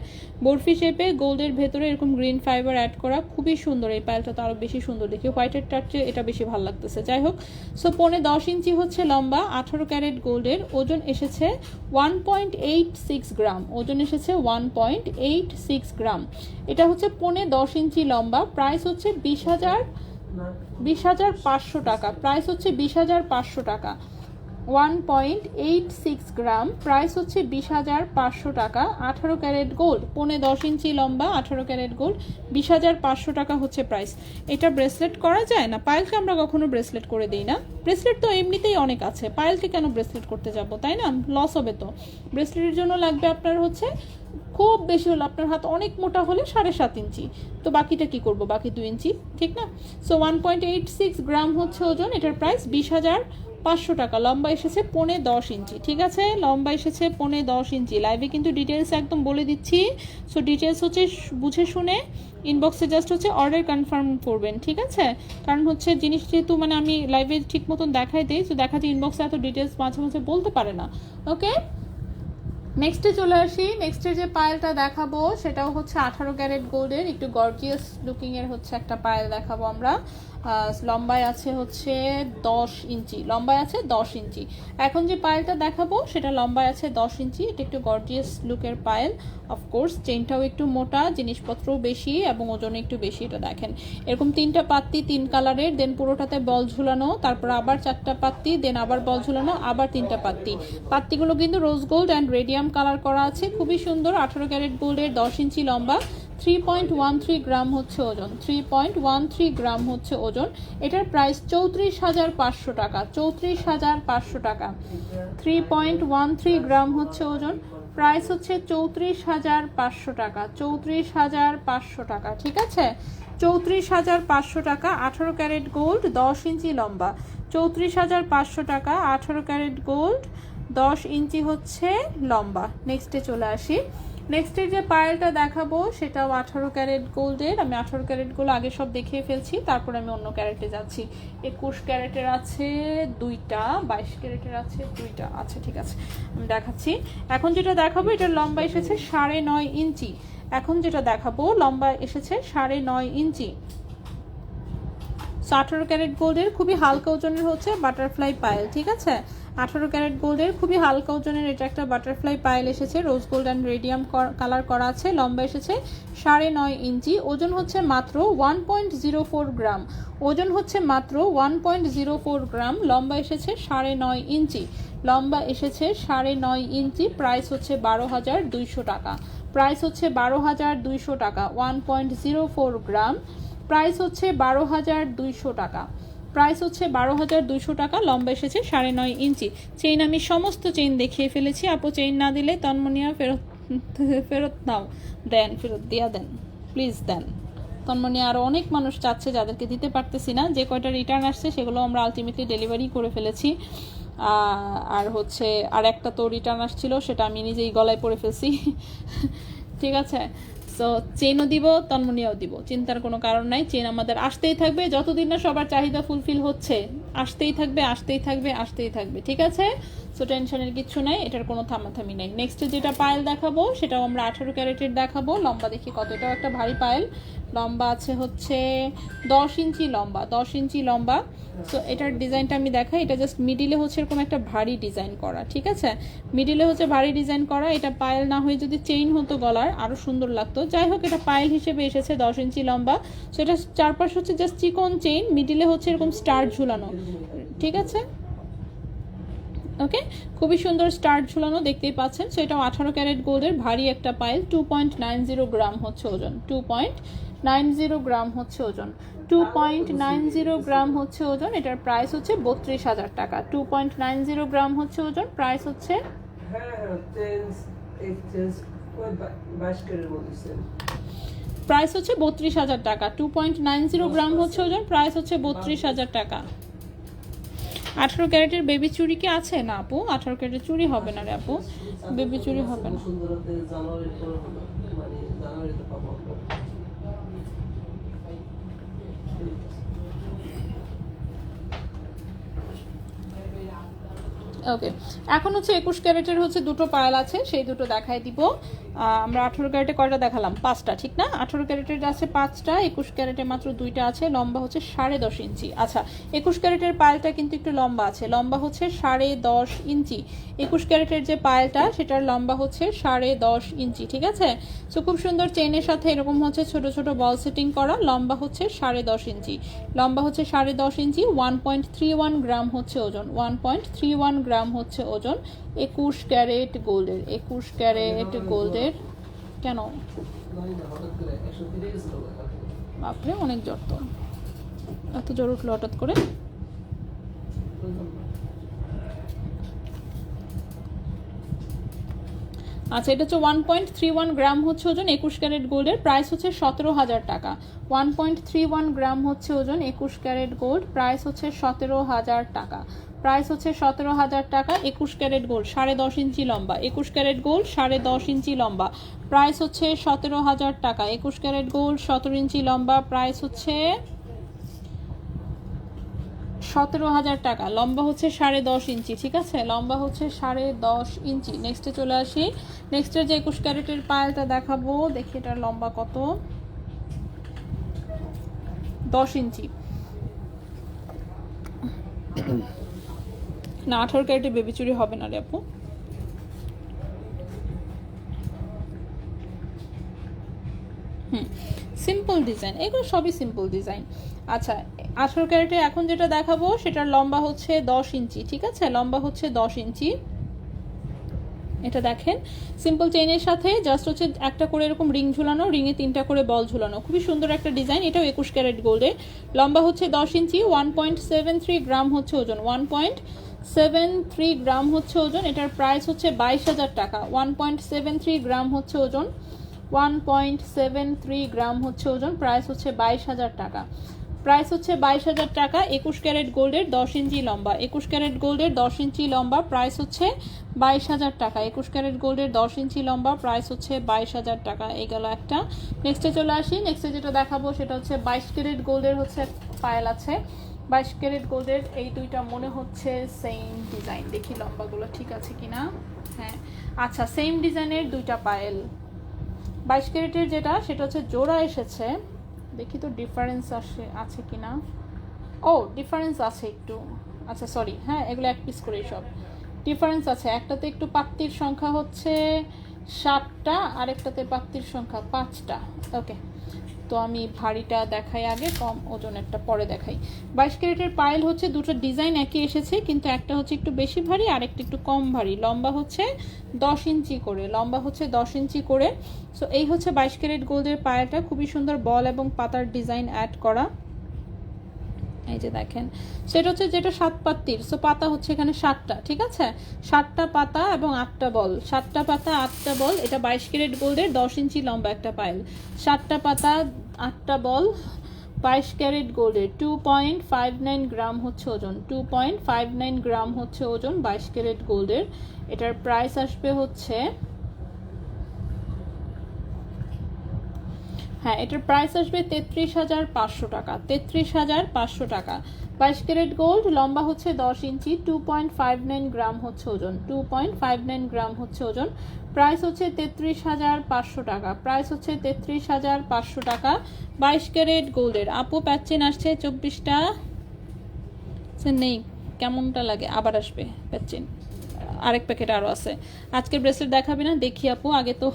বরফি শেপে গোল্ডের ভেতরে এরকম গ্রিন ফাইবার অ্যাড করা, খুবই সুন্দর। এই পায়েলটা তো আরও বেশি সুন্দর দেখি, হোয়াইটের টাচে এটা বেশি ভালো লাগতেছে। যাই হোক, সো 10.5 ইঞ্চি হচ্ছে লম্বা, 18 ক্যারেট গোল্ডের, ওজন এসেছে 1.86 গ্রাম, ওজন এসেছে 1.86 গ্রাম। এটা হচ্ছে 10.5 ইঞ্চি লম্বা, প্রাইস হচ্ছে 20,500 টাকা, প্রাইস হচ্ছে 20,500 টাকা। 1.86 গ্রাম, প্রাইস হচ্ছে 20,500 টাকা। 18 ক্যারেট গোল্ড, 10.5 ইঞ্চি লম্বা, 18 ক্যারেট গোল্ড, 20,500 টাকা হচ্ছে প্রাইস। এটা ব্রেসলেট করা যায় না, পায়েলকে আমরা কখনো ব্রেসলেট করে দিই না। ব্রেসলেট তো এমনিতেই অনেক আছে, পায়েলকে কেন ব্রেসলেট করতে যাব, তাই না? লস হবে তো। ব্রেসলেটের জন্য লাগবে আপনার হচ্ছে খুব বেশি হলো, আপনার হাত অনেক মোটা হলে 7.5 ইঞ্চি, তো বাকিটা কি করব, বাকি 2 ইঞ্চি, ঠিক না। সো 1.86 গ্রাম হচ্ছে ওজন, এটার প্রাইস 20,500 টাকা। লম্বা এসেছে 10.5 ইঞ্চি, ঠিক আছে, লম্বা এসেছে 10.5 ইঞ্চি। লাইভে কিন্তু ডিটেলস একদম বলে দিচ্ছি, সো ডিটেলস হচ্ছে বুঝে শুনে ইনবক্সে জাস্ট হচ্ছে অর্ডার কনফার্ম করবেন, ঠিক আছে। কারণ হচ্ছে জিনিস যেহেতু মানে আমি লাইভে ঠিক মতন দেখাই দিই, তো দেখা যায় ইনবক্সে এত ডিটেলস মাঝে মাঝে বলতে পারে না। ওকে, নেক্সটে চলে আসি। নেক্সটের যে পায়েলটা দেখাবো সেটাও হচ্ছে 18 ক্যারেট গোল্ডের, একটু গর্জিয়াস লুকিং এর হচ্ছে একটা পায়েল দেখাবো আমরা। লম্বায় আছে হচ্ছে 10 ইঞ্চি, লম্বায় আছে 10 ইঞ্চি। এখন যে পায়েলটা দেখাবো সেটা লম্বায় আছে 10 ইঞ্চি, এটা একটু গর্জিয়াস লুকের পায়েল। অফকোর্স চেইনটাও একটু মোটা, জিনিসপত্রও বেশি এবং ওজন একটু বেশি। এটা দেখেন এরকম 3টা পাত্তি 3 কালারের, দেন পুরোটাতে বল ঝুলানো, তারপর আবার 4টা পাত্তি, দেন আবার বল ঝুলানো, আবার 3টা পাত্তি। পাত্তিগুলো কিন্তু rose gold and radium colour করা আছে, খুবই সুন্দর। 18 ক্যারেট গোল্ডের, 10 ইঞ্চি লম্বা, 3.13 গ্রাম হচ্ছে ওজন, 3.13 গ্রাম হচ্ছে ওজন। এটার প্রাইস 34,500 টাকা, 34,500 টাকা। 3.13 গ্রাম হচ্ছে ওজন, প্রাইস হচ্ছে 34,500 টাকা, 34,500 টাকা, ঠিক আছে। 34,500 টাকা। 18 ক্যারেট গোল্ড, 10 ইঞ্চি লম্বা, 34,500 টাকা। 18 ক্যারেট গোল্ড, 10 ইঞ্চি হচ্ছে লম্বা। নেক্সটে চলে আসি। নেক্সটের যে পায়েলটা দেখাবো সেটাও 18 ক্যারেট গোল্ডের। আমি 18 ক্যারেটগুলো আগে সব দেখিয়ে ফেলছি, তারপর আমি অন্য ক্যারেটে যাচ্ছি। 21 ক্যারেটের আছে 2টা, 22 ক্যারেটের আছে 2টা, আচ্ছা ঠিক আছে আমি দেখাচ্ছি। এখন যেটা দেখাবো এটার লম্বা এসেছে 9.5 ইঞ্চি। এখন যেটা দেখাবো লম্বা এসেছে 9.5 ইঞ্চি। 18 ক্যারেট গোল্ডের খুবই হালকা ওজনের হচ্ছে বাটারফ্লাই পায়েল, ঠিক আছে। 18 ক্যারেট গোল্ডের খুবই হালকা ওজনের এটা একটা বাটারফ্লাই পায়েল এসেছে, rose gold and radium colour করা আছে। লম্বা এসেছে 9.5 ইঞ্চি, ওজন হচ্ছে মাত্র 1.04 গ্রাম, ওজন হচ্ছে মাত্র 1.04 গ্রাম। লম্বা এসেছে 9.5 ইঞ্চি, লম্বা এসেছে 9.5 ইঞ্চি। প্রাইস হচ্ছে 12,200 টাকা, প্রাইস হচ্ছে 12,200 টাকা। 1.04 গ্রাম, প্রাইস হচ্ছে 12,200 টাকা। প্রাইস হচ্ছে 12,200 টাকা। লম্বা এসেছে 9.5 ইঞ্চি। চেইন আমি সমস্ত চেইন দেখিয়ে ফেলেছি। আপু চেইন না দিলে তন্মনিয়া ফেরত নাও, দেন, ফেরত দিয়া দেন প্লিজ, দেন। তন্মনিয়া আরও অনেক মানুষ চাচ্ছে, যাদেরকে দিতে পারতেছি না। যে কয়টা রিটার্ন আসছে সেগুলো আমরা আলটিমেটলি ডেলিভারি করে ফেলেছি। আর হচ্ছে আর একটা তো রিটার্ন আসছিল, সেটা আমি নিজেই গলায় পরে ফেলছি। ঠিক আছে, সো চেনও দিব, তন্মনিয়াও দিব, চিন্তার কোনো কারণ নাই। চেন আমাদের আসতেই থাকবে যতদিন না সবার চাহিদা ফুলফিল হচ্ছে, আসতেই থাকবে আসতেই থাকবে আসতেই থাকবে। ঠিক আছে, সো টেনশনের কিছু নাই, এটার কোনো থামাথামি নেই। নেক্সট যেটা পায়েল দেখাবো সেটাও আমরা 18 ক্যারেটের দেখাবো। লম্বা দেখি কত, এটাও একটা ভারী পায়েল। লম্বা আছে হচ্ছে 10 ইঞ্চি লম্বা, 10 ইঞ্চি লম্বা। সো এটার ডিজাইনটা আমি দেখাই। এটা জাস্ট মিডিলে হচ্ছে এরকম একটা ভারী ডিজাইন করা। ঠিক আছে, মিডিলে হচ্ছে ভারী ডিজাইন করা। এটা পায়েল না হয়ে যদি চেইন হতো গলার আরও সুন্দর লাগতো। যাই হোক, এটা পায়েল হিসেবে এসেছে 10 ইঞ্চি লম্বা। সো এটা চারপাশ হচ্ছে জাস্ট চিকন চেইন, মিডিলে হচ্ছে এরকম স্টার ঝুলানো। ঠিক আছে, ওকে, খুবই সুন্দর স্টার ঝুলানো, দেখতেই পাচ্ছেন। সো এটাও 18 ক্যারেট গোল্ডের ভারী একটা পায়েল। 2.90 গ্রাম হচ্ছে ওজন, 2.90 গ্রাম হচ্ছে ওজন, 2.90 গ্রাম হচ্ছে ওজন। এটার প্রাইস হচ্ছে 32,000 টাকা। 2.90 গ্রাম হচ্ছে ওজন, প্রাইস হচ্ছে প্রাইস হচ্ছে 32,000 টাকা। 2.90 গ্রাম হচ্ছে ওজন, প্রাইস হচ্ছে 32,000 টাকা। 18 ক্যারেটের বেবি চুড়ি কি আছে? না আপু, 18 ক্যারেটের চুড়ি হবে না রে আপু, বেবি চুড়ি হবে না। ওকে, এখন হচ্ছে 21 ক্যারেটের হচ্ছে দুটো পায়েল আছে, সেই দুটো দেখাই দিব। আমরা 18 ক্যারেটে কয়টা দেখালাম? 5টা, ঠিক না? 18 ক্যারেটের আছে 5টা, 21 ক্যারেটে মাত্র 2টা আছে। লম্বা হচ্ছে 10.5 ইঞ্চি। আচ্ছা, 21 ক্যারেটের পায়েলটা কিন্তু একটু লম্বা আছে, লম্বা হচ্ছে 10.5 ইঞ্চি। 21 ক্যারেটের যে পায়েলটা সেটার লম্বা হচ্ছে 10.5 ইঞ্চি। ঠিক আছে, সো খুব সুন্দর চেইনের সাথে এরকম হচ্ছে ছোট ছোট বল সেটিং করা। লম্বা হচ্ছে 10.5 ইঞ্চি, লম্বা হচ্ছে 10.5 ইঞ্চি। 1.31 গ্রাম হচ্ছে ওজন, 1.31 গ্রাম হচ্ছে ওজন। 21 ক্যারেট গোল্ডের, 21 ক্যারেট গোল্ডের। কেন বাপরে, অনেক জ্বর তো, এত জ্বর উঠলো হঠাৎ করে। আচ্ছা, এটা হচ্ছে 1.31 গ্রাম হচ্ছে ওজন, 21 ক্যারেট গোল্ডের। প্রাইস হচ্ছে 17,000 টাকা। 1.31 গ্রাম হচ্ছে ওজন, 21 ক্যারেট গোল্ড। প্রাইস হচ্ছে 17,000 টাকা। প্রাইস হচ্ছে 17,000 টাকা। 21 ক্যারেট গোল্ড, 10.5 ইঞ্চি লম্বা। 21 ক্যারেট গোল্ড, 10.5 ইঞ্চি লম্বা। প্রাইস হচ্ছে 17,000 টাকা। 21 ক্যারেট গোল্ড, 17 ইঞ্চি লম্বা। প্রাইস হচ্ছে 17,000 টাকা। লম্বা হচ্ছে 10.5 ইঞ্চি। ঠিক আছে, লম্বা হচ্ছে 10.5 ইঞ্চি। নেক্সটে চলে আসি। নেক্সটের যে 21 ক্যারেটের পায়েলটা দেখাবো, দেখি এটার লম্বা কত। 10 ইঞ্চি না, 18 ক্যারেটের বেবি চুরি হবে না রে আপু। সিম্পল ডিজাইন, এগুলো সবই সিম্পল ডিজাইন। আচ্ছা, 18 ক্যারেটে এখন যেটা দেখাবো সেটার লম্বা হচ্ছে 10 ইঞ্চি। ঠিক আছে, লম্বা হচ্ছে 10 ইঞ্চি। এটা দেখেন, সিম্পল চেইনের সাথে জাস্ট হচ্ছে একটা করে এরকম রিং ঝুলানো, রিংয়ে 3টা করে বল ঝুলানো। খুবই সুন্দর একটা ডিজাইন। এটাও 21 ক্যারেট গোল্ডে। লম্বা হচ্ছে 10 ইঞ্চি। 1.73 গ্রাম হচ্ছে ওজন, 1.73 গ্রাম হচ্ছে ওজন। এটার প্রাইস হচ্ছে 22,000 টাকা। 1.73 গ্রাম হচ্ছে ওজন, 1.73 গ্রাম হচ্ছে ওজন। প্রাইস হচ্ছে 22,000 টাকা। প্রাইস হচ্ছে 22,000 টাকা। 21 ক্যারেট গোল্ডের 10 ইঞ্চি লম্বা, 21 ক্যারেট গোল্ডের 10 ইঞ্চি লম্বা। প্রাইস হচ্ছে 22,000 টাকা। 21 ক্যারেট গোল্ডের 10 ইঞ্চি লম্বা, প্রাইস হচ্ছে 22,000 টাকা। এই গেল একটা। নেক্সটে চলে আসি। নেক্সটে যেটা দেখাবো সেটা হচ্ছে 22 ক্যারেট গোল্ডের হচ্ছে পায়েল আছে। 22 ক্যারেট গোল্ডের এই দুইটা মনে হচ্ছে সেম ডিজাইন। দেখি লম্বাগুলো ঠিক আছে কিনা। হ্যাঁ, আচ্ছা, সেম ডিজাইনের দুইটা পায়েল। 22 ক্যারেটের যেটা সেটা হচ্ছে জোড়া এসেছে, দেখি তো ডিফারেন্স আছে কিনা। ও, ডিফারেন্স আছে একটু। আচ্ছা সরি, হ্যাঁ, এগুলো এক পিস করে সব ডিফারেন্স আছে। একটাতে একটু পাত্তির সংখ্যা হচ্ছে 7টা, আরেকটাতে পাত্তির সংখ্যা 5টা। ওকে, তো আমি ভারীটা দেখাই আগে, কম ওজনেরটা পরে দেখাই। 22 ক্যারেটের পায়েল হচ্ছে দুটো ডিজাইন একই এসেছে, কিন্তু একটা হচ্ছে একটু বেশি ভারী আর একটা একটু কম ভারী। লম্বা হচ্ছে 10 ইঞ্চি করে, লম্বা হচ্ছে 10 ইঞ্চি করে। সো এই হচ্ছে 22 ক্যারেট গোল্ডের পায়েলটা, খুবই সুন্দর বল এবং পাতার ডিজাইন অ্যাড করা। এই যে দেখেন, সেটা হচ্ছে যেটা 7 পাত্তির। সো পাতা হচ্ছে এখানে 7টা, ঠিক আছে, 7টা পাতা এবং 8টা বল, 7টা পাতা 8টা বল। এটা 22 ক্যারেট গোল্ডের 10 ইঞ্চি লম্বা একটা পায়েল, 7টা পাতা 8টা বল, 22 ক্যারেট গোল্ডের। 2.59 গ্রাম হচ্ছে ওজন, 2.59 গ্রাম হচ্ছে ওজন 22 ক্যারেট গোল্ডের। এটার প্রাইস আসবে হচ্ছে, হ্যাঁ এটার প্রাইস আসবে 33,500 টাকা, 33,500 টাকা। 22 ক্যারেট গোল্ড, লম্বা হচ্ছে 10 ইঞ্চি, 2.59 গ্রাম হচ্ছে ওজন, 2.59 গ্রাম হচ্ছে ওজন। প্রাইস হচ্ছে 33,500 টাকা, প্রাইস হচ্ছে 33,500 টাকা 22 ক্যারেট গোল্ডের। আপু প্যাচেন আসছে 24টা, নেই কেমনটা লাগে, আবার আসবে প্যাচেন, আরেক প্যাকেট আরও আছে। আজকের ব্রেসলেট দেখাবি না? দেখি আপু, আগে তো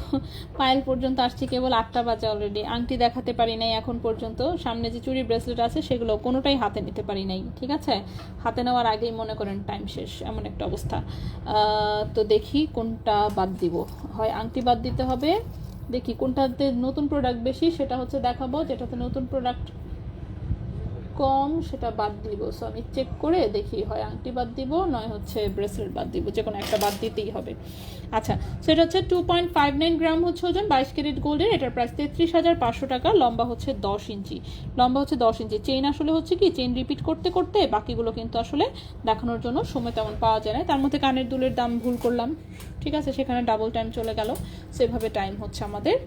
পায়েল পর্যন্ত আসছি, কেবল 8টা বাজে অলরেডি। আংটি দেখাতে পারি নাই এখন পর্যন্ত, সামনে যে চুড়ি ব্রেসলেট আছে সেগুলো কোনোটাই হাতে নিতে পারি নাই, ঠিক আছে, হাতে নেওয়ার আগেই মনে করেন টাইম শেষ, এমন একটা অবস্থা। তো দেখি কোনটা বাদ দিব, হয় আংটি বাদ দিতে হবে, দেখি কোনটাতে নতুন প্রোডাক্ট বেশি সেটা হচ্ছে দেখাবো, যেটাতে নতুন প্রোডাক্ট কম সেটা বাদ দিব। সো আমি চেক করে দেখি, হয় আংটি বাদ দিব নয় হচ্ছে ব্রেসলেট বাদ দিব, যে কোনো একটা বাদ দিতেই হবে। আচ্ছা, সেটা হচ্ছে 2.59 গ্রাম হচ্ছে ওজন 22 ক্যারেট গোল্ডের। এটার প্রাইস 33,500 টাকা, লম্বা হচ্ছে 10 ইঞ্চি, লম্বা হচ্ছে 10 ইঞ্চি। চেইন আসলে হচ্ছে কি, চেইন রিপিট করতে করতে বাকিগুলো কিন্তু আসলে দেখানোর জন্য সময় তেমন পাওয়া যায় না। তার মধ্যে কানের দুলের দাম ভুল করলাম, ঠিক আছে, সেখানে ডাবল টাইম চলে গেল, সেভাবে টাইম হচ্ছে আমাদের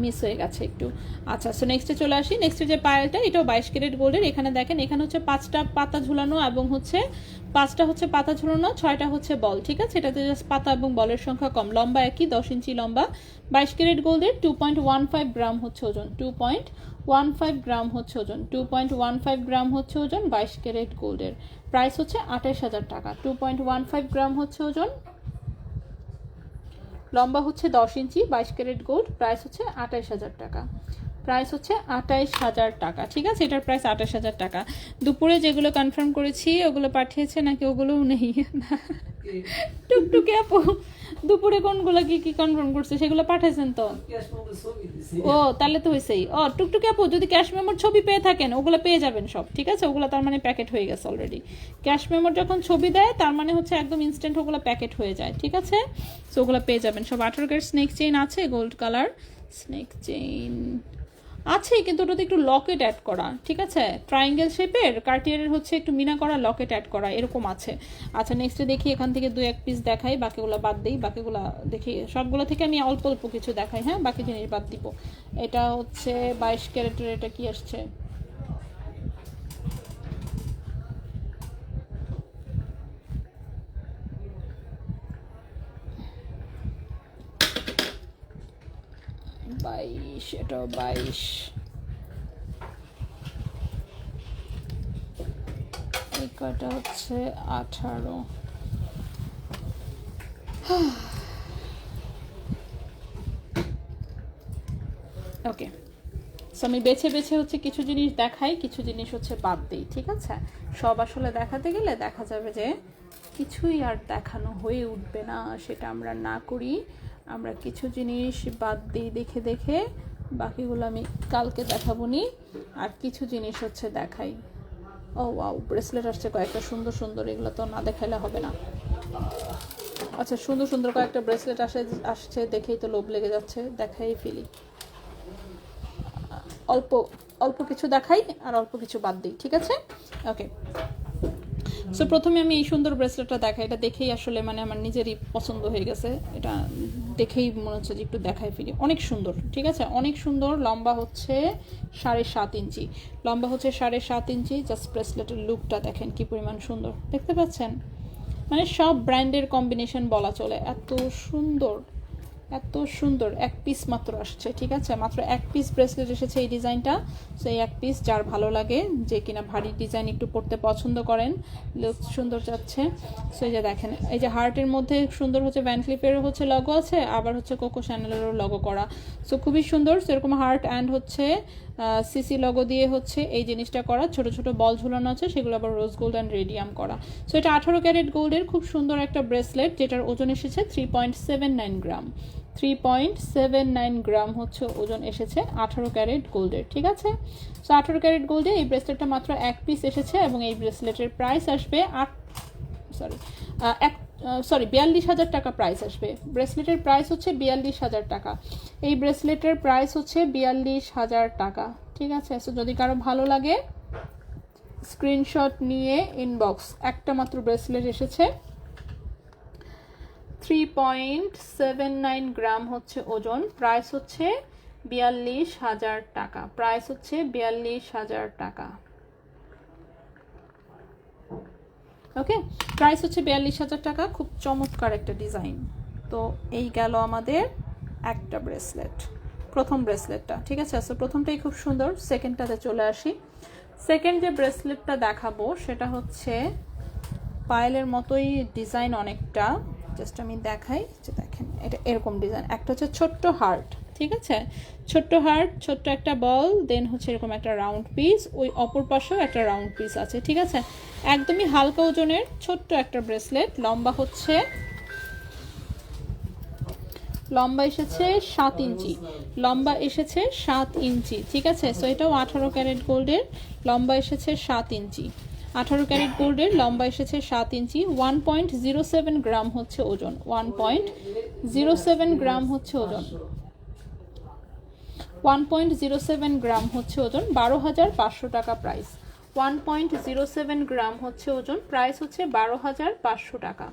মিস হয়ে গেছে একটু। আচ্ছা, সো নেক্সটে চলে আসি। নেক্সটে যে পায়েলটা, এটাও 22 ক্যারেট গোল্ডের। এখানে দেখেন, এখানে হচ্ছে 5টা পাতা ঝুলানো এবং হচ্ছে 5টা হচ্ছে পাতা ঝুলানো, 6টা হচ্ছে বল, ঠিক আছে। এটাতে জাস্ট পাতা এবং বলের সংখ্যা কম। লম্বা একই 10 ইঞ্চি লম্বা, 22 ক্যারেট গোল্ডের। 2.15 গ্রাম হচ্ছে ওজন, 2.15 গ্রাম হচ্ছে ওজন, 2.15 গ্রাম হচ্ছে ওজন 22 ক্যারেট গোল্ডের। প্রাইস হচ্ছে 28,000 টাকা। 2.15 গ্রাম হচ্ছে ওজন, লম্বা হচ্ছে 10 ইঞ্চি, 22 ক্যারেট গোল্ড। প্রাইস হচ্ছে 28,000 টাকা, প্রাইস হচ্ছে 28,000 টাকা, ঠিক আছে। এটার প্রাইস 28,000 টাকা। দুপুরে যেগুলো কনফার্ম করেছি ওগুলো পাঠিয়েছে নাকি? ওগুলোও নেই টুকটুকে আপু, দুপুরে কোনগুলো কি কি কনফার্ম করছে সেগুলো পাঠাইছেন তো? ও তাহলে তো হয়েছেই। ও টুকটুকে আপু, যদি ক্যাশ মেমোর ছবি পেয়ে থাকেন ওগুলো পেয়ে যাবেন সব, ঠিক আছে। ওগুলো তার মানে প্যাকেট হয়ে গেছে অলরেডি। ক্যাশ মেমোর যখন ছবি দেয় তার মানে হচ্ছে একদম ইনস্ট্যান্ট ওগুলো প্যাকেট হয়ে যায়, ঠিক আছে। সো ওগুলো পেয়ে যাবেন সব। 18 ক্যারেট স্নেক চেইন আছে, গোল্ড কালার স্নেক চেইন আছে, কিন্তু ওটাতে একটু লকেট অ্যাড করা, ঠিক আছে, ট্রায়াঙ্গেল শেপের কার্টিয়ারের হচ্ছে একটু মিনা করা, লকেট অ্যাড করা এরকম আছে। আচ্ছা, নেক্সটে দেখি, এখান থেকে 2-1 পিস দেখাই, বাকিগুলো বাদ দিই। বাকিগুলো দেখি, সবগুলো থেকে আমি অল্প অল্প কিছু দেখাই, হ্যাঁ, বাকি জিনিস বাদ দিব। এটা হচ্ছে 22 ক্যারেটের, এটা কি আসছে, এটা 22, এই কটা হচ্ছে 18। ওকে, সো আমি বেছে বেছে হচ্ছে কিছু জিনিস দেখাই, কিছু জিনিস হচ্ছে বাদ দিই, ঠিক আছে। সব আসলে দেখাতে গেলে দেখা যাবে যে কিছুই আর দেখানো হয়ে উঠবে না, সেটা আমরা না করি। আমরা কিছু জিনিস বাদ দিই দেখে দেখে, বাকিগুলো আমি কালকে দেখাবো নি। আর কিছু জিনিস হচ্ছে দেখাই। ও ওয়াও, ব্রেসলেট আসছে কয়েকটা সুন্দর সুন্দর, এগুলো তো না দেখাইলে হবে না। আচ্ছা, সুন্দর সুন্দর কয়েকটা ব্রেসলেট আসছে, দেখেই তো লোভ লেগে যাচ্ছে, দেখাই ফেলি। অল্প অল্প কিছু দেখাই আর অল্প কিছু বাদ দিই, ঠিক আছে। ওকে, সো প্রথমে আমি এই সুন্দর ব্রেসলেটটা দেখাই। এটা দেখেই আসলে মানে আমার নিজেরই পছন্দ হয়ে গেছে, এটা দেখেই মনে হচ্ছে যে একটু দেখাই ফেলি। অনেক সুন্দর, ঠিক আছে, অনেক সুন্দর। লম্বা হচ্ছে 7.5 ইঞ্চি, লম্বা হচ্ছে 7.5 ইঞ্চি। জাস্ট ব্রেসলেটের লুকটা দেখেন কি পরিমাণ সুন্দর, দেখতে পাচ্ছেন, মানে সব ব্র্যান্ডের কম্বিনেশন বলা চলে, এত সুন্দর। এত সুন্দর, এক পিস মাত্র আসছে, ঠিক আছে, মাত্র এক পিস ব্রেসলেট এসেছে এই ডিজাইনটা। সো এই এক পিস যার ভালো লাগে, যে কিনা ভারী ডিজাইন একটু পরতে পছন্দ করেন, লুক সুন্দর যাচ্ছে। সো এই যে দেখেন, এই যে হার্টের মধ্যে সুন্দর হচ্ছে ভ্যান ক্লিফেরও হচ্ছে লগো আছে, আবার হচ্ছে কোকো শ্যানেলেরও লগো করা। সো খুবই সুন্দর। সেরকম হার্ট অ্যান্ড হচ্ছে সিসি লগো দিয়ে হচ্ছে এই জিনিসটা করা, ছোট ছোট বল ঝুলানো আছে, সেগুলো আবার রোজ গোল্ড অ্যান্ড রেডিয়াম করা। সো এটা 18 ক্যারেট গোল্ডের খুব সুন্দর একটা ব্রেসলেট, যেটার ওজন এসেছে 3.79 গ্রাম। 3.79 গ্রাম হচ্ছে ওজন এসেছে 18 ক্যারেট গোল্ডের, ঠিক আছে। সো 18 ক্যারেট গোল্ডে এই ব্রেসলেটটা মাত্র এক পিস এসেছে, এবং এই ব্রেসলেটের প্রাইস আসবে 42,000 টাকা প্রাইস আসবে। ব্রেসলেটের প্রাইস হচ্ছে 42,000 টাকা। এই ব্রেসলেটের প্রাইস হচ্ছে 42,000 টাকা, ঠিক আছে। সো যদি কারো ভালো লাগে স্ক্রিনশট নিয়ে ইনবক্স। একটা মাত্র ব্রেসলেট এসেছে, 3.79 গ্রাম হচ্ছে ওজন, প্রাইস হচ্ছে 42,000 টাকা, প্রাইস হচ্ছে 42,000 টাকা। ওকে, প্রাইস হচ্ছে 42,000 টাকা। খুব চমৎকার একটা ডিজাইন। তো এই গেল আমাদের একটা ব্রেসলেট, প্রথম ব্রেসলেটটা, ঠিক আছে। সো প্রথমটাই খুব সুন্দর। সেকেন্ডটাতে চলে আসি। সেকেন্ড যে ব্রেসলেটটা দেখাবো সেটা হচ্ছে পায়েলের মতোই ডিজাইন অনেকটা, জাস্ট আমি দেখাই, যে দেখেন এটা এরকম ডিজাইন। একটা হচ্ছে ছোট্ট হার্ট, ঠিক আছে, ছোট্ট হার্ট, ছোট্ট একটা বল, দেন হচ্ছে এরকম একটা রাউন্ড পিস, ওই অপর পাশেও একটা রাউন্ড পিস আছে, ঠিক আছে। একদমই হালকা ওজনের ছোট্ট একটা ব্রেসলেট। লম্বা এসেছে 7 ইঞ্চি, লম্বা এসেছে 7 ইঞ্চি, ঠিক আছে। সো এটাও 18 ক্যারেট গোল্ডের, লম্বা এসেছে 7 ইঞ্চি। 18 ক্যারেট গোল্ডের লম্বা এসেছে 7 ইঞ্চি। 1.07 গ্রাম হচ্ছে ওজন, 1.07 গ্রাম হচ্ছে ওজন, 1.07 গ্রাম হচ্ছে ওজন। 12,500 টাকা প্রাইস। 1.07 গ্রাম হচ্ছে ওজন, প্রাইস হচ্ছে 12,500 টাকা,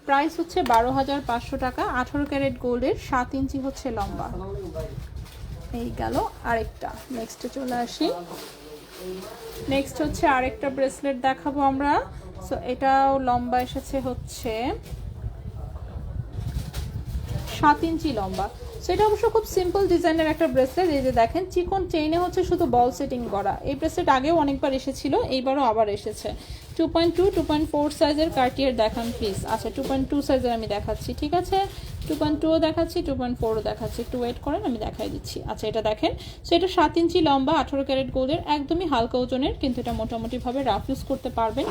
প্রাইস হচ্ছে 12,500 টাকা। 18 ক্যারেট গোল্ডের 7 ইঞ্চি হচ্ছে লম্বা। এই গেল আরেকটা। নেক্সটে চলে আসি। নেক্সট হচ্ছে আরেকটা ব্রেসলেট দেখাবো আমরা। সো এটাও লম্বা এসেছে হচ্ছে 7 ইঞ্চি লম্বা। সেটা অবশ্য খুব সিম্পল ডিজাইনের একটা ব্রেসলেট। এই যে দেখেন চিকন চেইনে হচ্ছে শুধু বল সেটিং করা। এই ব্রেসলেট আগেও অনেকবার এসেছিল, এইবারও আবার এসেছে। 2.2, 2.4 সাইজের কার্টিয়ার দেখান প্লিজ। আচ্ছা 2.2 সাইজের আমি দেখাচ্ছি, ঠিক আছে। 2.2ও দেখাচ্ছি, 2.4ও দেখাচ্ছি, একটু ওয়েট করেন, আমি দেখাই দিচ্ছি। আচ্ছা এটা দেখেন। সো এটা 7 ইঞ্চি লম্বা, 18 ক্যারেট গোল্ডের, একদমই হালকা ওজনের, কিন্তু এটা মোটামুটিভাবে রাফ ইউজ করতে পারবেন।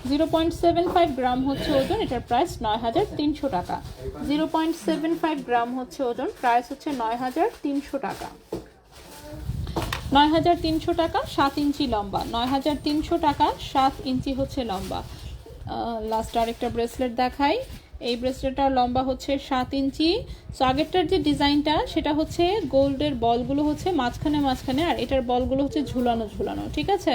0.75 গ্রাম হচ্ছে ওজন, এটার প্রাইস 9,300 টাকা। 0.75 গ্রাম হচ্ছে ওজন, প্রাইস হচ্ছে 9,300 টাকা। 9,300 টাকা, 7 ইঞ্চি লম্বা। 9,300 টাকা, 7 ইঞ্চি হচ্ছে লম্বা। লাস্ট আরেকটা ব্রেসলেট দেখাই। এই ব্রেসলেটটার লম্বা হচ্ছে 7 ইঞ্চি। সো আগেরটার যে ডিজাইনটা সেটা হচ্ছে গোল্ডের বলগুলো হচ্ছে মাঝখানে, আর এটার বলগুলো হচ্ছে ঝুলানো, ঠিক আছে।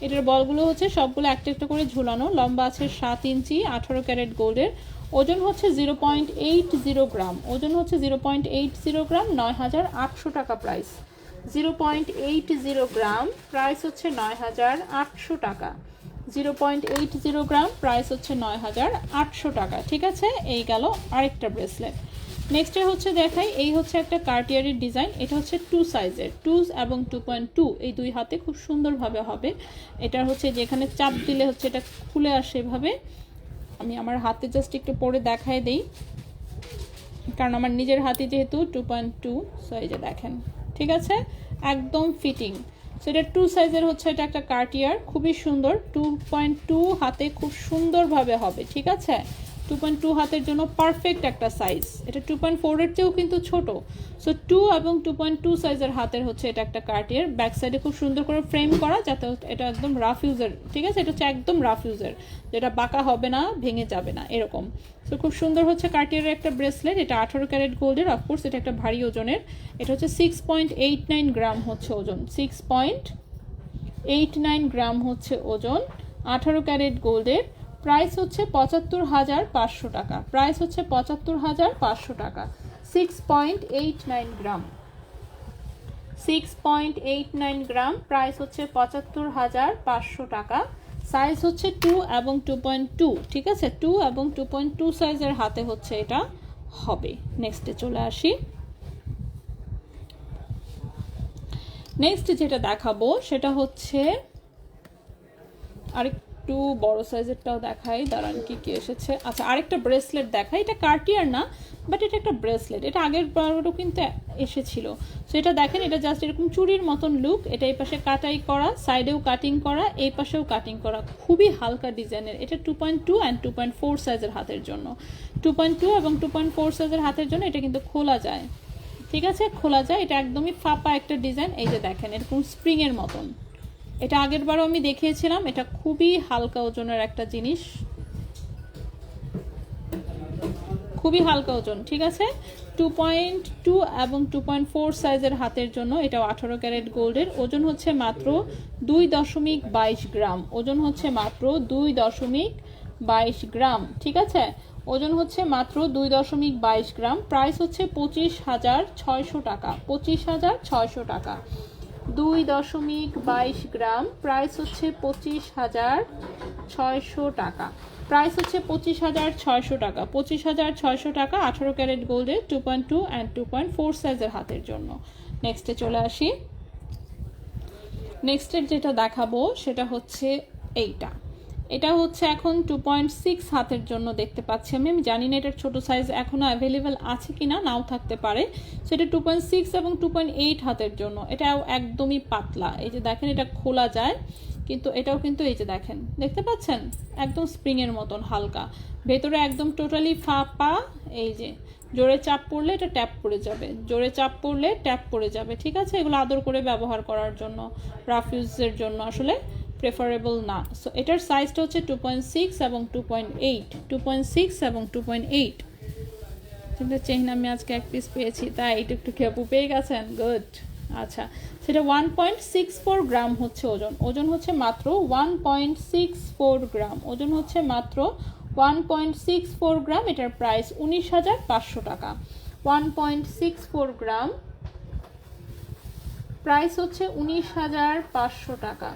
এটার বলগুলো হচ্ছে সবগুলো একটা একটা করে ঝুলানো। লম্বা আছে 7 ইঞ্চি, 18 ক্যারেট গোল্ডের, ওজন হচ্ছে 0.80 গ্রাম, ওজন হচ্ছে 0.80 গ্রাম। 9,800 টাকা প্রাইস। 0.80 গ্রাম, প্রাইস হচ্ছে 9,800 টাকা। 0.80 গ্রাম, প্রাইস হচ্ছে 9,800 টাকা, ঠিক আছে। এই গেল আরেকটা ব্রেসলেট। নেক্সটে হচ্ছে দেখাই, এই হচ্ছে একটা কার্টিয়ারের ডিজাইন। এটা হচ্ছে 2 সাইজের, 2 এবং 2.2, এই দুই হাতে খুব সুন্দরভাবে হবে। এটা হচ্ছে যেখানে চাপ দিলে হচ্ছে এটা খুলে আসে এভাবে। আমি আমার হাতে জাস্ট একটু পরে দেখাই দেই, কারণ আমার নিজের হাতে যেহেতু 2.2। সো এই যে দেখেন, ঠিক আছে, একদম ফিটিং। সো এটা 2 সাইজের হচ্ছে, এটা একটা কার্টিয়ার, খুবই সুন্দর। 2.2 হাতে খুব সুন্দরভাবে হবে, ঠিক আছে। 2.2 হাতের জন্য পারফেক্ট একটা সাইজ। এটা 2.4 এর চেয়েও কিন্তু ছোট। সো 2 এবং 2.2 সাইজের হাতের হচ্ছে এটা একটা কার্টিয়ার। ব্যাক সাইডে খুব সুন্দর করে ফ্রেম করা, যাতে এটা একদম রাফ ইউজের, ঠিক আছে। এটা হচ্ছে একদম রাফ ইউজের, যেটা বাঁকা হবে না, ভেঙে যাবে না, এরকম। সো খুব সুন্দর হচ্ছে কার্টিয়ারের একটা ব্রেসলেট। এটা 18 ক্যারেট গোল্ডের, অফকোর্স এটা একটা ভারী ওজনের। এটা হচ্ছে 6.89 গ্রাম হচ্ছে ওজন, 6.89 গ্রাম হচ্ছে ওজন, 18 ক্যারেট গোল্ডের। প্রাইস হচ্ছে 75,500 টাকা, প্রাইস হচ্ছে 75,500 টাকা। 6.89 গ্রাম, 6.89 গ্রাম, প্রাইস হচ্ছে 75,500 টাকা। সাইজ হচ্ছে 2 এবং 2.2, ঠিক আছে। 2 এবং 2.2 সাইজের হাতে হচ্ছে এটা হবে। নেক্সটে চলে আসি। নেক্সট যেটা দেখাবো সেটা হচ্ছে আরেকটু বড় সাইজেরটাও দেখাই, দাঁড়ান কি কি এসেছে। আচ্ছা, আরেকটা ব্রেসলেট দেখাই। এটা কার্টিয়ার না, বাট এটা একটা ব্রেসলেট। এটা আগের বারও কিন্তু এসেছিল। সো এটা দেখেন, এটা জাস্ট এরকম চুড়ির মতন লুক। এটা এই পাশে কাটাই করা, সাইডেও কাটিং করা, এই পাশেও কাটিং করা, খুবই হালকা ডিজাইনের। এটা 2.2 অ্যান্ড 2.4 সাইজের হাতের জন্য। 2.2 এবং 2.4 সাইজের হাতের জন্য এটা কিন্তু খোলা যায়, ঠিক আছে, খোলা যায়। এটা একদমই ফাঁপা একটা ডিজাইন। এই যে দেখেন এরকম স্প্রিংয়ের মতন। এটা আগের বারও আমি দেখিয়েছিলাম। এটা খুবই হালকা ওজনের একটা জিনিস, খুবই হালকা ওজন, ঠিক আছে। 2.2 এবং 2.4 সাইজের হাতের জন্য। এটাও 18 ক্যারেট গোল্ডের। ওজন হচ্ছে মাত্র 2.22 গ্রাম। ওজন হচ্ছে মাত্র 2.22 গ্রাম, ঠিক আছে। ওজন হচ্ছে মাত্র 2.22 গ্রাম। প্রাইস হচ্ছে 25,600 টাকা। 25,600 টাকা। 2.22 গ্রাম। প্রাইস হচ্ছে 25,600 টাকা। প্রাইস হচ্ছে 25,600 টাকা। 25,600 টাকা 18 ক্যারেট গোল্ডের 2.2 অ্যান্ড 2.4 সাইজের হাতের জন্য। নেক্সটে চলে আসি। নেক্সটের যেটা দেখাবো সেটা হচ্ছে এইটা। এটা হচ্ছে এখন 2.6 হাতের জন্য দেখতে পাচ্ছি আমি। জানি না এটার ছোট সাইজ এখনও অ্যাভেলেবেল আছে কিনা, নাও থাকতে পারে। সেটা 2.6 এবং 2.8 হাতের জন্য। এটাও একদমই পাতলা। এই যে দেখেন, এটা খোলা যায়, কিন্তু এটাও কিন্তু এই যে দেখেন, দেখতে পাচ্ছেন একদম স্প্রিংয়ের মতন হালকা, ভেতরে একদম টোটালি ফাঁপা। এই যে জোরে চাপ পড়লে এটা ট্যাপ পড়ে যাবে, জোরে চাপ পড়লে ট্যাপ পড়ে যাবে, ঠিক আছে। এগুলো আদর করে ব্যবহার করার জন্য, রাফ ইউজের জন্য আসলে প্রেফারেবল না। সো এটার সাইজটা হচ্ছে 2.6 এবং 2.8। 2.6 এবং 2.8। কিন্তু চেইন আমি আজকে এক পিস পেয়েছি, তাই এটা একটু খেপু পেয়ে গেছেন, গুড। আচ্ছা, সেটা 1.64 গ্রাম হচ্ছে ওজন। ওজন হচ্ছে মাত্র 1.64 গ্রাম। ওজন হচ্ছে মাত্র 1.64 গ্রাম। এটার প্রাইস 19,500 টাকা। 1.64 গ্রাম, প্রাইস হচ্ছে 19,500 টাকা।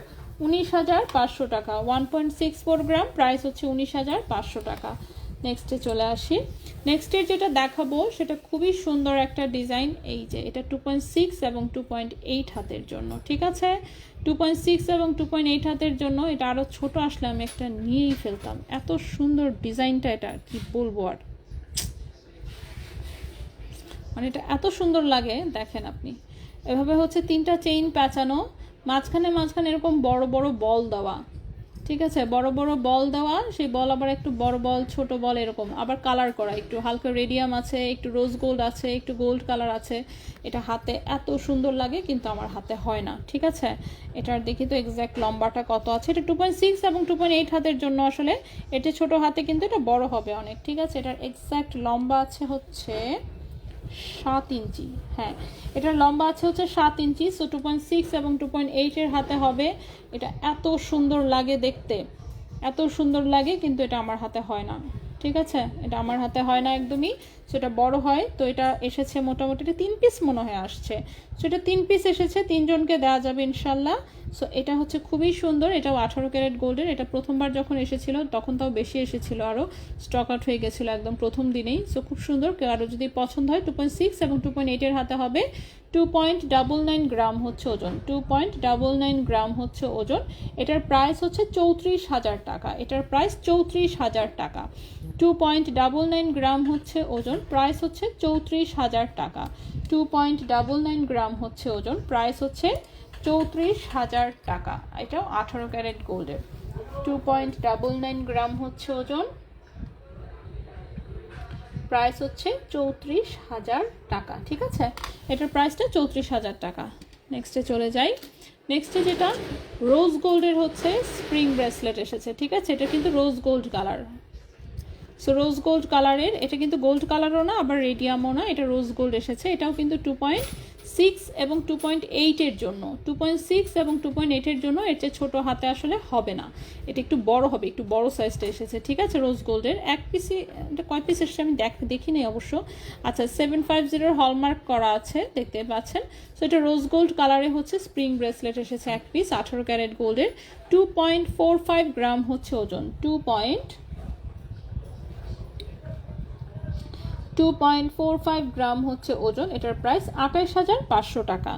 19,500 টাকা। 1.64 গ্রাম, প্রাইস হচ্ছে 19,500 টাকা। নেক্সটে চলে আসি। নেক্সটের যেটা দেখাবো সেটা খুবই সুন্দর একটা ডিজাইন। এই যে এটা 2.6 এবং 2.8 হাতের জন্য, ঠিক আছে। 2.6 এবং 2.8 হাতের জন্য। এটা আরও ছোট আসলে আমি একটা নিয়েই ফেলতাম, এত সুন্দর ডিজাইনটা। এটা কি বলবো আর, মানে এটা এত সুন্দর লাগে। দেখেন আপনি, এভাবে হচ্ছে 3টা চেইন প্যাঁচানো, মাঝখানে মাঝখানে এরকম বড় বড় বল দেওয়া, ঠিক আছে, বড় বড় বল দেওয়া। সেই বল আবার একটু বড় বল, ছোট বল, এরকম আবার কালার করা। একটু হালকা রেডিয়াম আছে, একটু রোজ গোল্ড আছে, একটু গোল্ড কালার আছে। এটা হাতে এত সুন্দর লাগে, কিন্তু আমার হাতে হয় না, ঠিক আছে। এটার দেখি তো এক্স্যাক্ট লম্বাটা কত আছে। এটা 2.6 এবং 2.8 হাতের জন্য। আসলে এটা ছোট হাতে, কিন্তু এটা বড় হবে অনেক, ঠিক আছে। এটার এক্স্যাক্ট লম্বা আছে হচ্ছে 7 ইঞ্চি। হ্যাঁ, এটার লম্বা আছে হচ্ছে 7 ইঞ্চি। সো 2.6 এবং 2.8 এর হাতে হবে। এটা এত সুন্দর লাগে দেখতে, এত সুন্দর লাগে, কিন্তু এটা আমার হাতে হয় না, ঠিক আছে। এটা আমার হাতে হয় না একদমই। সেটা বড় হয়। তো এটা এসেছে মোটামুটি, এটা 3 পিস মনে হয় আসছে। সো এটা 3 পিস এসেছে, 3 জনকে দেওয়া যাবে ইনশাল্লাহ। সো এটা হচ্ছে খুবই সুন্দর। এটাও 18 ক্যারেট গোল্ডের। এটা প্রথমবার যখন এসেছিল তখন তাও বেশি এসেছিল, আরও স্টক আউট হয়ে গেছিলো একদম প্রথম দিনেই। সো খুব সুন্দর। কেউ আরও যদি পছন্দ হয়, 2.6 এবং 2.8 এর হাতে হবে। 2.99 গ্রাম হচ্ছে ওজন। 2.99 গ্রাম হচ্ছে ওজন। এটার প্রাইস হচ্ছে 34,000 টাকা। এটার প্রাইস 34,000 টাকা। 2.99 গ্রাম হচ্ছে ওজন, প্রাইস হচ্ছে 34,000 টাকা। 2.99 গ্রাম হচ্ছে ওজন, প্রাইস হচ্ছে 34,000 টাকা। এটাও 18 ক্যারেট গোল্ডের। 2.99 গ্রাম হচ্ছে ওজন, প্রাইস হচ্ছে 34,000 টাকা, ঠিক আছে। এটার প্রাইসটা 34,000 টাকা। নেক্সটে চলে যাই। নেক্সটে যেটা রোজ গোল্ডের হচ্ছে স্প্রিং ব্রেসলেট এসেছে, ঠিক আছে। এটা কিন্তু rose gold colour. So rose gold কালারের। এটা কিন্তু গোল্ড কালারও না, আবার রেডিয়ামও না, এটা রোজ গোল্ড এসেছে। এটাও কিন্তু 2.6 এবং 2.8 এর জন্য। 2.6 এবং 2.8 এর জন্য। এর চেয়ে ছোটো হাতে আসলে হবে না, এটা একটু বড় হবে, একটু বড় সাইজটা এসেছে, ঠিক আছে। রোজ গোল্ডের এক পিসি, এটা কয় পিস এসেছে আমি দেখি নাই অবশ্য। আচ্ছা, 750 হলমার্ক করা আছে, দেখতে পাচ্ছেন। সো এটা রোজ গোল্ড কালারে হচ্ছে স্প্রিং ব্রেসলেট এসেছে এক পিস, 18 ক্যারেট গোল্ডের। 2.45 গ্রাম হচ্ছে ওজন। 2.45 গ্রাম হচ্ছে ওজন, এটার প্রাইস 28,500 টাকা।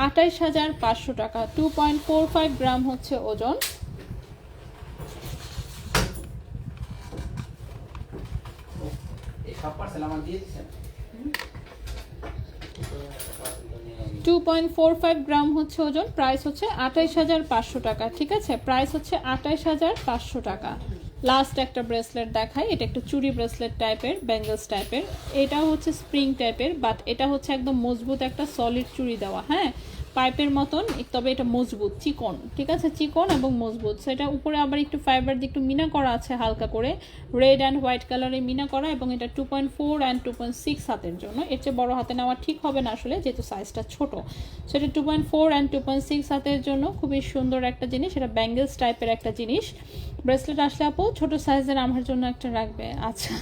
28,500 টাকা, 2.45 গ্রাম হচ্ছে ওজন। এই সব পার্সেল আমার দিয়ে দিচ্ছেন 2.45 গ্রাম হচ্ছে ওজন, প্রাইস হচ্ছে 28,500 টাকা। ঠিক আছে, প্রাইস হচ্ছে 28,500 টাকা। লাস্ট একটা ব্রেসলেট দেখাই, এটা একটু চুড়ি ব্রেসলেট টাইপের, ব্যাঙ্গলস টাইপের। এটাও হচ্ছে স্প্রিং টাইপের, বাট এটা হচ্ছে একদম মজবুত একটা সলিড চুড়ি দেওয়া, হ্যাঁ, পাইপের মতন, তবে এটা মজবুত, চিকন। ঠিক আছে, চিকন এবং মজবুত। সেটা উপরে আবার একটু ফাইবার দিয়ে একটু মিনা করা আছে হালকা করে, রেড অ্যান্ড হোয়াইট কালারে মিনা করা, এবং এটা 2.4 অ্যান্ড 2.6 হাতের জন্য। এর চেয়ে বড় হাতে নেওয়া ঠিক হবে না আসলে, যেহেতু সাইজটা ছোট। সেটা 2.4 অ্যান্ড 2.6 হাতের জন্য খুবই সুন্দর একটা জিনিস। এটা ব্যাঙ্গলস টাইপের একটা জিনিস। ব্রেসলেট আসলে আপু ছোট সাইজের আমার জন্য একটা রাখবে, আচ্ছা।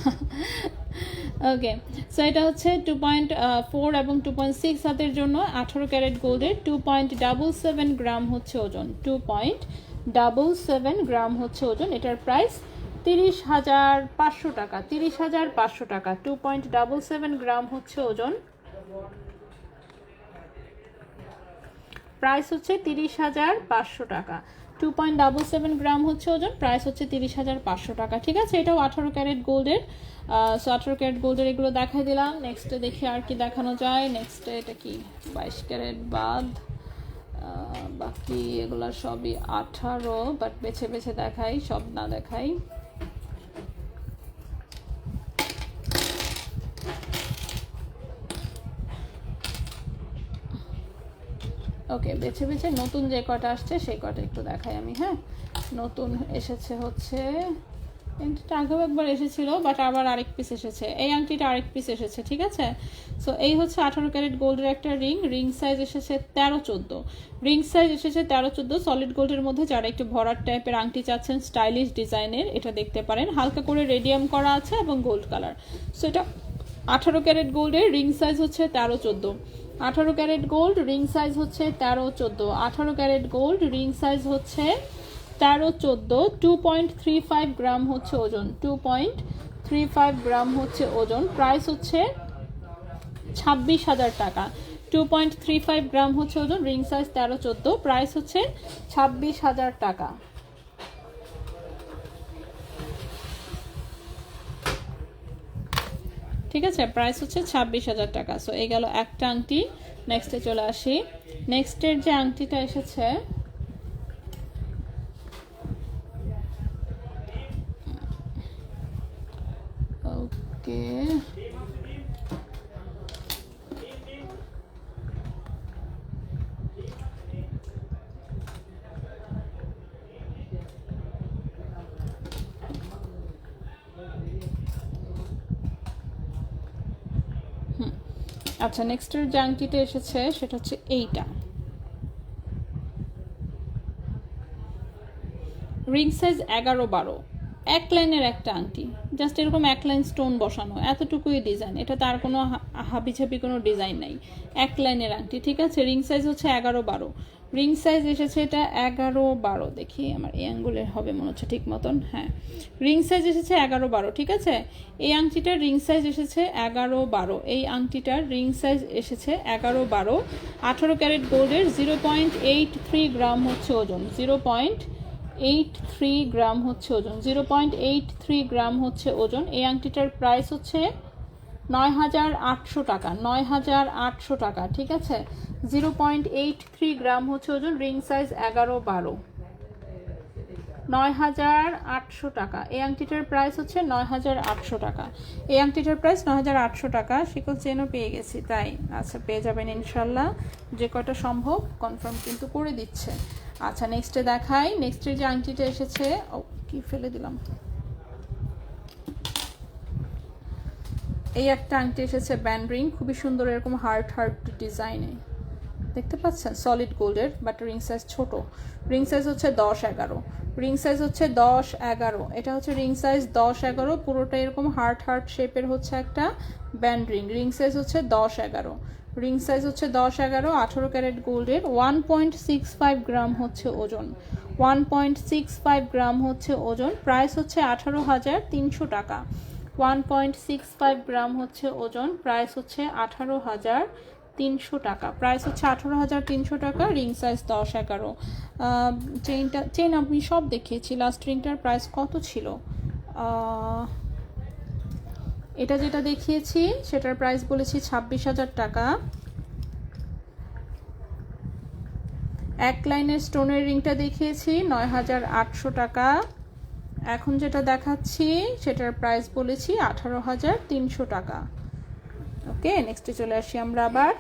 ওকে, সো এটা হচ্ছে 2.4 এবং 2.6 হাতের জন্য 18 ক্যারেট গোল্ডের, 2.77 গ্রাম হচ্ছে ওজন, 2.77 গ্রাম হচ্ছে ওজন। এটার প্রাইস 30,500 টাকা, 30,500 টাকা। 2.77 গ্রাম হচ্ছে ওজন, প্রাইস হচ্ছে 30,500 টাকা। 2.77 গ্রাম হচ্ছে ওজন, প্রাইস হচ্ছে 30,500 টাকা। ঠিক আছে, এটাও 18 ক্যারেট গোল্ডের। সো 18 ক্যারেট গোল্ডের এগুলো দেখাই দিলাম। নেক্সটে দেখি আর কি দেখানো যায়। নেক্সটে এটা কি 22 ক্যারেট বাদ, বাকি এগুলো সবই 18, বাট বেছে বেছে দেখাই, সব না দেখাই। ওকে, বেছে বেছে নতুন যে কটা আসছে সেই কটা একটু দেখাই আমি, হ্যাঁ। নতুন এসেছে হচ্ছে, আংটিটা আগেও একবার এসেছিল, বাট আবার আরেক পিস এসেছে। এই আংটিটা আরেক পিস এসেছে, ঠিক আছে। সো এই হচ্ছে 18 ক্যারেট গোল্ডের একটা রিং। রিং সাইজ এসেছে 13-14, রিং সাইজ এসেছে 13-14। সলিড গোল্ডের মধ্যে যারা একটু ভরাট টাইপের আংটি চাচ্ছেন, স্টাইলিশ ডিজাইনের, এটা দেখতে পারেন। হালকা করে রেডিয়াম করা আছে এবং গোল্ড কালার। সো এটা 18 ক্যারেট গোল্ডের, রিং সাইজ হচ্ছে 13-14। 18 ক্যারেট গোল্ড, রিং সাইজ হচ্ছে 13-14। 18 ক্যারেট গোল্ড, রিং সাইজ হচ্ছে 13-14। 2.35 গ্রাম হচ্ছে ওজন, 2.35 গ্রাম হচ্ছে ওজন। প্রাইস হচ্ছে 26,000 টাকা। 2.35 গ্রাম হচ্ছে ওজন, রিং সাইজ 13-14, প্রাইস হচ্ছে 26,000 টাকা। ঠিক আছে, প্রাইস হচ্ছে 26,000 টাকা। সো এই গেল একটা আংটি। নেক্সটে চলে আসি। নেক্সটের যে আংটিটা এসেছে, ওকে, আচ্ছা, নেক্সটের যে আংটিটা এসেছে সেটা হচ্ছে এইটা। রিং সাইজ 11-12, এক লাইনের একটা আংটি, জাস্ট এরকম এক লাইন স্টোন বসানো, এতটুকুই ডিজাইন। এটা তার কোনো হাবিছাবি কোনো ডিজাইন নাই, এক লাইনের আংটি। ঠিক আছে, রিং সাইজ হচ্ছে 11-12, রিং সাইজ এসেছে এটা 11-12। দেখি আমার এই আঙ্গুলের হবে মনে হচ্ছে ঠিক মতন, হ্যাঁ, রিং সাইজ এসেছে 11-12। ঠিক আছে, এই আংটিটার রিং সাইজ এসেছে 11-12, এই আংটিটার রিং সাইজ এসেছে 11-12। 18 ক্যারেট গোল্ডের, 0.83 গ্রাম হচ্ছে ওজন, 0.83 গ্রাম হচ্ছে ওজন, 0.83 গ্রাম হচ্ছে ওজন। এই আংটিটার প্রাইস হচ্ছে 9,800 টাকা, 9,800 টাকা। ঠিক আছে, 0.83 গ্রাম হচ্ছে ওজন, রিং সাইজ 11-12, 9,800 টাকা। এই আংটিটার প্রাইস হচ্ছে 9,800 টাকা। এই আংটিটার প্রাইস 9,800 টাকা। শিকল চেনও পেয়ে গেছি, তাই আচ্ছা, পেয়ে যাবেন ইনশাল্লাহ, যে কটা সম্ভব কনফার্ম কিন্তু করে দিচ্ছে। আচ্ছা, নেক্সটে দেখাই। নেক্সটের যে আংটিটা এসেছে, ও কি ফেলে দিলাম, এই একটা আংটি এসেছে ব্যান্ড রিং, খুবই সুন্দর, এরকম হার্ট হার্ট ডিজাইনে, দেখতে পাচ্ছেন, সলিড গোল্ডের, বাট রিং সাইজ ছোট। রিং সাইজ হচ্ছে 10-11, রিং সাইজ হচ্ছে 10-11। এটা হচ্ছে রিং সাইজ 10-11, পুরোটা এরকম হার্ট হার্ট শেপের হচ্ছে একটা ব্যান্ড রিং। রিং সাইজ হচ্ছে 10-11, রিং সাইজ হচ্ছে 10-11। 18 ক্যারেট গোল্ডের, 1.65 গ্রাম হচ্ছে ওজন, 1.65 গ্রাম হচ্ছে ওজন। প্রাইস হচ্ছে 18,300 টাকা, 1.65 গ্রাম হচ্ছে ওজন, প্রাইস হচ্ছে 18,300 টাকা। প্রাইস হচ্ছে 18,300 টাকা, রিং সাইজ 10-11। চেইন আমি সব দেখিয়েছি। লাস্ট রিংটার প্রাইস কত ছিল? এটা যেটা দেখিয়েছি সেটার প্রাইস বলেছি 26,000 টাকা। এক লাইনের স্টোনের রিংটা দেখিয়েছি 9,800 টাকা। এখন যেটা দেখাচ্ছি সেটার প্রাইস বলেছি 18,300 টাকা। ওকে, নেক্সটে চলে আসি আমরা আবার।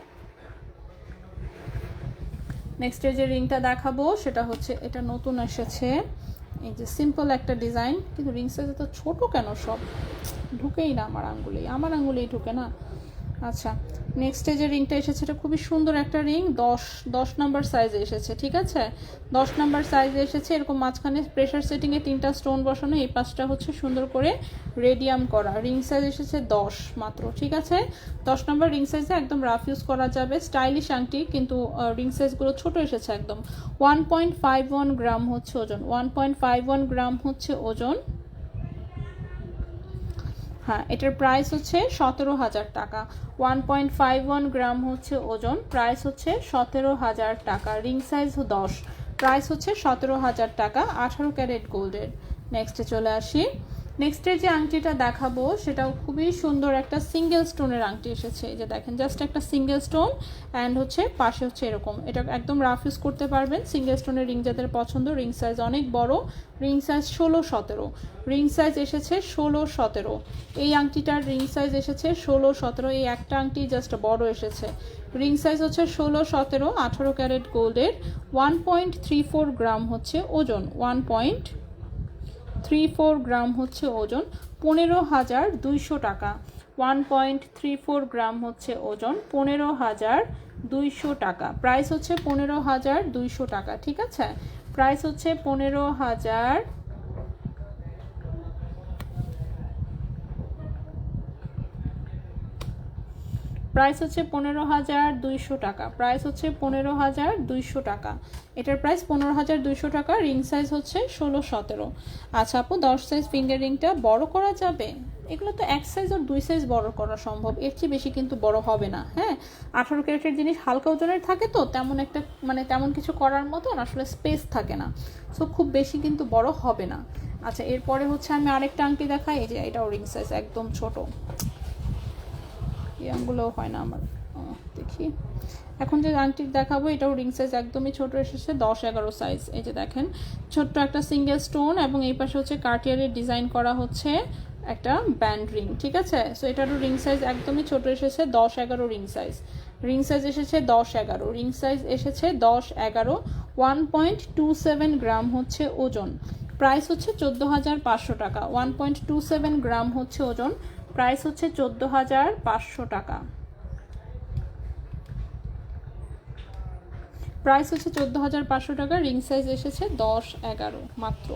নেক্সটে যে রিংটা দেখাবো সেটা হচ্ছে, এটা নতুন এসেছে, এই যে সিম্পল একটা ডিজাইন, কিন্তু রিং সাইজ তো ছোট কেন? সব ঢুকেই না আমার আঙ্গুলেই ঢুকে না। আচ্ছা, নেক্সটে যে রিংটা এসেছে এটা খুবই সুন্দর একটা রিং, 10 নাম্বার সাইজে এসেছে। ঠিক আছে, 10 নাম্বার সাইজে এসেছে। এরকম মাঝখানে প্রেশার সেটিংয়ে 3টা স্টোন বসানো, এই পাশটা হচ্ছে সুন্দর করে রেডিয়াম করা। রিং সাইজ এসেছে 10 মাত্র। ঠিক আছে, 10 নাম্বার রিং সাইজে একদম রাফ ইউজ করা যাবে, স্টাইলিশ আংটি, কিন্তু রিং সাইজগুলো ছোট এসেছে একদম। 1.51 গ্রাম হচ্ছে ওজন, 1.51 গ্রাম হচ্ছে ওজন। হ্যাঁ, এটার প্রাইস হচ্ছে 17,000 টাকা। 1.51 গ্রাম হচ্ছে ওজন, প্রাইস হচ্ছে 17,000 টাকা। রিং সাইজ 10, প্রাইস হচ্ছে 17,000 টাকা, 18 ক্যারেট গোল্ডের। নেক্সটে চলে আসি। নেক্সটে যে আংটিটা দেখাবো সেটাও খুবই সুন্দর একটা সিঙ্গেল স্টোনের আংটি এসেছে। এই যে দেখেন, জাস্ট একটা সিঙ্গেল স্টোন অ্যান্ড হচ্ছে পাশে হচ্ছে এরকম। এটা একদম রাফ ইউজ করতে পারবেন। সিঙ্গেল স্টোনের রিং যাদের পছন্দ, রিং সাইজ অনেক বড়, রিং সাইজ 16-17, রিং সাইজ এসেছে 16-17। এই আংটিটার রিং সাইজ এসেছে 16-17, এই একটা আংটি জাস্ট বড় এসেছে। রিং সাইজ হচ্ছে 16-17, 18 ক্যারেট গোল্ডের। 1.34 গ্রাম হচ্ছে ওজন, 1.34 গ্রাম হচ্ছে ওজন, 15,200 টাকা। 1.34 গ্রাম হচ্ছে ওজন, 15,200 টাকা। প্রাইস হচ্ছে 15,200 টাকা। ঠিক আছে, প্রাইস হচ্ছে 15,000। প্রাইস হচ্ছে 15,200 টাকা। প্রাইস হচ্ছে 15,200 টাকা। এটার প্রাইস 15,200 টাকা। রিং সাইজ হচ্ছে 16-17। আচ্ছা আপু, 10 সাইজ ফিঙ্গার রিংটা বড় করা যাবে? এগুলো তো 1 সাইজ আর 2 সাইজ বড় করা সম্ভব, এর চেয়ে বেশি কিন্তু বড় হবে না। হ্যাঁ, 18 ক্যারেটের জিনিস হালকা ওজনের থাকে, তো তেমন একটা তেমন কিছু করার মতন আসলে স্পেস থাকে না, সো খুব বেশি কিন্তু বড় হবে না। আচ্ছা, এরপরে হচ্ছে আমি আরেকটা আংটি দেখাই। এই যে এটাও রিং সাইজ একদম ছোট, এই আঙ্গুলও হয় না আমার। দেখি, এখন যে আংটি দেখাবো এটাও রিং সাইজ একদমই ছোট এসেছে, 10-11 সাইজ। এই যে দেখেন, ছোট্ট একটা সিঙ্গেল স্টোন এবং এই পাশে হচ্ছে কার্টিয়ারের ডিজাইন করা হচ্ছে একটা ব্যান্ড রিং। ঠিক আছে, সো এটারও রিং সাইজ একদমই ছোট এসেছে, 10-11 রিং সাইজ। রিং সাইজ এসেছে 10-11, রিং সাইজ এসেছে 10-11। 1.27 গ্রাম হচ্ছে ওজন, প্রাইস হচ্ছে 14,500 টাকা। 1.27 গ্রাম হচ্ছে ওজন, প্রাইস হচ্ছে 14,500 টাকা। প্রাইস হচ্ছে 14,500 টাকা। রিং সাইজ এসেছে 10-11 মাত্র।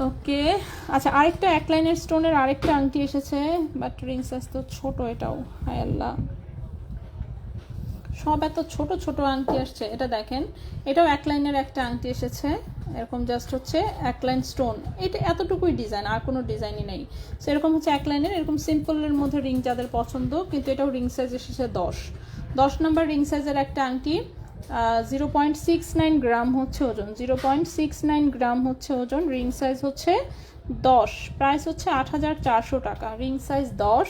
ওকে, আচ্ছা আরেকটা এক লাইনের স্টোনের আরেকটা আংটি এসেছে, বাট রিং সাইজ তো ছোট। এটাও হায় আল্লাহ, সব এত ছোট ছোট আংটি আসছে। এটা দেখেন, এটাও এক লাইনের একটা আংটি এসেছে, এরকম জাস্ট হচ্ছে এক লাইন স্টোন। এটা এতটুকুই ডিজাইন, আর কোনো ডিজাইনই নেই। সেরকম হচ্ছে এক লাইনের, এরকম সিম্পলের মধ্যে রিং যাদের পছন্দ, কিন্তু এটাও রিং সাইজ এসেছে 10 নাম্বার রিং সাইজের একটা আংটি। 0.69 গ্রাম হচ্ছে ওজন, 0.69 গ্রাম হচ্ছে ওজন। রিং সাইজ হচ্ছে 10, প্রাইস হচ্ছে 8,400 টাকা। রিং সাইজ 10,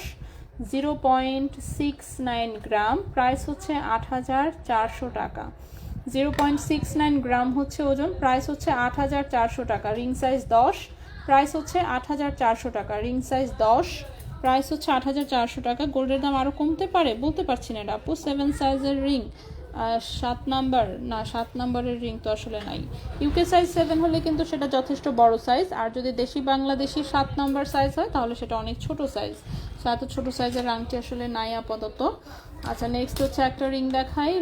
0.69 গ্রাম, প্রাইস হচ্ছে 8,400 টাকা। 0.69 গ্রাম হচ্ছে ওজন, প্রাইস হচ্ছে 8,400 টাকা। রিং সাইজ 10, প্রাইস হচ্ছে 8,400 টাকা। রিং সাইজ 10, প্রাইস হচ্ছে 8,400 টাকা। গোল্ডের দাম আরও কমতে পারে, বলতে পারছি না এটা আপু। 7 সাইজের রিং, 7 নাম্বার না, 7 নাম্বারের রিং তো আসলে নাই। ইউকে সাইজ 7 হলে কিন্তু সেটা যথেষ্ট বড় সাইজ, আর যদি দেশি বাংলাদেশি 7 নাম্বার সাইজ হয় তাহলে সেটা অনেক ছোট সাইজ। সো এত ছোটো সাইজের আংটি আসলে নাই আপাতত। আচ্ছা, নেক্সট হচ্ছে একটা রিং দেখাই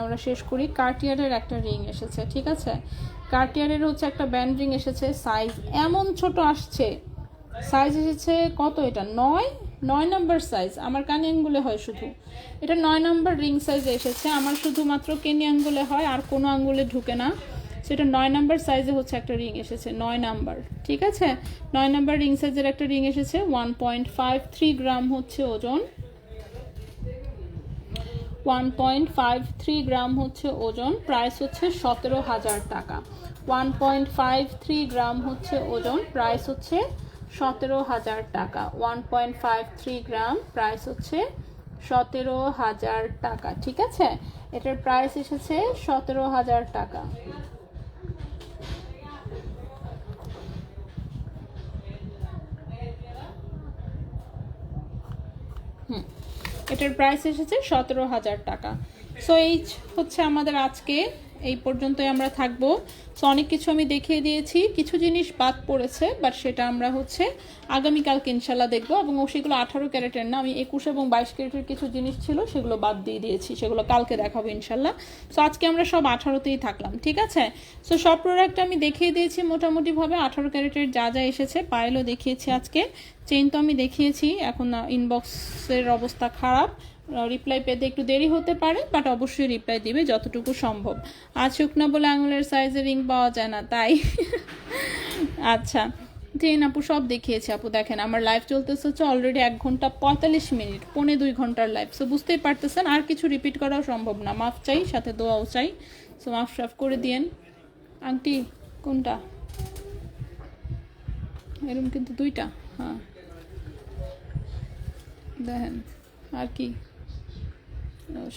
আমরা শেষ করি। কার্টিয়ারের একটা রিং এসেছে। ঠিক আছে, কার্টিয়ারের হচ্ছে একটা ব্যান্ড রিং এসেছে। সাইজ এমন ছোট আসছে, সাইজ এসেছে কত? এটা 9 নাম্বার সাইজ। আমার কানি আঙ্গুলে হয় শুধু, এটা 9 নাম্বার রিং সাইজ এসেছে। আমার শুধুমাত্র কেনি আঙ্গুলে হয়, আর কোনো আঙ্গুলে ঢুকে না। সেটা 9 নাম্বার সাইজে হচ্ছে একটা রিং এসেছে, 9 নাম্বার, ঠিক আছে। 9 নাম্বার রিং সাইজের একটা রিং এসেছে, 1.53 গ্রাম হচ্ছে ওজন, 1.53 গ্রাম হচ্ছে ওজন, প্রাইস হচ্ছে 17,000 টাকা। 1.53 গ্রাম হচ্ছে ওজন, প্রাইস হচ্ছে 17,000 টাকা। 1.53 গ্রাম, প্রাইস হচ্ছে 17,000 টাকা, ঠিক আছে। এটার প্রাইস এসেছে 17,000 টাকা। এটার প্রাইস এসেছে 17,000 টাকা। সো এই হচ্ছে আমাদের আজকে, এই পর্যন্তই আমরা থাকবো। সো অনেক কিছু আমি দেখিয়ে দিয়েছি, কিছু জিনিস বাদ পড়েছে, বাট সেটা আমরা হচ্ছে আগামীকালকে ইনশাল্লাহ দেখবো। এবং সেগুলো 18 ক্যারেটের না, আমি 21 এবং 22 ক্যারেটের কিছু জিনিস ছিল সেগুলো বাদ দিয়ে দিয়েছি, সেগুলো কালকে দেখাবো ইনশাল্লাহ। সো আজকে আমরা সব 18তেই থাকলাম, ঠিক আছে। সো সব প্রোডাক্ট আমি দেখিয়ে দিয়েছি মোটামুটিভাবে, 18 ক্যারেটের যা যা এসেছে। পায়েলও দেখিয়েছি আজকে, চেইন তো আমি দেখিয়েছি। এখন ইনবক্সের অবস্থা খারাপ, রিপ্লাই পেতে একটু দেরি হতে পারে, বাট অবশ্যই রিপ্লাই দিবে যতটুকু সম্ভব। আজ শুকনা বলে আঙুলের সাইজের রিং পাওয়া যায় না, তাই? আচ্ছা, চেইন আপু সব দেখিয়েছি আপু। দেখেন আমার লাইভ চলতেছে হচ্ছে অলরেডি 1 ঘন্টা 45 মিনিট, 1.25 ঘন্টার লাইভ। সো বুঝতেই পারতেছেন, আর কিছু রিপিট করাও সম্ভব না। মাফ চাই, সাথে দোয়াও চাই। সো মাফ সাফ করে দিয়েন। আংটি কোনটা? এরকম কিন্তু 2টা, হ্যাঁ দেখেন। আর কি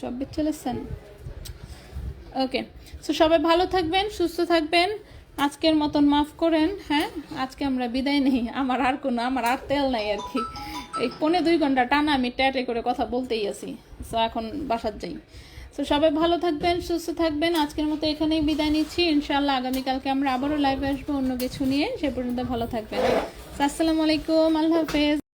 সব বেচ চলেছেন? ওকে, সো সবাই ভালো থাকবেন, সুস্থ থাকবেন। আজকের মতন মাফ করেন, হ্যাঁ আজকে আমরা বিদায় নেই। আমার আর তেল নাই আর কি। এই 1.25 ঘন্টা টানা আমি ট্যাটে করে কথা বলতেই আছি। সো এখন বাসার যাই। সো সবাই ভালো থাকবেন, সুস্থ থাকবেন। আজকের মতো এখানেই বিদায় নিচ্ছি। ইনশাআল্লাহ আগামীকালকে আমরা আবারও লাইভে আসবো অন্য কিছু নিয়ে। সে পর্যন্ত ভালো থাকবেন। আসসালামু আলাইকুম, আল্লাহ হাফেজ।